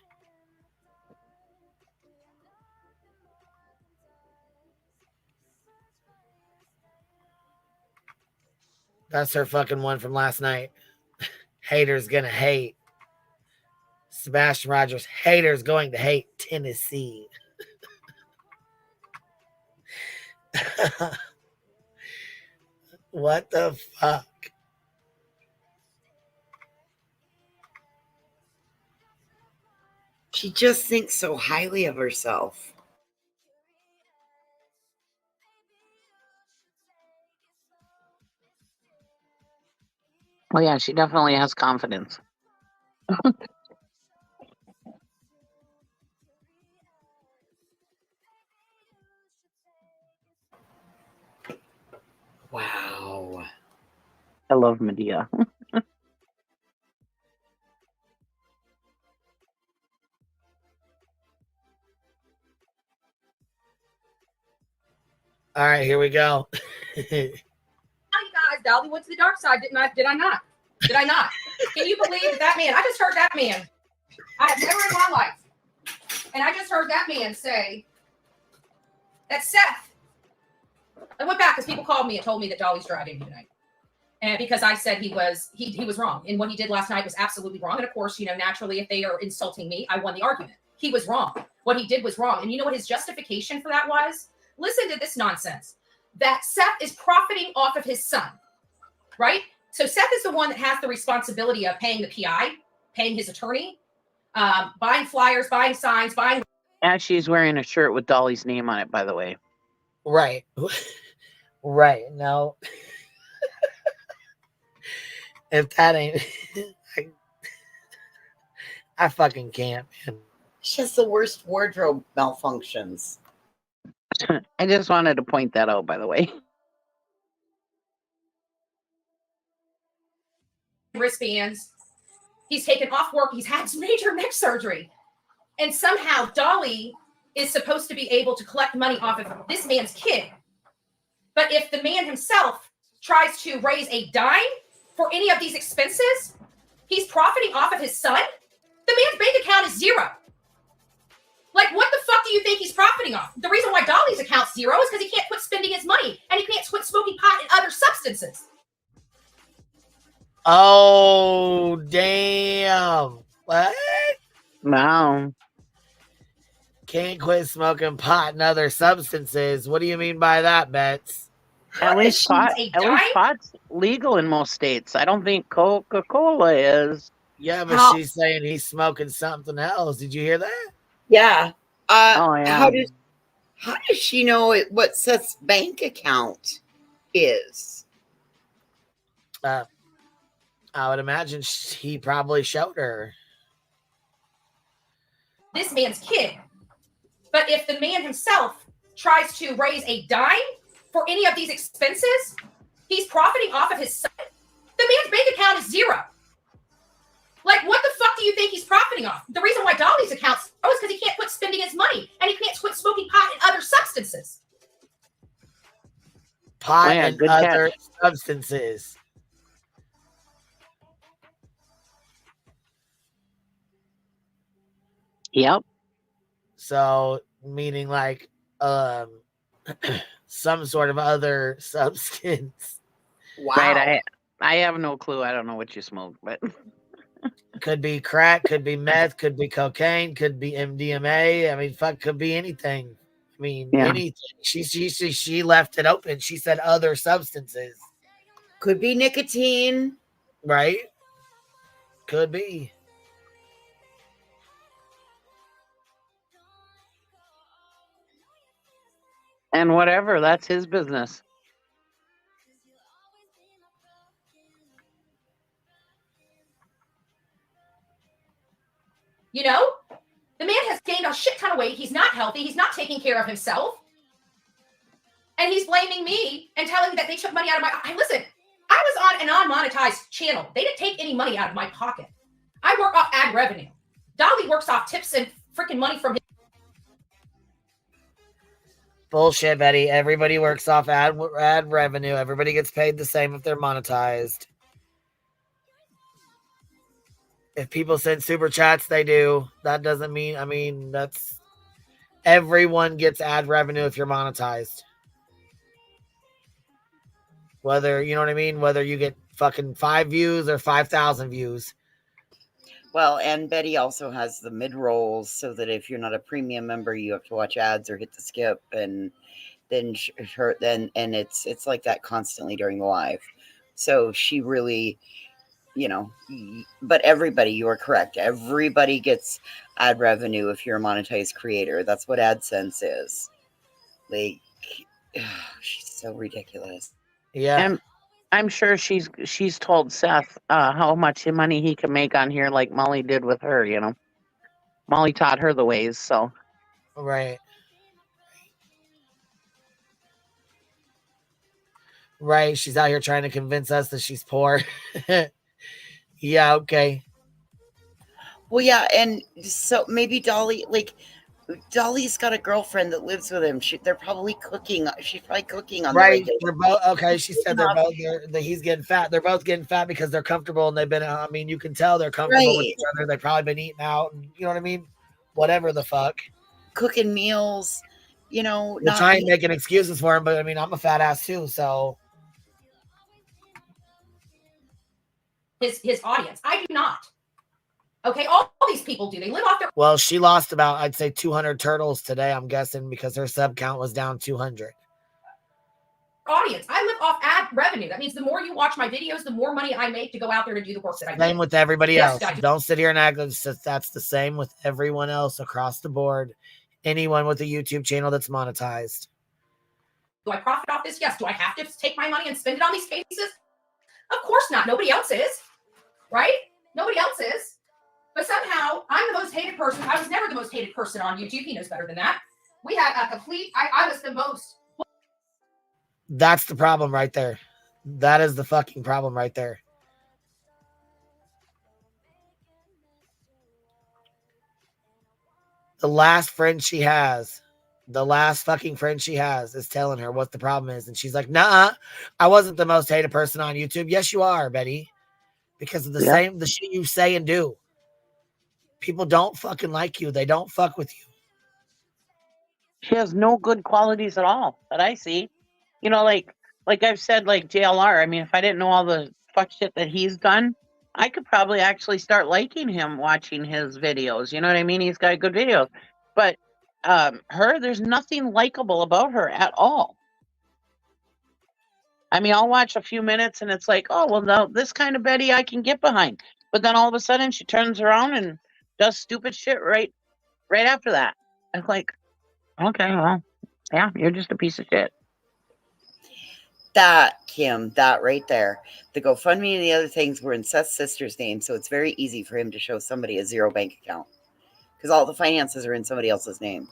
That's her fucking one from last night. Haters gonna hate. Sebastian Rogers, haters going to hate Tennessee. What the fuck? She just thinks so highly of herself. Oh, yeah, she definitely has confidence. Wow. I love Medea. All right, here we go. You guys, Dolly went to the dark side, didn't I? Did I not? Did I not? Can you believe that man? I just heard that man. I have never in my life. And I just heard that man say that Seth. I went back because people called me and told me that Dolly's driving me tonight. And because I said he was wrong. And what he did last night was absolutely wrong. And of course, you know, naturally, if they are insulting me, I won the argument. He was wrong. What he did was wrong. And you know what his justification for that was? Listen to this nonsense. That Seth is profiting off of his son, right? So Seth is the one that has the responsibility of paying the PI, paying his attorney, buying flyers, buying signs, buying. And she's wearing a shirt with Dolly's name on it, by the way. Right. Right. No. If that ain't, I fucking can't, man. She has the worst wardrobe malfunctions. I just wanted to point that out, by the way. Wristbands. He's taken off work. He's had major neck surgery. And somehow Dolly is supposed to be able to collect money off of this man's kid. But if the man himself tries to raise a dime for any of these expenses, he's profiting off of his son. The man's bank account is zero. Like, what the fuck do you think he's profiting off? The reason why Dolly's account's zero is because he can't quit spending his money and he can't quit smoking pot and other substances. Oh, damn. What? Wow. Can't quit smoking pot and other substances. What do you mean by that, Bets? At least pot's legal in most states. I don't think Coca-Cola is. Yeah, but she's saying he's smoking something else. Did you hear that? Yeah. Yeah. How does she know what Seth's bank account is? I would imagine he probably showed her. This man's kid. But if the man himself tries to raise a dime for any of these expenses, he's profiting off of his son. The man's bank account is zero. Like, what the fuck do you think he's profiting off? The reason why Dolly's account's is because he can't quit spending his money and he can't quit smoking pot and other substances. Pot and other substances. Yep. So, meaning like some sort of other substance. Wow. Right. I have no clue. I don't know what you smoke, but Could be crack, could be meth, could be cocaine, could be MDMA. I mean, fuck, could be anything. I mean, Yeah. anything. She left it open. She said other substances. Could be nicotine. Right? Could be. and whatever, that's his business. You know, the man has gained a shit ton of weight. He's not healthy. He's not taking care of himself. And he's blaming me and telling me that they took money out of my... Listen, I was on an unmonetized channel. They didn't take any money out of my pocket. I work off ad revenue. Dolly works off tips and freaking money from his... Bullshit, Betty. Everybody works off ad revenue. Everybody gets paid the same if they're monetized. If people send super chats, they do. That doesn't mean, I mean, that's... Everyone gets ad revenue if you're monetized. Whether, you know what I mean? Whether you get fucking 5 views or 5,000 views. Well, and Betty also has the mid-rolls so that if you're not a premium member, you have to watch ads or hit the skip, and then it's like that constantly during the live. So she really, you know, but everybody, you are correct. Everybody gets ad revenue if you're a monetized creator. That's what AdSense is. Like, she's so ridiculous. Yeah. And I'm sure she's told Seth how much money he can make on here, like Molly did with her, you know. Molly taught her the ways, so. Right. Right. She's out here trying to convince us that she's poor. Yeah, okay. Well, yeah, and so maybe Dolly, like, Dolly's got a girlfriend that lives with him. They're probably cooking. She's probably cooking on Right. the They're both okay. She said they're both he's getting fat. They're both getting fat because they're comfortable and they've been. I mean, you can tell they're comfortable with Right. each other. They've probably been eating out, and you know what I mean. Whatever the fuck. Cooking meals, you know. We're trying making excuses for him, but I mean, I'm a fat ass too, so. His audience. I do not. Okay, all these people do. They live off their... Well, she lost about, I'd say, 200 turtles today, I'm guessing, because her sub count was down 200. Audience. I live off ad revenue. That means the more you watch my videos, the more money I make to go out there to do the work that I do. Same with everybody else. Yes, Don't sit here and act like that's the same with everyone else across the board. Anyone with a YouTube channel that's monetized. Do I profit off this? Yes. Do I have to take my money and spend it on these cases? Of course not. Nobody else is. Right? Nobody else is. But somehow, I'm the most hated person. I was never the most hated person on YouTube. He knows better than that. We had a complete... I was the most... That's the problem right there. That is the fucking problem right there. The last friend she has, the last fucking friend she has is telling her what the problem is. And she's like, nah, I wasn't the most hated person on YouTube. Yes, you are, Betty. Because of the shit you say and do. People don't fucking like you. They don't fuck with you. She has no good qualities at all that I see. You know, like I've said, like JLR, I mean, if I didn't know all the fuck shit that he's done, I could probably actually start liking him watching his videos. You know what I mean? He's got good videos. But there's nothing likable about her at all. I mean, I'll watch a few minutes and it's like, oh, well, no, this kind of Betty I can get behind. But then all of a sudden she turns around and does stupid shit right after that. It's like, okay, well, yeah, you're just a piece of shit. That, Kim, that right there. The GoFundMe and the other things were in Seth's sister's name, so it's very easy for him to show somebody a zero bank account because all the finances are in somebody else's name.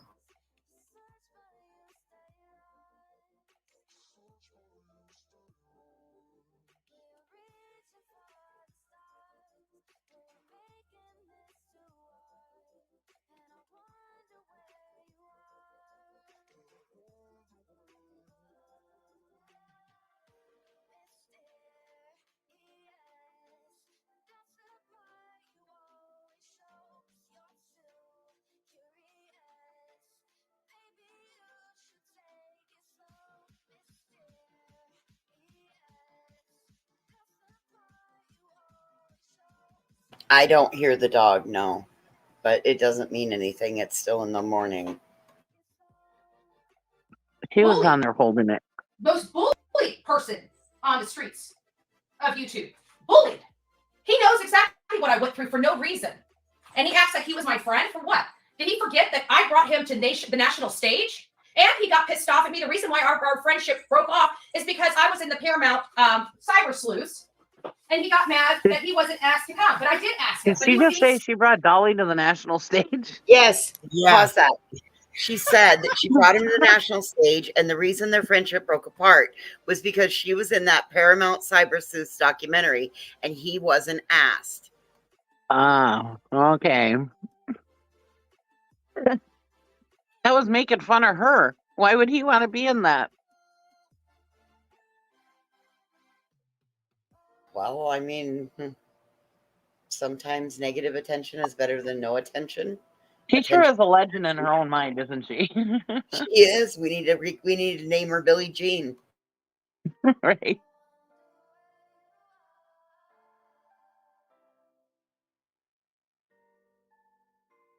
I don't hear the dog, no. But it doesn't mean anything. It's still in the morning. She was on there holding it. Most bullied person on the streets of YouTube. Bullied. He knows exactly what I went through for no reason. And he acts like he was my friend for what? Did he forget that I brought him to the national stage? And he got pissed off at me. The reason why our friendship broke off is because I was in the Paramount cyber sleuths. And he got mad that he wasn't asked to come. But I did ask him. Did she just say she brought Dolly to the national stage? Yes. Yeah. Pause that. She said that she brought him to the national stage, and the reason their friendship broke apart was because she was in that Paramount Cyber Sleuths documentary, and he wasn't asked. Oh, okay. That was making fun of her. Why would he want to be in that? Well, I mean, sometimes negative attention is better than no attention. She sure is a legend in her own mind, isn't she? She is. We need to name her Billie Jean. Right.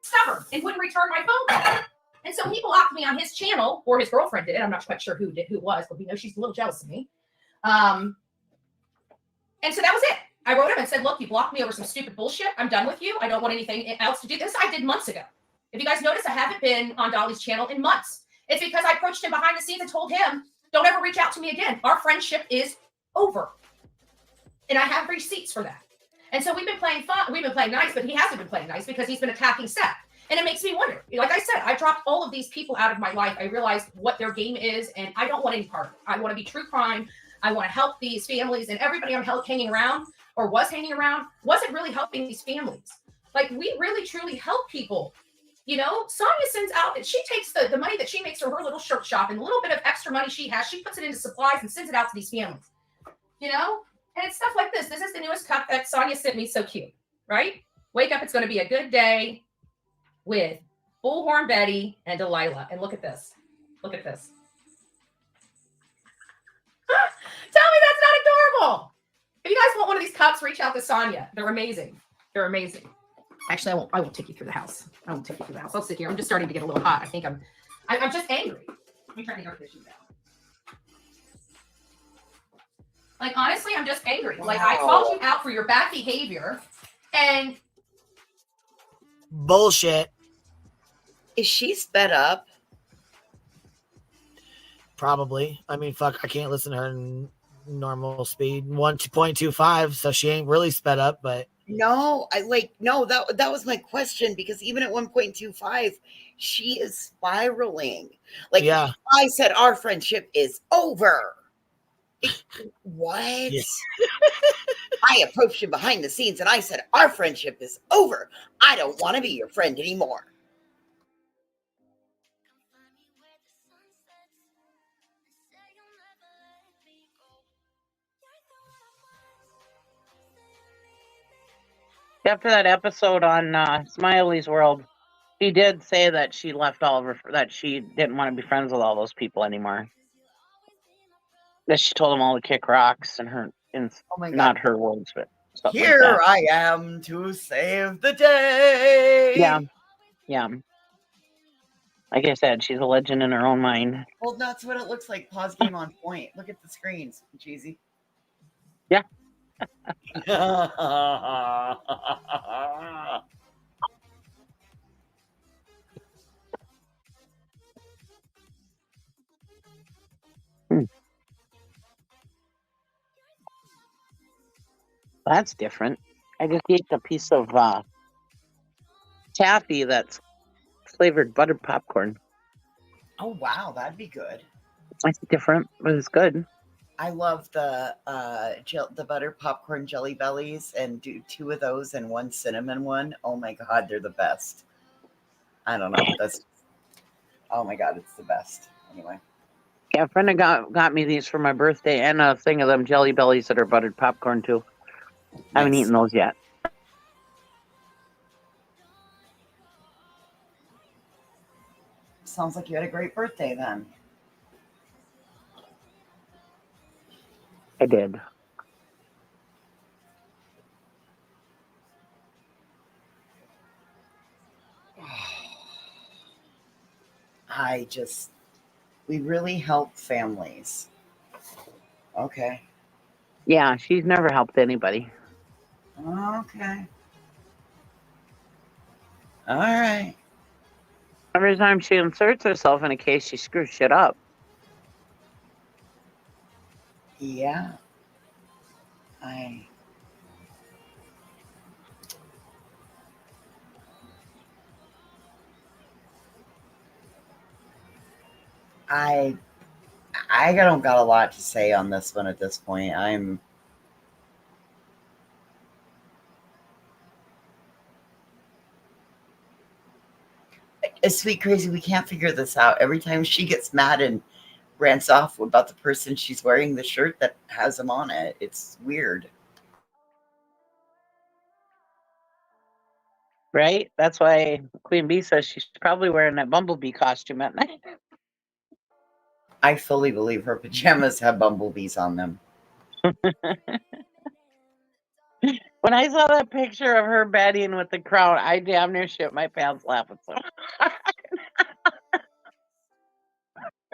Stubborn and wouldn't return my phone call. And so he blocked me on his channel, or his girlfriend did. I'm not quite sure who it was, but we know she's a little jealous of me. And so that was it. I wrote him and said, look, you blocked me over some stupid bullshit. I'm done with you. I don't want anything else to do. This I did months ago. If you guys notice, I haven't been on Dolly's channel in months. It's because I approached him behind the scenes and told him, don't ever reach out to me again. Our friendship is over. And I have receipts for that. And so we've been playing fun. We've been playing nice, but he hasn't been playing nice because he's been attacking Seth. And it makes me wonder. Like I said, I dropped all of these people out of my life. I realized what their game is, and I don't want any part of it. I want to be true crime. I want to help these families, and everybody I'm hanging around or was hanging around wasn't really helping these families. Like, we really, truly help people. You know, Sonia sends out, she takes the money that she makes from her little shirt shop and the little bit of extra money she has, she puts it into supplies and sends it out to these families. You know? And it's stuff like this. This is the newest cup that Sonia sent me. So cute, right? Wake up, it's going to be a good day with Bullhorn Betty and Delilah. And look at this. Look at this. Tell me that's not adorable. If you guys want one of these cups, reach out to Sonia. They're amazing. They're amazing. Actually, I won't take you through the house. I won't take you through the house. I'll sit here. I'm just starting to get a little hot. I think I'm just angry. Let me turn the air conditioning down. Like, honestly, I'm just angry. Like, I called you out for your bad behavior, and bullshit. Is she sped up? Probably. I mean, fuck, I can't listen to her in normal speed. 1.25, so she ain't really sped up, but no, that was my question, because even at 1.25, she is spiraling. Like, yeah. I said our friendship is over. What? Yeah. I approached him behind the scenes and I said, our friendship is over. I don't want to be your friend anymore. After that episode on Smiley's World, she did say that she left all of her, that she didn't want to be friends with all those people anymore. That she told them all to kick rocks, and not her words, but stuff here like that. I am to save the day. Yeah. Like I said, she's a legend in her own mind. Well, that's what it looks like. Pause game on point. Look at the screens, cheesy. Yeah. That's different. I just ate a piece of taffy that's flavored buttered popcorn. Oh wow, that'd be good. It's different, but it's good. I love the butter popcorn Jelly Bellies, and do 2 of those and 1 cinnamon one. Oh my god, they're the best. I don't know. Oh my god, it's the best. Anyway. Yeah, a friend got me these for my birthday, and a thing of them Jelly Bellies that are buttered popcorn too. Nice. I haven't eaten those yet. Sounds like you had a great birthday then. I did. we really help families. Okay. Yeah, she's never helped anybody. Okay. All right. Every time she inserts herself in a case, she screws shit up. Yeah. I don't got a lot to say on this one at this point. It's sweet crazy. We can't figure this out. Every time she gets mad and rants off about the person, she's wearing the shirt that has him on it. It's weird. Right? That's why Queen Bee says she's probably wearing that Bumblebee costume at night. I fully believe her pajamas have bumblebees on them. When I saw that picture of her bedding with the crown, I damn near shit my pants laughing so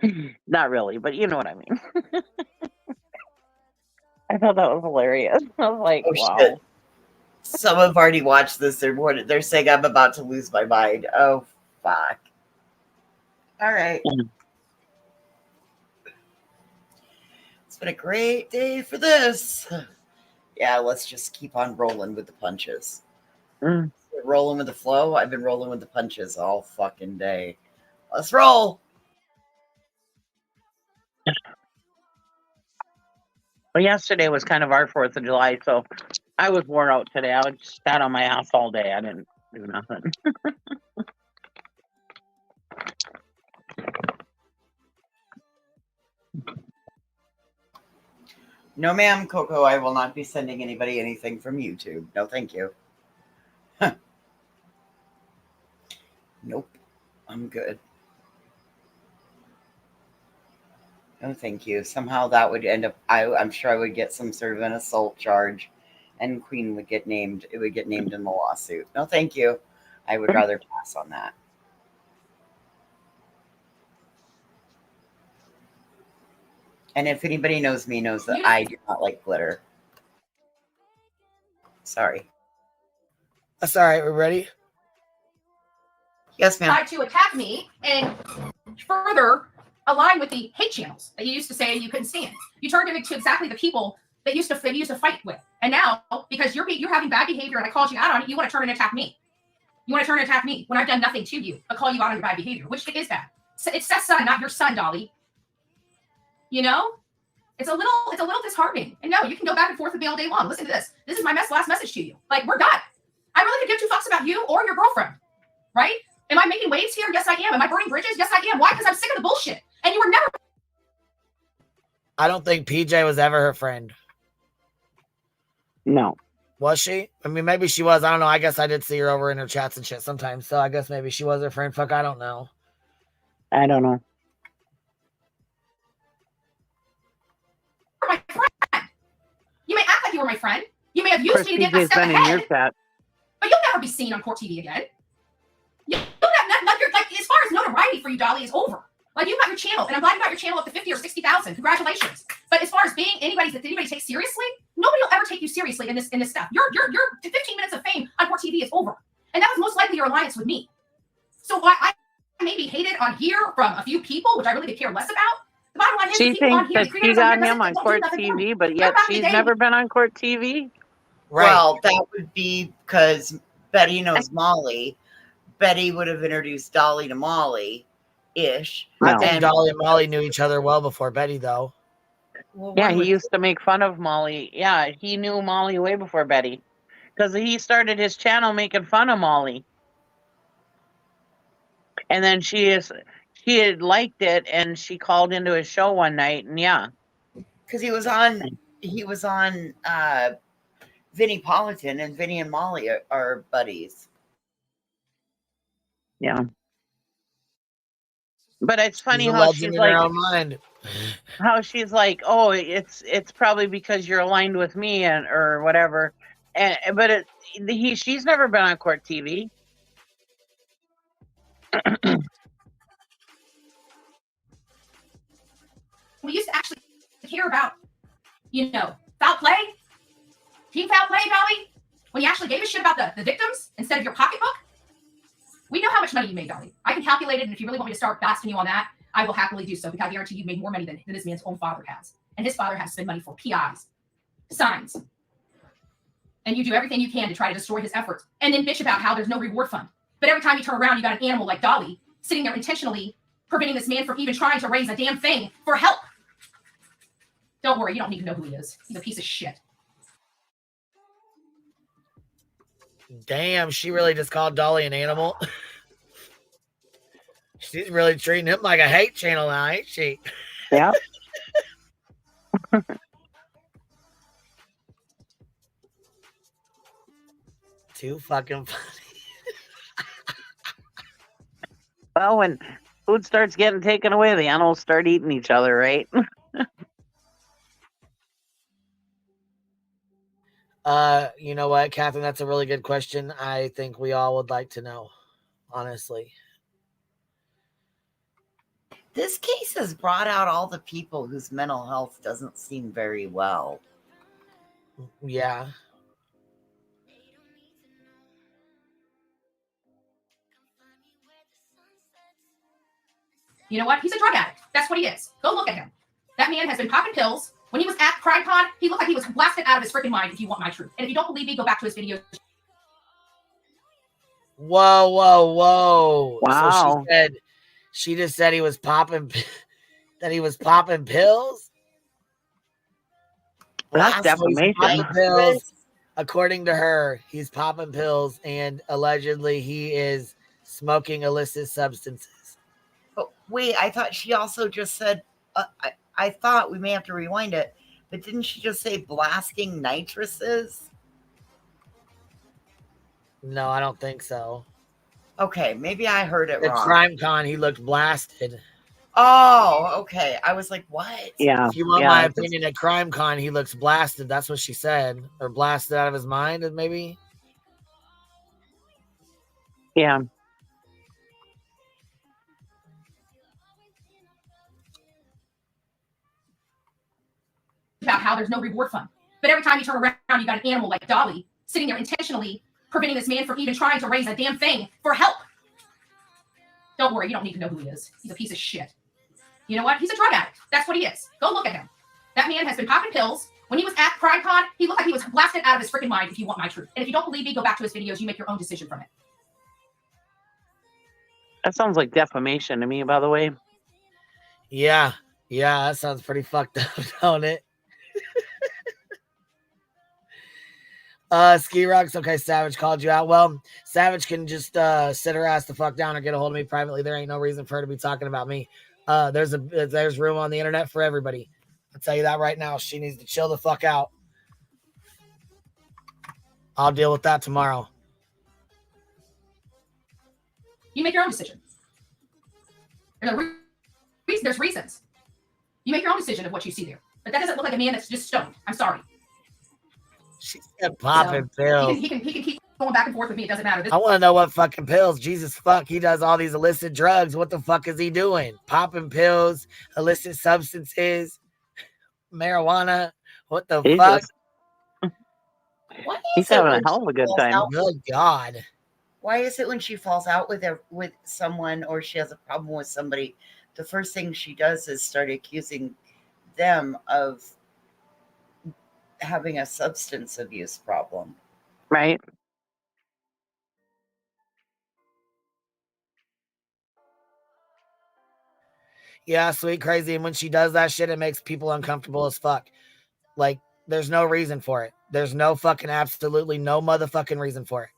hard. Not really, but you know what I mean. I thought that was hilarious. I was like, wow. Shit. Some have already watched this. They're saying I'm about to lose my mind. Oh, fuck. All right. It's been a great day for this. Yeah, let's just keep on rolling with the punches. Rolling with the flow. I've been rolling with the punches all fucking day. Let's roll. Well, yesterday was kind of our 4th of July, so I was worn out today. I was just sat on my ass all day. I didn't do nothing. No, ma'am, Coco, I will not be sending anybody anything from YouTube. No, thank you. Huh. Nope. I'm good. No, thank you. Somehow that would end up, I'm sure I would get some sort of an assault charge and Queen would get named. It would get named in the lawsuit. No, thank you. I would rather pass on that. And if anybody knows me, knows that I do not like glitter. Sorry. That's all right. We're ready? Yes, ma'am. Tried to attack me and further align with the hate channels that you used to say you couldn't stand. You turned into exactly the people that you used to fight with. And now, because you're having bad behavior and I called you out on it, you want to turn and attack me. You want to turn and attack me when I've done nothing to you but call you out on your bad behavior, which is bad. It's Seth's son, not your son, Dolly. You know? It's a little disheartening. And no, you can go back and forth with me all day long. Listen to this. This is my last message to you. Like, we're done. I really could give two fucks about you or your girlfriend. Right? Am I making waves here? Yes, I am. Am I burning bridges? Yes, I am. Why? Because I'm sick of the bullshit. And you were never. I don't think PJ was ever her friend. No. Was she? I mean, maybe she was. I don't know. I guess I did see her over in her chats and shit sometimes. So I guess maybe she was her friend. Fuck, I don't know. I don't know. My friend. You may act like you were my friend. You may have used me to get a step ahead. But you'll never be seen on court TV again. You'll like, as far as notoriety for you, Dolly, is over. Like, you've got your channel, and I'm glad you got your channel up to 50 or 60,000. Congratulations. But as far as being anybody takes seriously, nobody will ever take you seriously in this stuff. Your 15 minutes of fame on court TV is over. And that was most likely your alliance with me. So I may be hated on here from a few people, which I really could care less about. The bottom line is she thinks that she got him on court TV, but yet she's never been on court TV. Right. Well, that would be because Betty knows Molly. Betty would have introduced Dolly to Molly-ish. I think Dolly and Molly knew each other well before Betty, though. Well, yeah, he used to make fun of Molly. Yeah, he knew Molly way before Betty. Because he started his channel making fun of Molly. And then she had liked it, and she called into his show one night, and yeah. Because he was on Vinnie Politan, and Vinnie and Molly are buddies. Yeah. But it's funny how she's like, oh, it's probably because you're aligned with me or whatever. But she's never been on court TV. we used to actually care about, you know, foul play, team foul play, Dolly, when you actually gave a shit about the victims instead of your pocketbook. We know how much money you made, Dolly. I can calculate it, and if you really want me to start basking you on that, I will happily do so, because I guarantee you made more money than this man's own father has. And his father has to spend money for PIs, signs. And you do everything you can to try to destroy his efforts, and then bitch about how there's no reward fund. But every time you turn around, you got an animal like Dolly sitting there intentionally preventing this man from even trying to raise a damn thing for help. Don't worry, you don't need to know who he is. He's a piece of shit. Damn, she really just called Dolly an animal. She's really treating him like a hate channel now, ain't she? Yeah. Too fucking funny. Well, when food starts getting taken away, the animals start eating each other, right? You know what, Catherine? That's a really good question. I think we all would like to know, honestly. This case has brought out all the people whose mental health doesn't seem very well. Yeah. You know what? He's a drug addict. That's what he is. Go look at him. That man has been popping pills. When he was at CrimeCon, he looked like he was blasted out of his freaking mind, if you want my truth. And if you don't believe me, go back to his videos. Whoa, whoa, whoa. Wow. So she just said he was popping, that he was popping pills? That's defamation. Pills. According to her, he's popping pills, and allegedly he is smoking illicit substances. But wait, I thought she also just said, I thought we may have to rewind it, but didn't she just say blasting nitroses? No, I don't think so. Okay, maybe I heard it wrong. At CrimeCon, he looked blasted. Oh, okay. I was like, what? Yeah. If you want my opinion, at CrimeCon, he looks blasted. That's what she said. Or blasted out of his mind, maybe? Yeah. About how there's no reward fund. But every time you turn around, you got an animal like Dolly sitting there intentionally preventing this man from even trying to raise a damn thing for help. Don't worry, you don't need to know who he is. He's a piece of shit. You know what? He's a drug addict. That's what he is. Go look at him. That man has been popping pills. When he was at CrimeCon, he looked like he was blasted out of his freaking mind, if you want my truth. And if you don't believe me, go back to his videos. You make your own decision from it. That sounds like defamation to me, by the way. Yeah. Yeah, that sounds pretty fucked up, don't it? Ski Rocks, okay, Savage called you out. Well, Savage can just sit her ass the fuck down or get a hold of me privately. There ain't no reason for her to be talking about me. There's room on the internet for everybody. I'll tell you that right now. She needs to chill the fuck out. I'll deal with that tomorrow. You make your own decision. There's reasons. You make your own decision of what you see there. But that doesn't look like a man that's just stoned. I'm sorry. She said popping pills. He can keep going back and forth with me. It doesn't matter. I want to know what fucking pills. Jesus fuck. He does all these illicit drugs. What the fuck is he doing? Popping pills, illicit substances, marijuana. What the fuck? He's having a hell of a good time. Good God. Why is it when she falls out with someone or she has a problem with somebody, the first thing she does is start accusing them of having a substance abuse problem? Right. Yeah, sweet crazy. And when she does that shit, it makes people uncomfortable as fuck. Like, there's no reason for it. There's no fucking absolutely no motherfucking reason for it.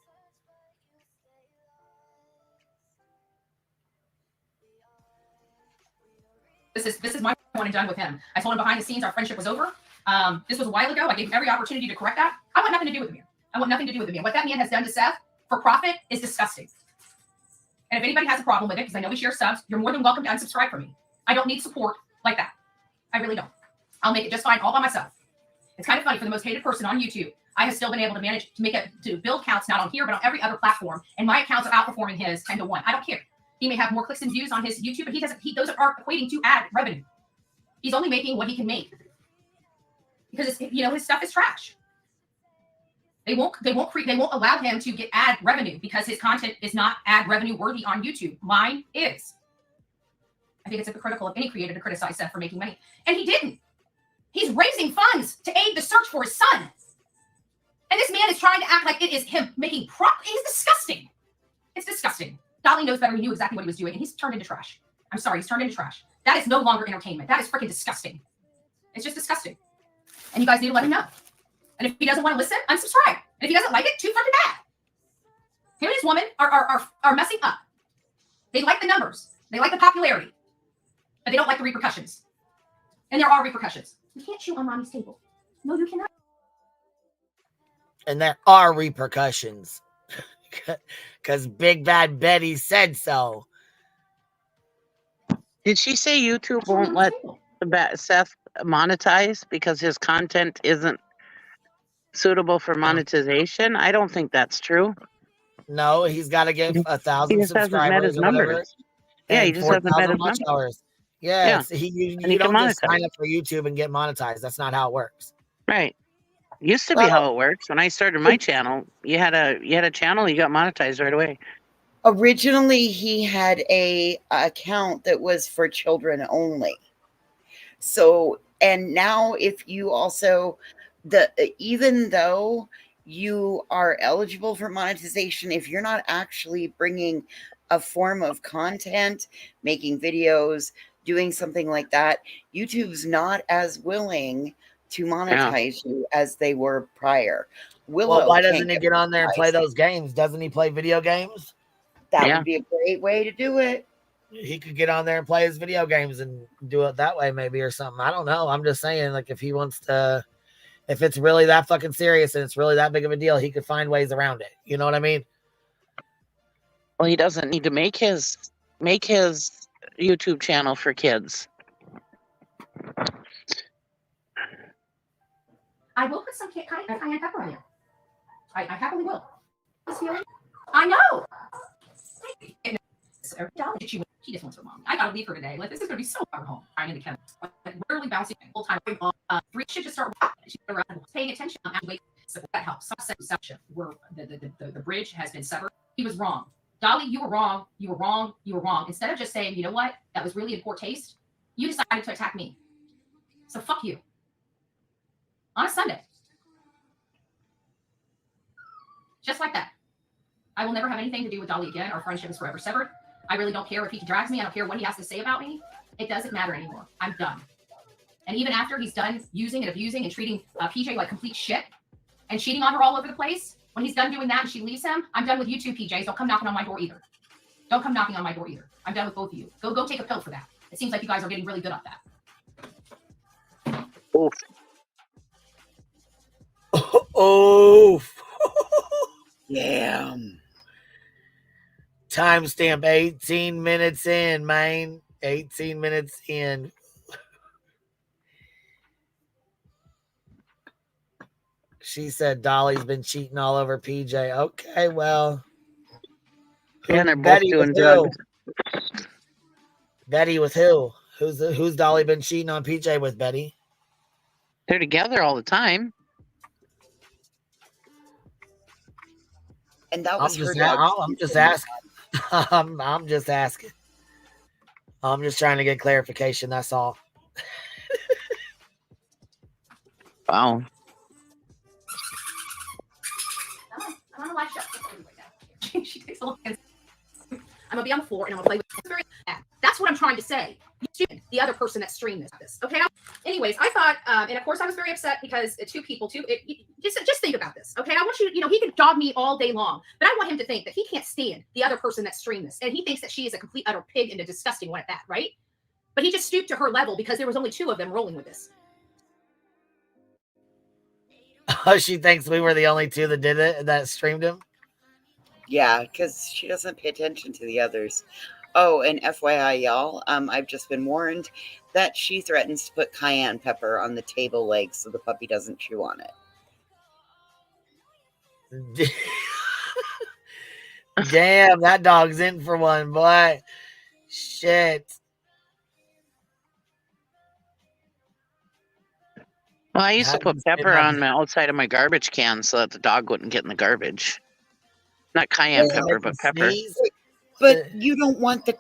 This is my one and done with him. I told him behind the scenes our friendship was over. This was a while ago. I gave him every opportunity to correct that. I want nothing to do with the man. I want nothing to do with the man. What that man has done to Seth for profit is disgusting. And if anybody has a problem with it, because I know we share subs, you're more than welcome to unsubscribe from me. I don't need support like that. I really don't. I'll make it just fine all by myself. It's kind of funny, for the most hated person on YouTube, I have still been able to manage to build counts, not on here, but on every other platform. And my accounts are outperforming his 10-1. I don't care. He may have more clicks and views on his YouTube, but those aren't equating to ad revenue. He's only making what he can make because it's, you know, his stuff is trash. They won't allow him to get ad revenue because his content is not ad revenue worthy on YouTube. Mine is. I think it's hypocritical of any creator to criticize Seth for making money. And he didn't. He's raising funds to aid the search for his son. And this man is trying to act like it is him making profit. It is disgusting. It's disgusting. Dolly knows better. He knew exactly what he was doing, and he's turned into trash. I'm sorry, he's turned into trash. That is no longer entertainment. That is freaking disgusting. It's just disgusting. And you guys need to let him know. And if he doesn't want to listen, unsubscribe. And if he doesn't like it, too fucking bad. Him and his woman are messing up. They like the numbers. They like the popularity. But they don't like the repercussions. And there are repercussions. You can't chew on mommy's table. No, you cannot. And there are repercussions. Because Big Bad Betty said so. Did she say YouTube won't let Seth monetize because his content isn't suitable for monetization? I don't think that's true. No, he's got to get 1,000 subscribers or whatever. Yeah, he just hasn't met his numbers. Hours. Yes, Yeah. You don't just sign up for YouTube and get monetized. That's not how it works. Right. Used to be how it works. When I started my channel, you had a channel, you got monetized right away. Originally, he had a account that was for children only. So, and now if you also, even though you are eligible for monetization, if you're not actually bringing a form of content, making videos, doing something like that, YouTube's not as willing to monetize you as they were prior. Well, why doesn't he get on there and play those games? Doesn't he play video games? That would be a great way to do it. He could get on there and play his video games and do it that way, maybe, or something. I don't know. I'm just saying, like, if he wants to, if it's really that fucking serious and it's really that big of a deal, he could find ways around it. You know what I mean? Well, he doesn't need to make his YouTube channel for kids. I will put some cayenne pepper in there. I happily will. I know. Dolly, she just wants her mom. I gotta leave her today. Like, this is gonna be so far home. I'm in the chemist. Like, literally bouncing the whole time. Three should just start paying attention. So that helps. The bridge has been severed. He was wrong. Dolly, you were wrong. You were wrong. You were wrong. Instead of just saying, you know what, that was really in poor taste, you decided to attack me. So fuck you. On a Sunday. Just like that. I will never have anything to do with Dolly again. Our friendship is forever severed. I really don't care if he drags me. I don't care what he has to say about me. It doesn't matter anymore. I'm done. And even after he's done using and abusing and treating PJ like complete shit and cheating on her all over the place, when he's done doing that and she leaves him, I'm done with you two, PJs. Don't come knocking on my door either. Don't come knocking on my door either. I'm done with both of you. Go take a pill for that. It seems like you guys are getting really good at that. Oof. Oof. Damn. Timestamp 18 minutes in, man. 18 minutes in. She said Dolly's been cheating all over PJ. Okay, well. Yeah, and they're both doing drugs. Betty with who? Who's Dolly been cheating on PJ with, Betty? They're together all the time. And that was I'm just asking. I'm just asking. I'm just trying to get clarification. That's all. Wow. I'm on a live show. She takes a look. I'm gonna be on the floor and I'm gonna play with. That's what I'm trying to say. The other person that streamed this. Okay. Anyways, I thought, and of course I was very upset because two people, just think about this. Okay. I want you, he can dog me all day long, but I want him to think that he can't stand the other person that streamed this. And he thinks that she is a complete utter pig and a disgusting one at that. Right. But he just stooped to her level because there was only two of them rolling with this. Oh, she thinks we were the only two that did it, that streamed him? Yeah, because she doesn't pay attention to the others. Oh, and FYI, y'all, I've just been warned that she threatens to put cayenne pepper on the table leg so the puppy doesn't chew on it. Damn, that dog's in for one, boy. Shit. Well, I used to put pepper on the outside of my garbage can so that the dog wouldn't get in the garbage. Not cayenne Yeah, pepper, but pepper. But you don't want the.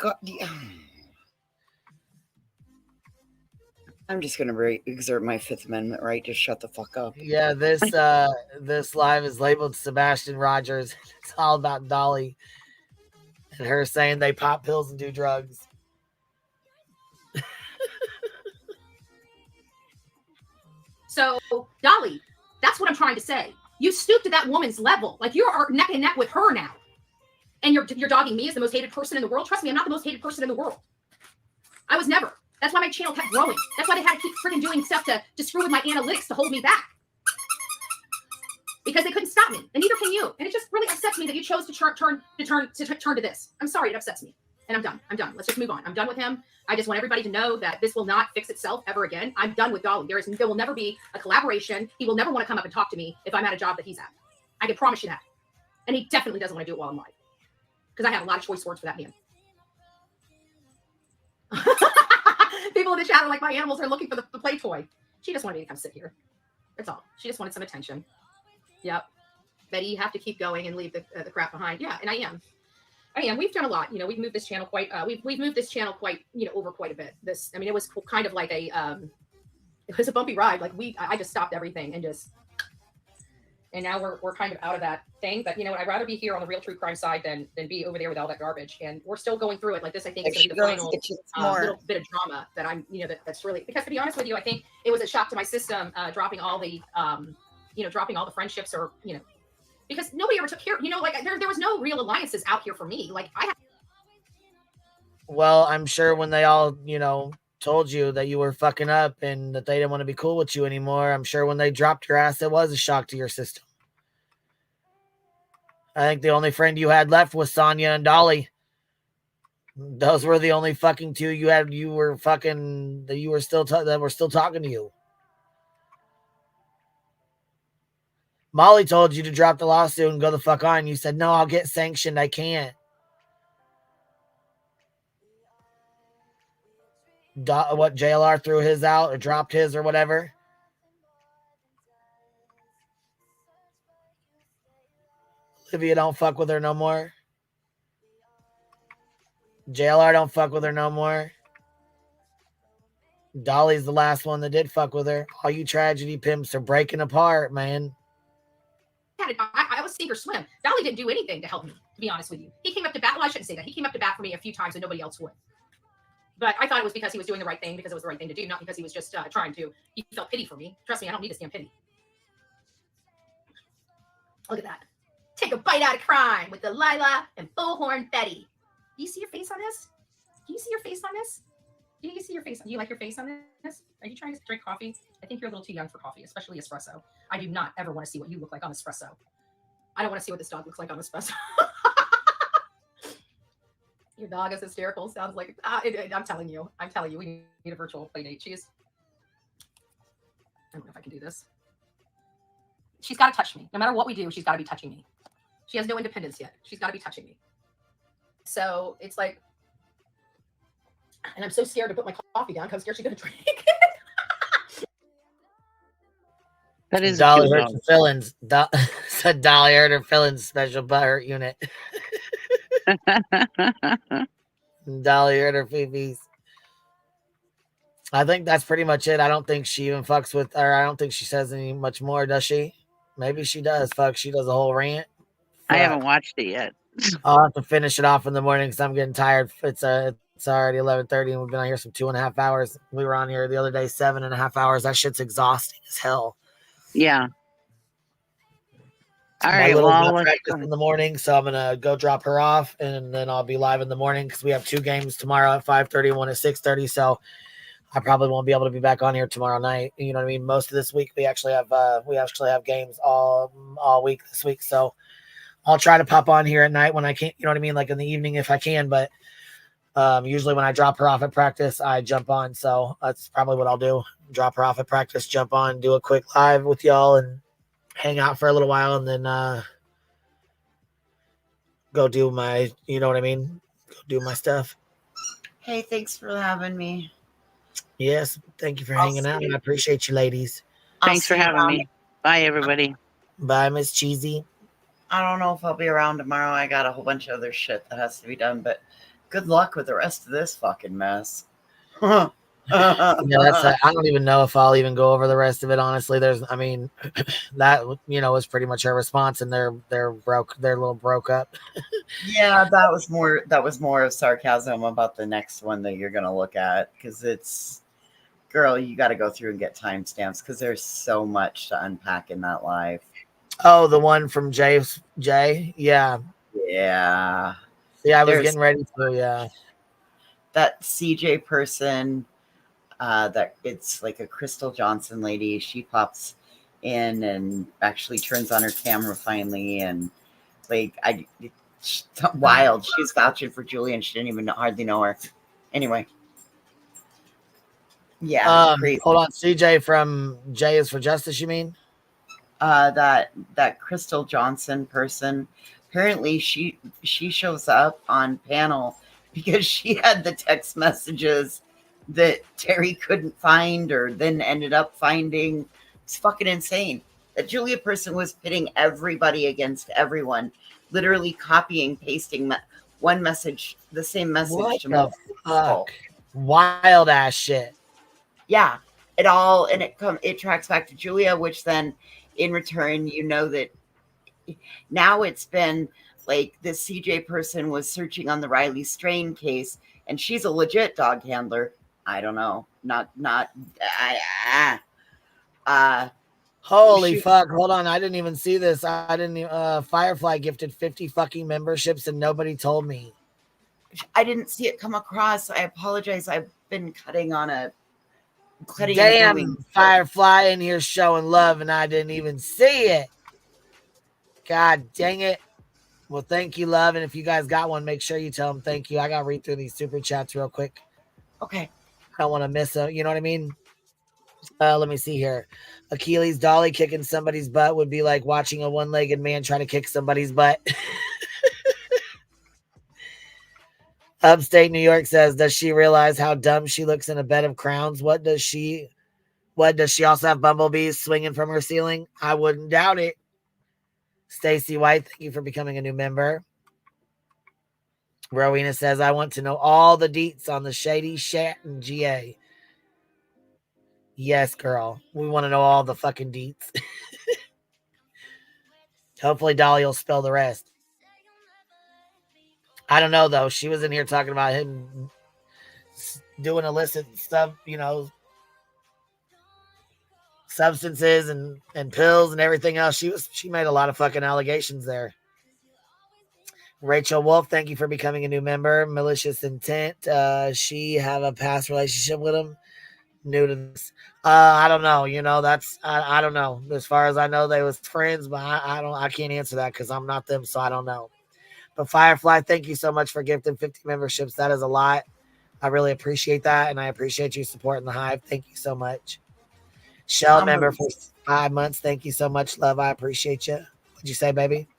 I'm just gonna exert my Fifth Amendment right to shut the fuck up. Yeah, this live is labeled Sebastian Rogers. It's all about Dolly and her saying they pop pills and do drugs. So, Dolly, that's what I'm trying to say. You stooped to that woman's level. Like, you're neck and neck with her now. And you're dogging me as the most hated person in the world. Trust me, I'm not the most hated person in the world. I was never. That's why my channel kept growing. That's why they had to keep freaking doing stuff to screw with my analytics to hold me back. Because they couldn't stop me. And neither can you. And it just really upsets me that you chose to turn to this. I'm sorry, it upsets me. And I'm done. I'm done. Let's just move on. I'm done with him. I just want everybody to know that this will not fix itself ever again. I'm done with Dolly. There will never be a collaboration. He will never want to come up and talk to me if I'm at a job that he's at. I can promise you that. And he definitely doesn't want to do it while I'm live. Because I have a lot of choice words for that man. People in the chat are like, my animals are looking for the play toy. She just wanted me to come sit here. That's all. She just wanted some attention. Yep. Betty, you have to keep going and leave the crap behind. Yeah, and I am. We've done a lot. We've moved this channel quite. We've moved this channel quite. Over quite a bit. It was kind of like a. It was a bumpy ride. Like I just stopped everything and just. And now we're kind of out of that thing. But I'd rather be here on the real true crime side than be over there with all that garbage. And we're still going through it. Like this, I think is going to be the final little bit of drama that I'm. That's really, because to be honest with you, I think it was a shock to my system dropping all the dropping all the friendships or because nobody ever took care. There was no real alliances out here for me. Well, I'm sure when they all told you that you were fucking up and that they didn't want to be cool with you anymore, I'm sure when they dropped your ass, it was a shock to your system. I think the only friend you had left was Sonia and Dolly. Those were the only fucking two you had. You were fucking that you were still that were still talking to you. Molly told you to drop the lawsuit and go the fuck on. You said, no, I'll get sanctioned. I can't. What, JLR threw his out or dropped his or whatever? Olivia don't fuck with her no more. JLR don't fuck with her no more. Dolly's the last one that did fuck with her. All you tragedy pimps are breaking apart, man. I was sink or swim. Dolly didn't do anything to help me, to be honest with you. He came up to bat. Well, I shouldn't say that. He came up to bat for me a few times and nobody else would. But I thought it was because he was doing the right thing, because it was the right thing to do, not because he was just trying to. He felt pity for me. Trust me, I don't need to stand pity. Look at that. Take a bite out of crime with Delilah and Bullhorn Betty. Do you see your face on this? Do you see your face on this? Do you see your face? Do you like your face on this? Are you trying to drink coffee? I think you're a little too young for coffee, especially espresso. I do not ever want to see what you look like on espresso. I don't want to see what this dog looks like on espresso. Your dog is hysterical. Sounds like I'm telling you, we need a virtual play date. I don't know if I can do this. She's got to touch me. No matter what we do, she's got to be touching me. She has no independence yet. She's got to be touching me. So it's like, and I'm so scared to put my coffee down because I'm scared she's going to drink it. That is Dolly hurt her feelings. Said Dolly hurt her feelings. Special butthurt unit. Dolly hurt her feefies. I think that's pretty much it. I don't think she even fucks with her. I don't think she says any much more, does she? Maybe she does. Fuck, she does a whole rant. I haven't watched it yet. I'll have to finish it off in the morning because I'm getting tired. It's already 11:30 and we've been on here some 2.5 hours. We were on here the other day 7.5 hours. That shit's exhausting as hell. Yeah. All right. Well, I'll practice in the morning, so I'm gonna go drop her off, and then I'll be live in the morning because we have 2 games tomorrow at 5:30 and one at 6:30. So I probably won't be able to be back on here tomorrow night. You know what I mean? Most of this week we actually have games all week this week. So I'll try to pop on here at night when I can't. You know what I mean? Like in the evening if I can, but usually when I drop her off at practice, I jump on. So that's probably what I'll do. Drop her off at practice, jump on, do a quick live with y'all, and hang out for a little while, and then go do my, you know what I mean? Go do my stuff. Hey, thanks for having me. Yes, thank you for hanging out, and I appreciate you, ladies. Thanks for having me. Bye, everybody. Bye, Miss Cheesy. I don't know if I'll be around tomorrow. I got a whole bunch of other shit that has to be done, but good luck with the rest of this fucking mess. Yeah, I don't even know if I'll even go over the rest of it. Honestly, I mean, that was pretty much her response, and they're little broke up. Yeah, that was more of sarcasm about the next one that you're gonna look at, because it's, girl, you got to go through and get timestamps because there's so much to unpack in that live. Oh, the one from Jay, yeah, yeah. I was getting ready to, that CJ person. That it's like a Crystal Johnson lady. She pops in and actually turns on her camera finally, and like it's wild. She's vouching for Julie, and she didn't even hardly know her. Anyway, yeah. Hold on, CJ from J is for Justice. You mean? That Crystal Johnson person. Apparently, she shows up on panel because she had the text messages that Terry couldn't find, or then ended up finding. It's fucking insane. That Julia person was pitting everybody against everyone, literally copying, pasting one message, the same message What to the multiple people. fuck? Wild ass shit. Yeah, it tracks back to Julia, which then in return, that now it's been like this CJ person was searching on the Riley Strain case, and she's a legit dog handler. I don't know. Holy fuck. Hold on. I didn't even see this. I didn't Firefly gifted 50 fucking memberships and nobody told me. I didn't see it come across. I apologize. I've been cutting Damn, Firefly in here showing love and I didn't even see it. God dang it. Well, thank you, love. And if you guys got one, make sure you tell them thank you. I got to read through these super chats real quick. Okay. I don't want to miss them. You know what I mean? Let me see here. Achilles Dolly kicking somebody's butt would be like watching a one-legged man try to kick somebody's butt. Upstate New York says, does she realize how dumb she looks in a bed of crowns? What does she also have bumblebees swinging from her ceiling? I wouldn't doubt it. Stacy White, thank you for becoming a new member. Rowena says, I want to know all the deets on the Shady Shat and GA. Yes, girl. We want to know all the fucking deets. Hopefully Dolly will spell the rest. I don't know, though. She was in here talking about him doing illicit stuff, substances and pills and everything else. She made a lot of fucking allegations there. Rachel Wolf, thank you for becoming a new member. Malicious Intent. She have a past relationship with him. New to this. I don't know. I don't know. As far as I know, they was friends, but I can't answer that because I'm not them, so I don't know. But Firefly, thank you so much for gifting 50 memberships. That is a lot. I really appreciate that, and I appreciate you supporting the Hive. Thank you so much. Shell member for 5 months. Thank you so much, love. I appreciate you. What'd you say, baby?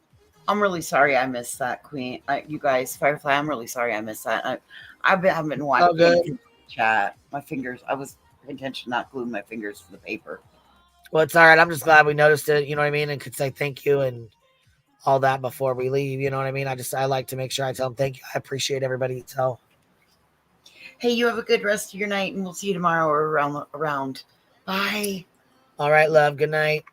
I'm really sorry I missed that, Queen. You guys, Firefly, I'm really sorry I missed that. I've been watching chat. My fingers, I was intention not gluing my fingers to the paper. Well, it's all right. I'm just glad we noticed it, you know what I mean, and could say thank you and all that before we leave, you know what I mean? I like to make sure I tell them thank you. I appreciate everybody. So, hey, you have a good rest of your night, and we'll see you tomorrow or around. Bye. All right, love. Good night.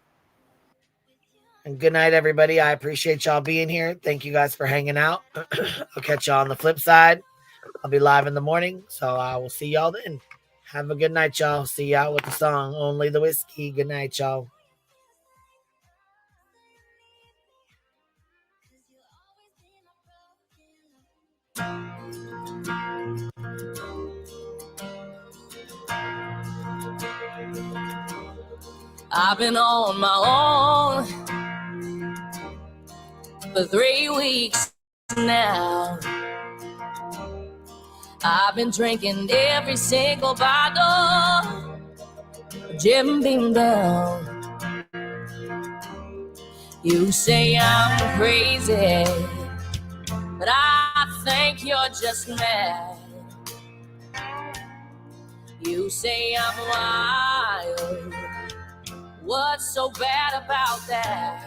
And good night, everybody. I appreciate y'all being here. Thank you guys for hanging out. I'll catch y'all on the flip side. I'll be live in the morning, so I will see y'all then. Have a good night, y'all. See you out with the song, Only the Whiskey. Good night, y'all. I've been on my own for 3 weeks now. I've been drinking every single bottle, Jim Beam down. You say I'm crazy, but I think you're just mad. You say I'm wild, What's so bad about that?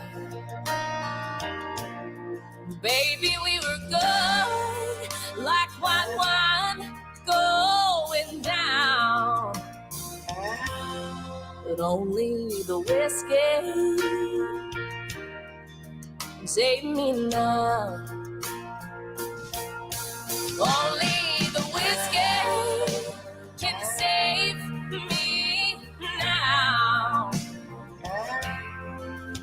Baby, we were good, like white wine going down. But only the whiskey can save me now. Only the whiskey can save me now.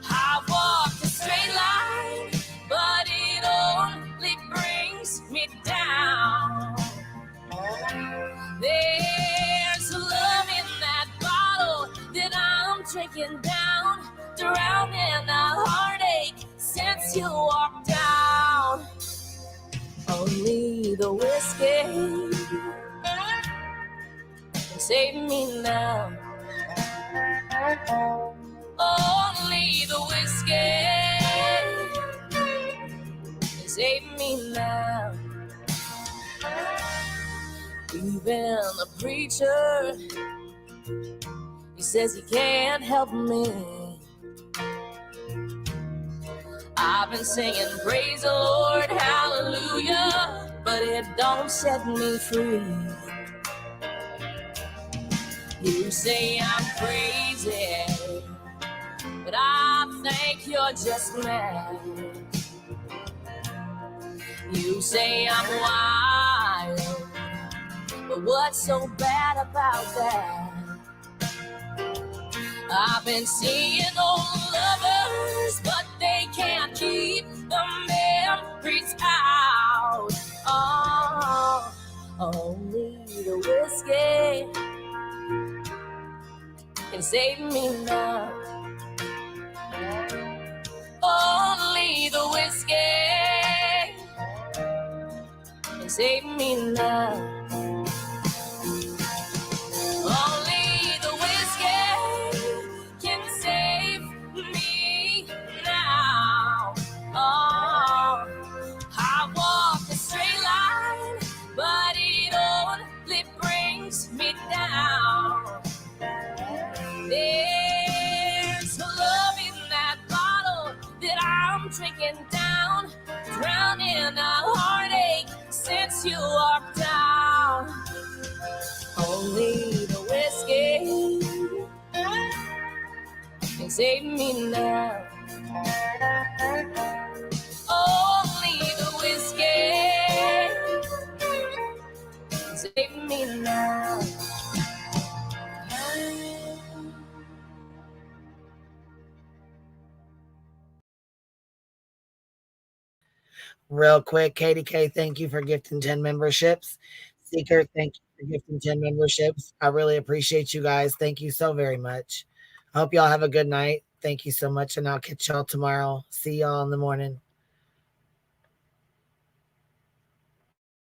I walked a straight line, but it only brings me down. There's love in that bottle that I'm drinking down, drowning a heartache since you walked out. Only the whiskey can save me now. Only the whiskey can save me now. Even the preacher, he says he can't help me. I've been singing praise the Lord, hallelujah, but it don't set me free. You say I'm crazy, but I think you're just mad. You say I'm wild, but what's so bad about that? I've been seeing old lovers, but they can't keep the memories out. Oh, only the whiskey can save me now. Only the whiskey can save me now. Only the whiskey can save me now. Oh, I walk a straight line, but it only brings me down. There's love in that bottle that I'm drinking down, drowning a heartache since you walked out. Only the whiskey can save me now. Only the whiskey can save me now. Real quick, Katie K, thank you for gifting 10 memberships. Seeker, thank you for gifting 10 memberships. I really appreciate you guys. Thank you so very much. I hope y'all have a good night. Thank you so much, and I'll catch y'all tomorrow. See y'all in the morning.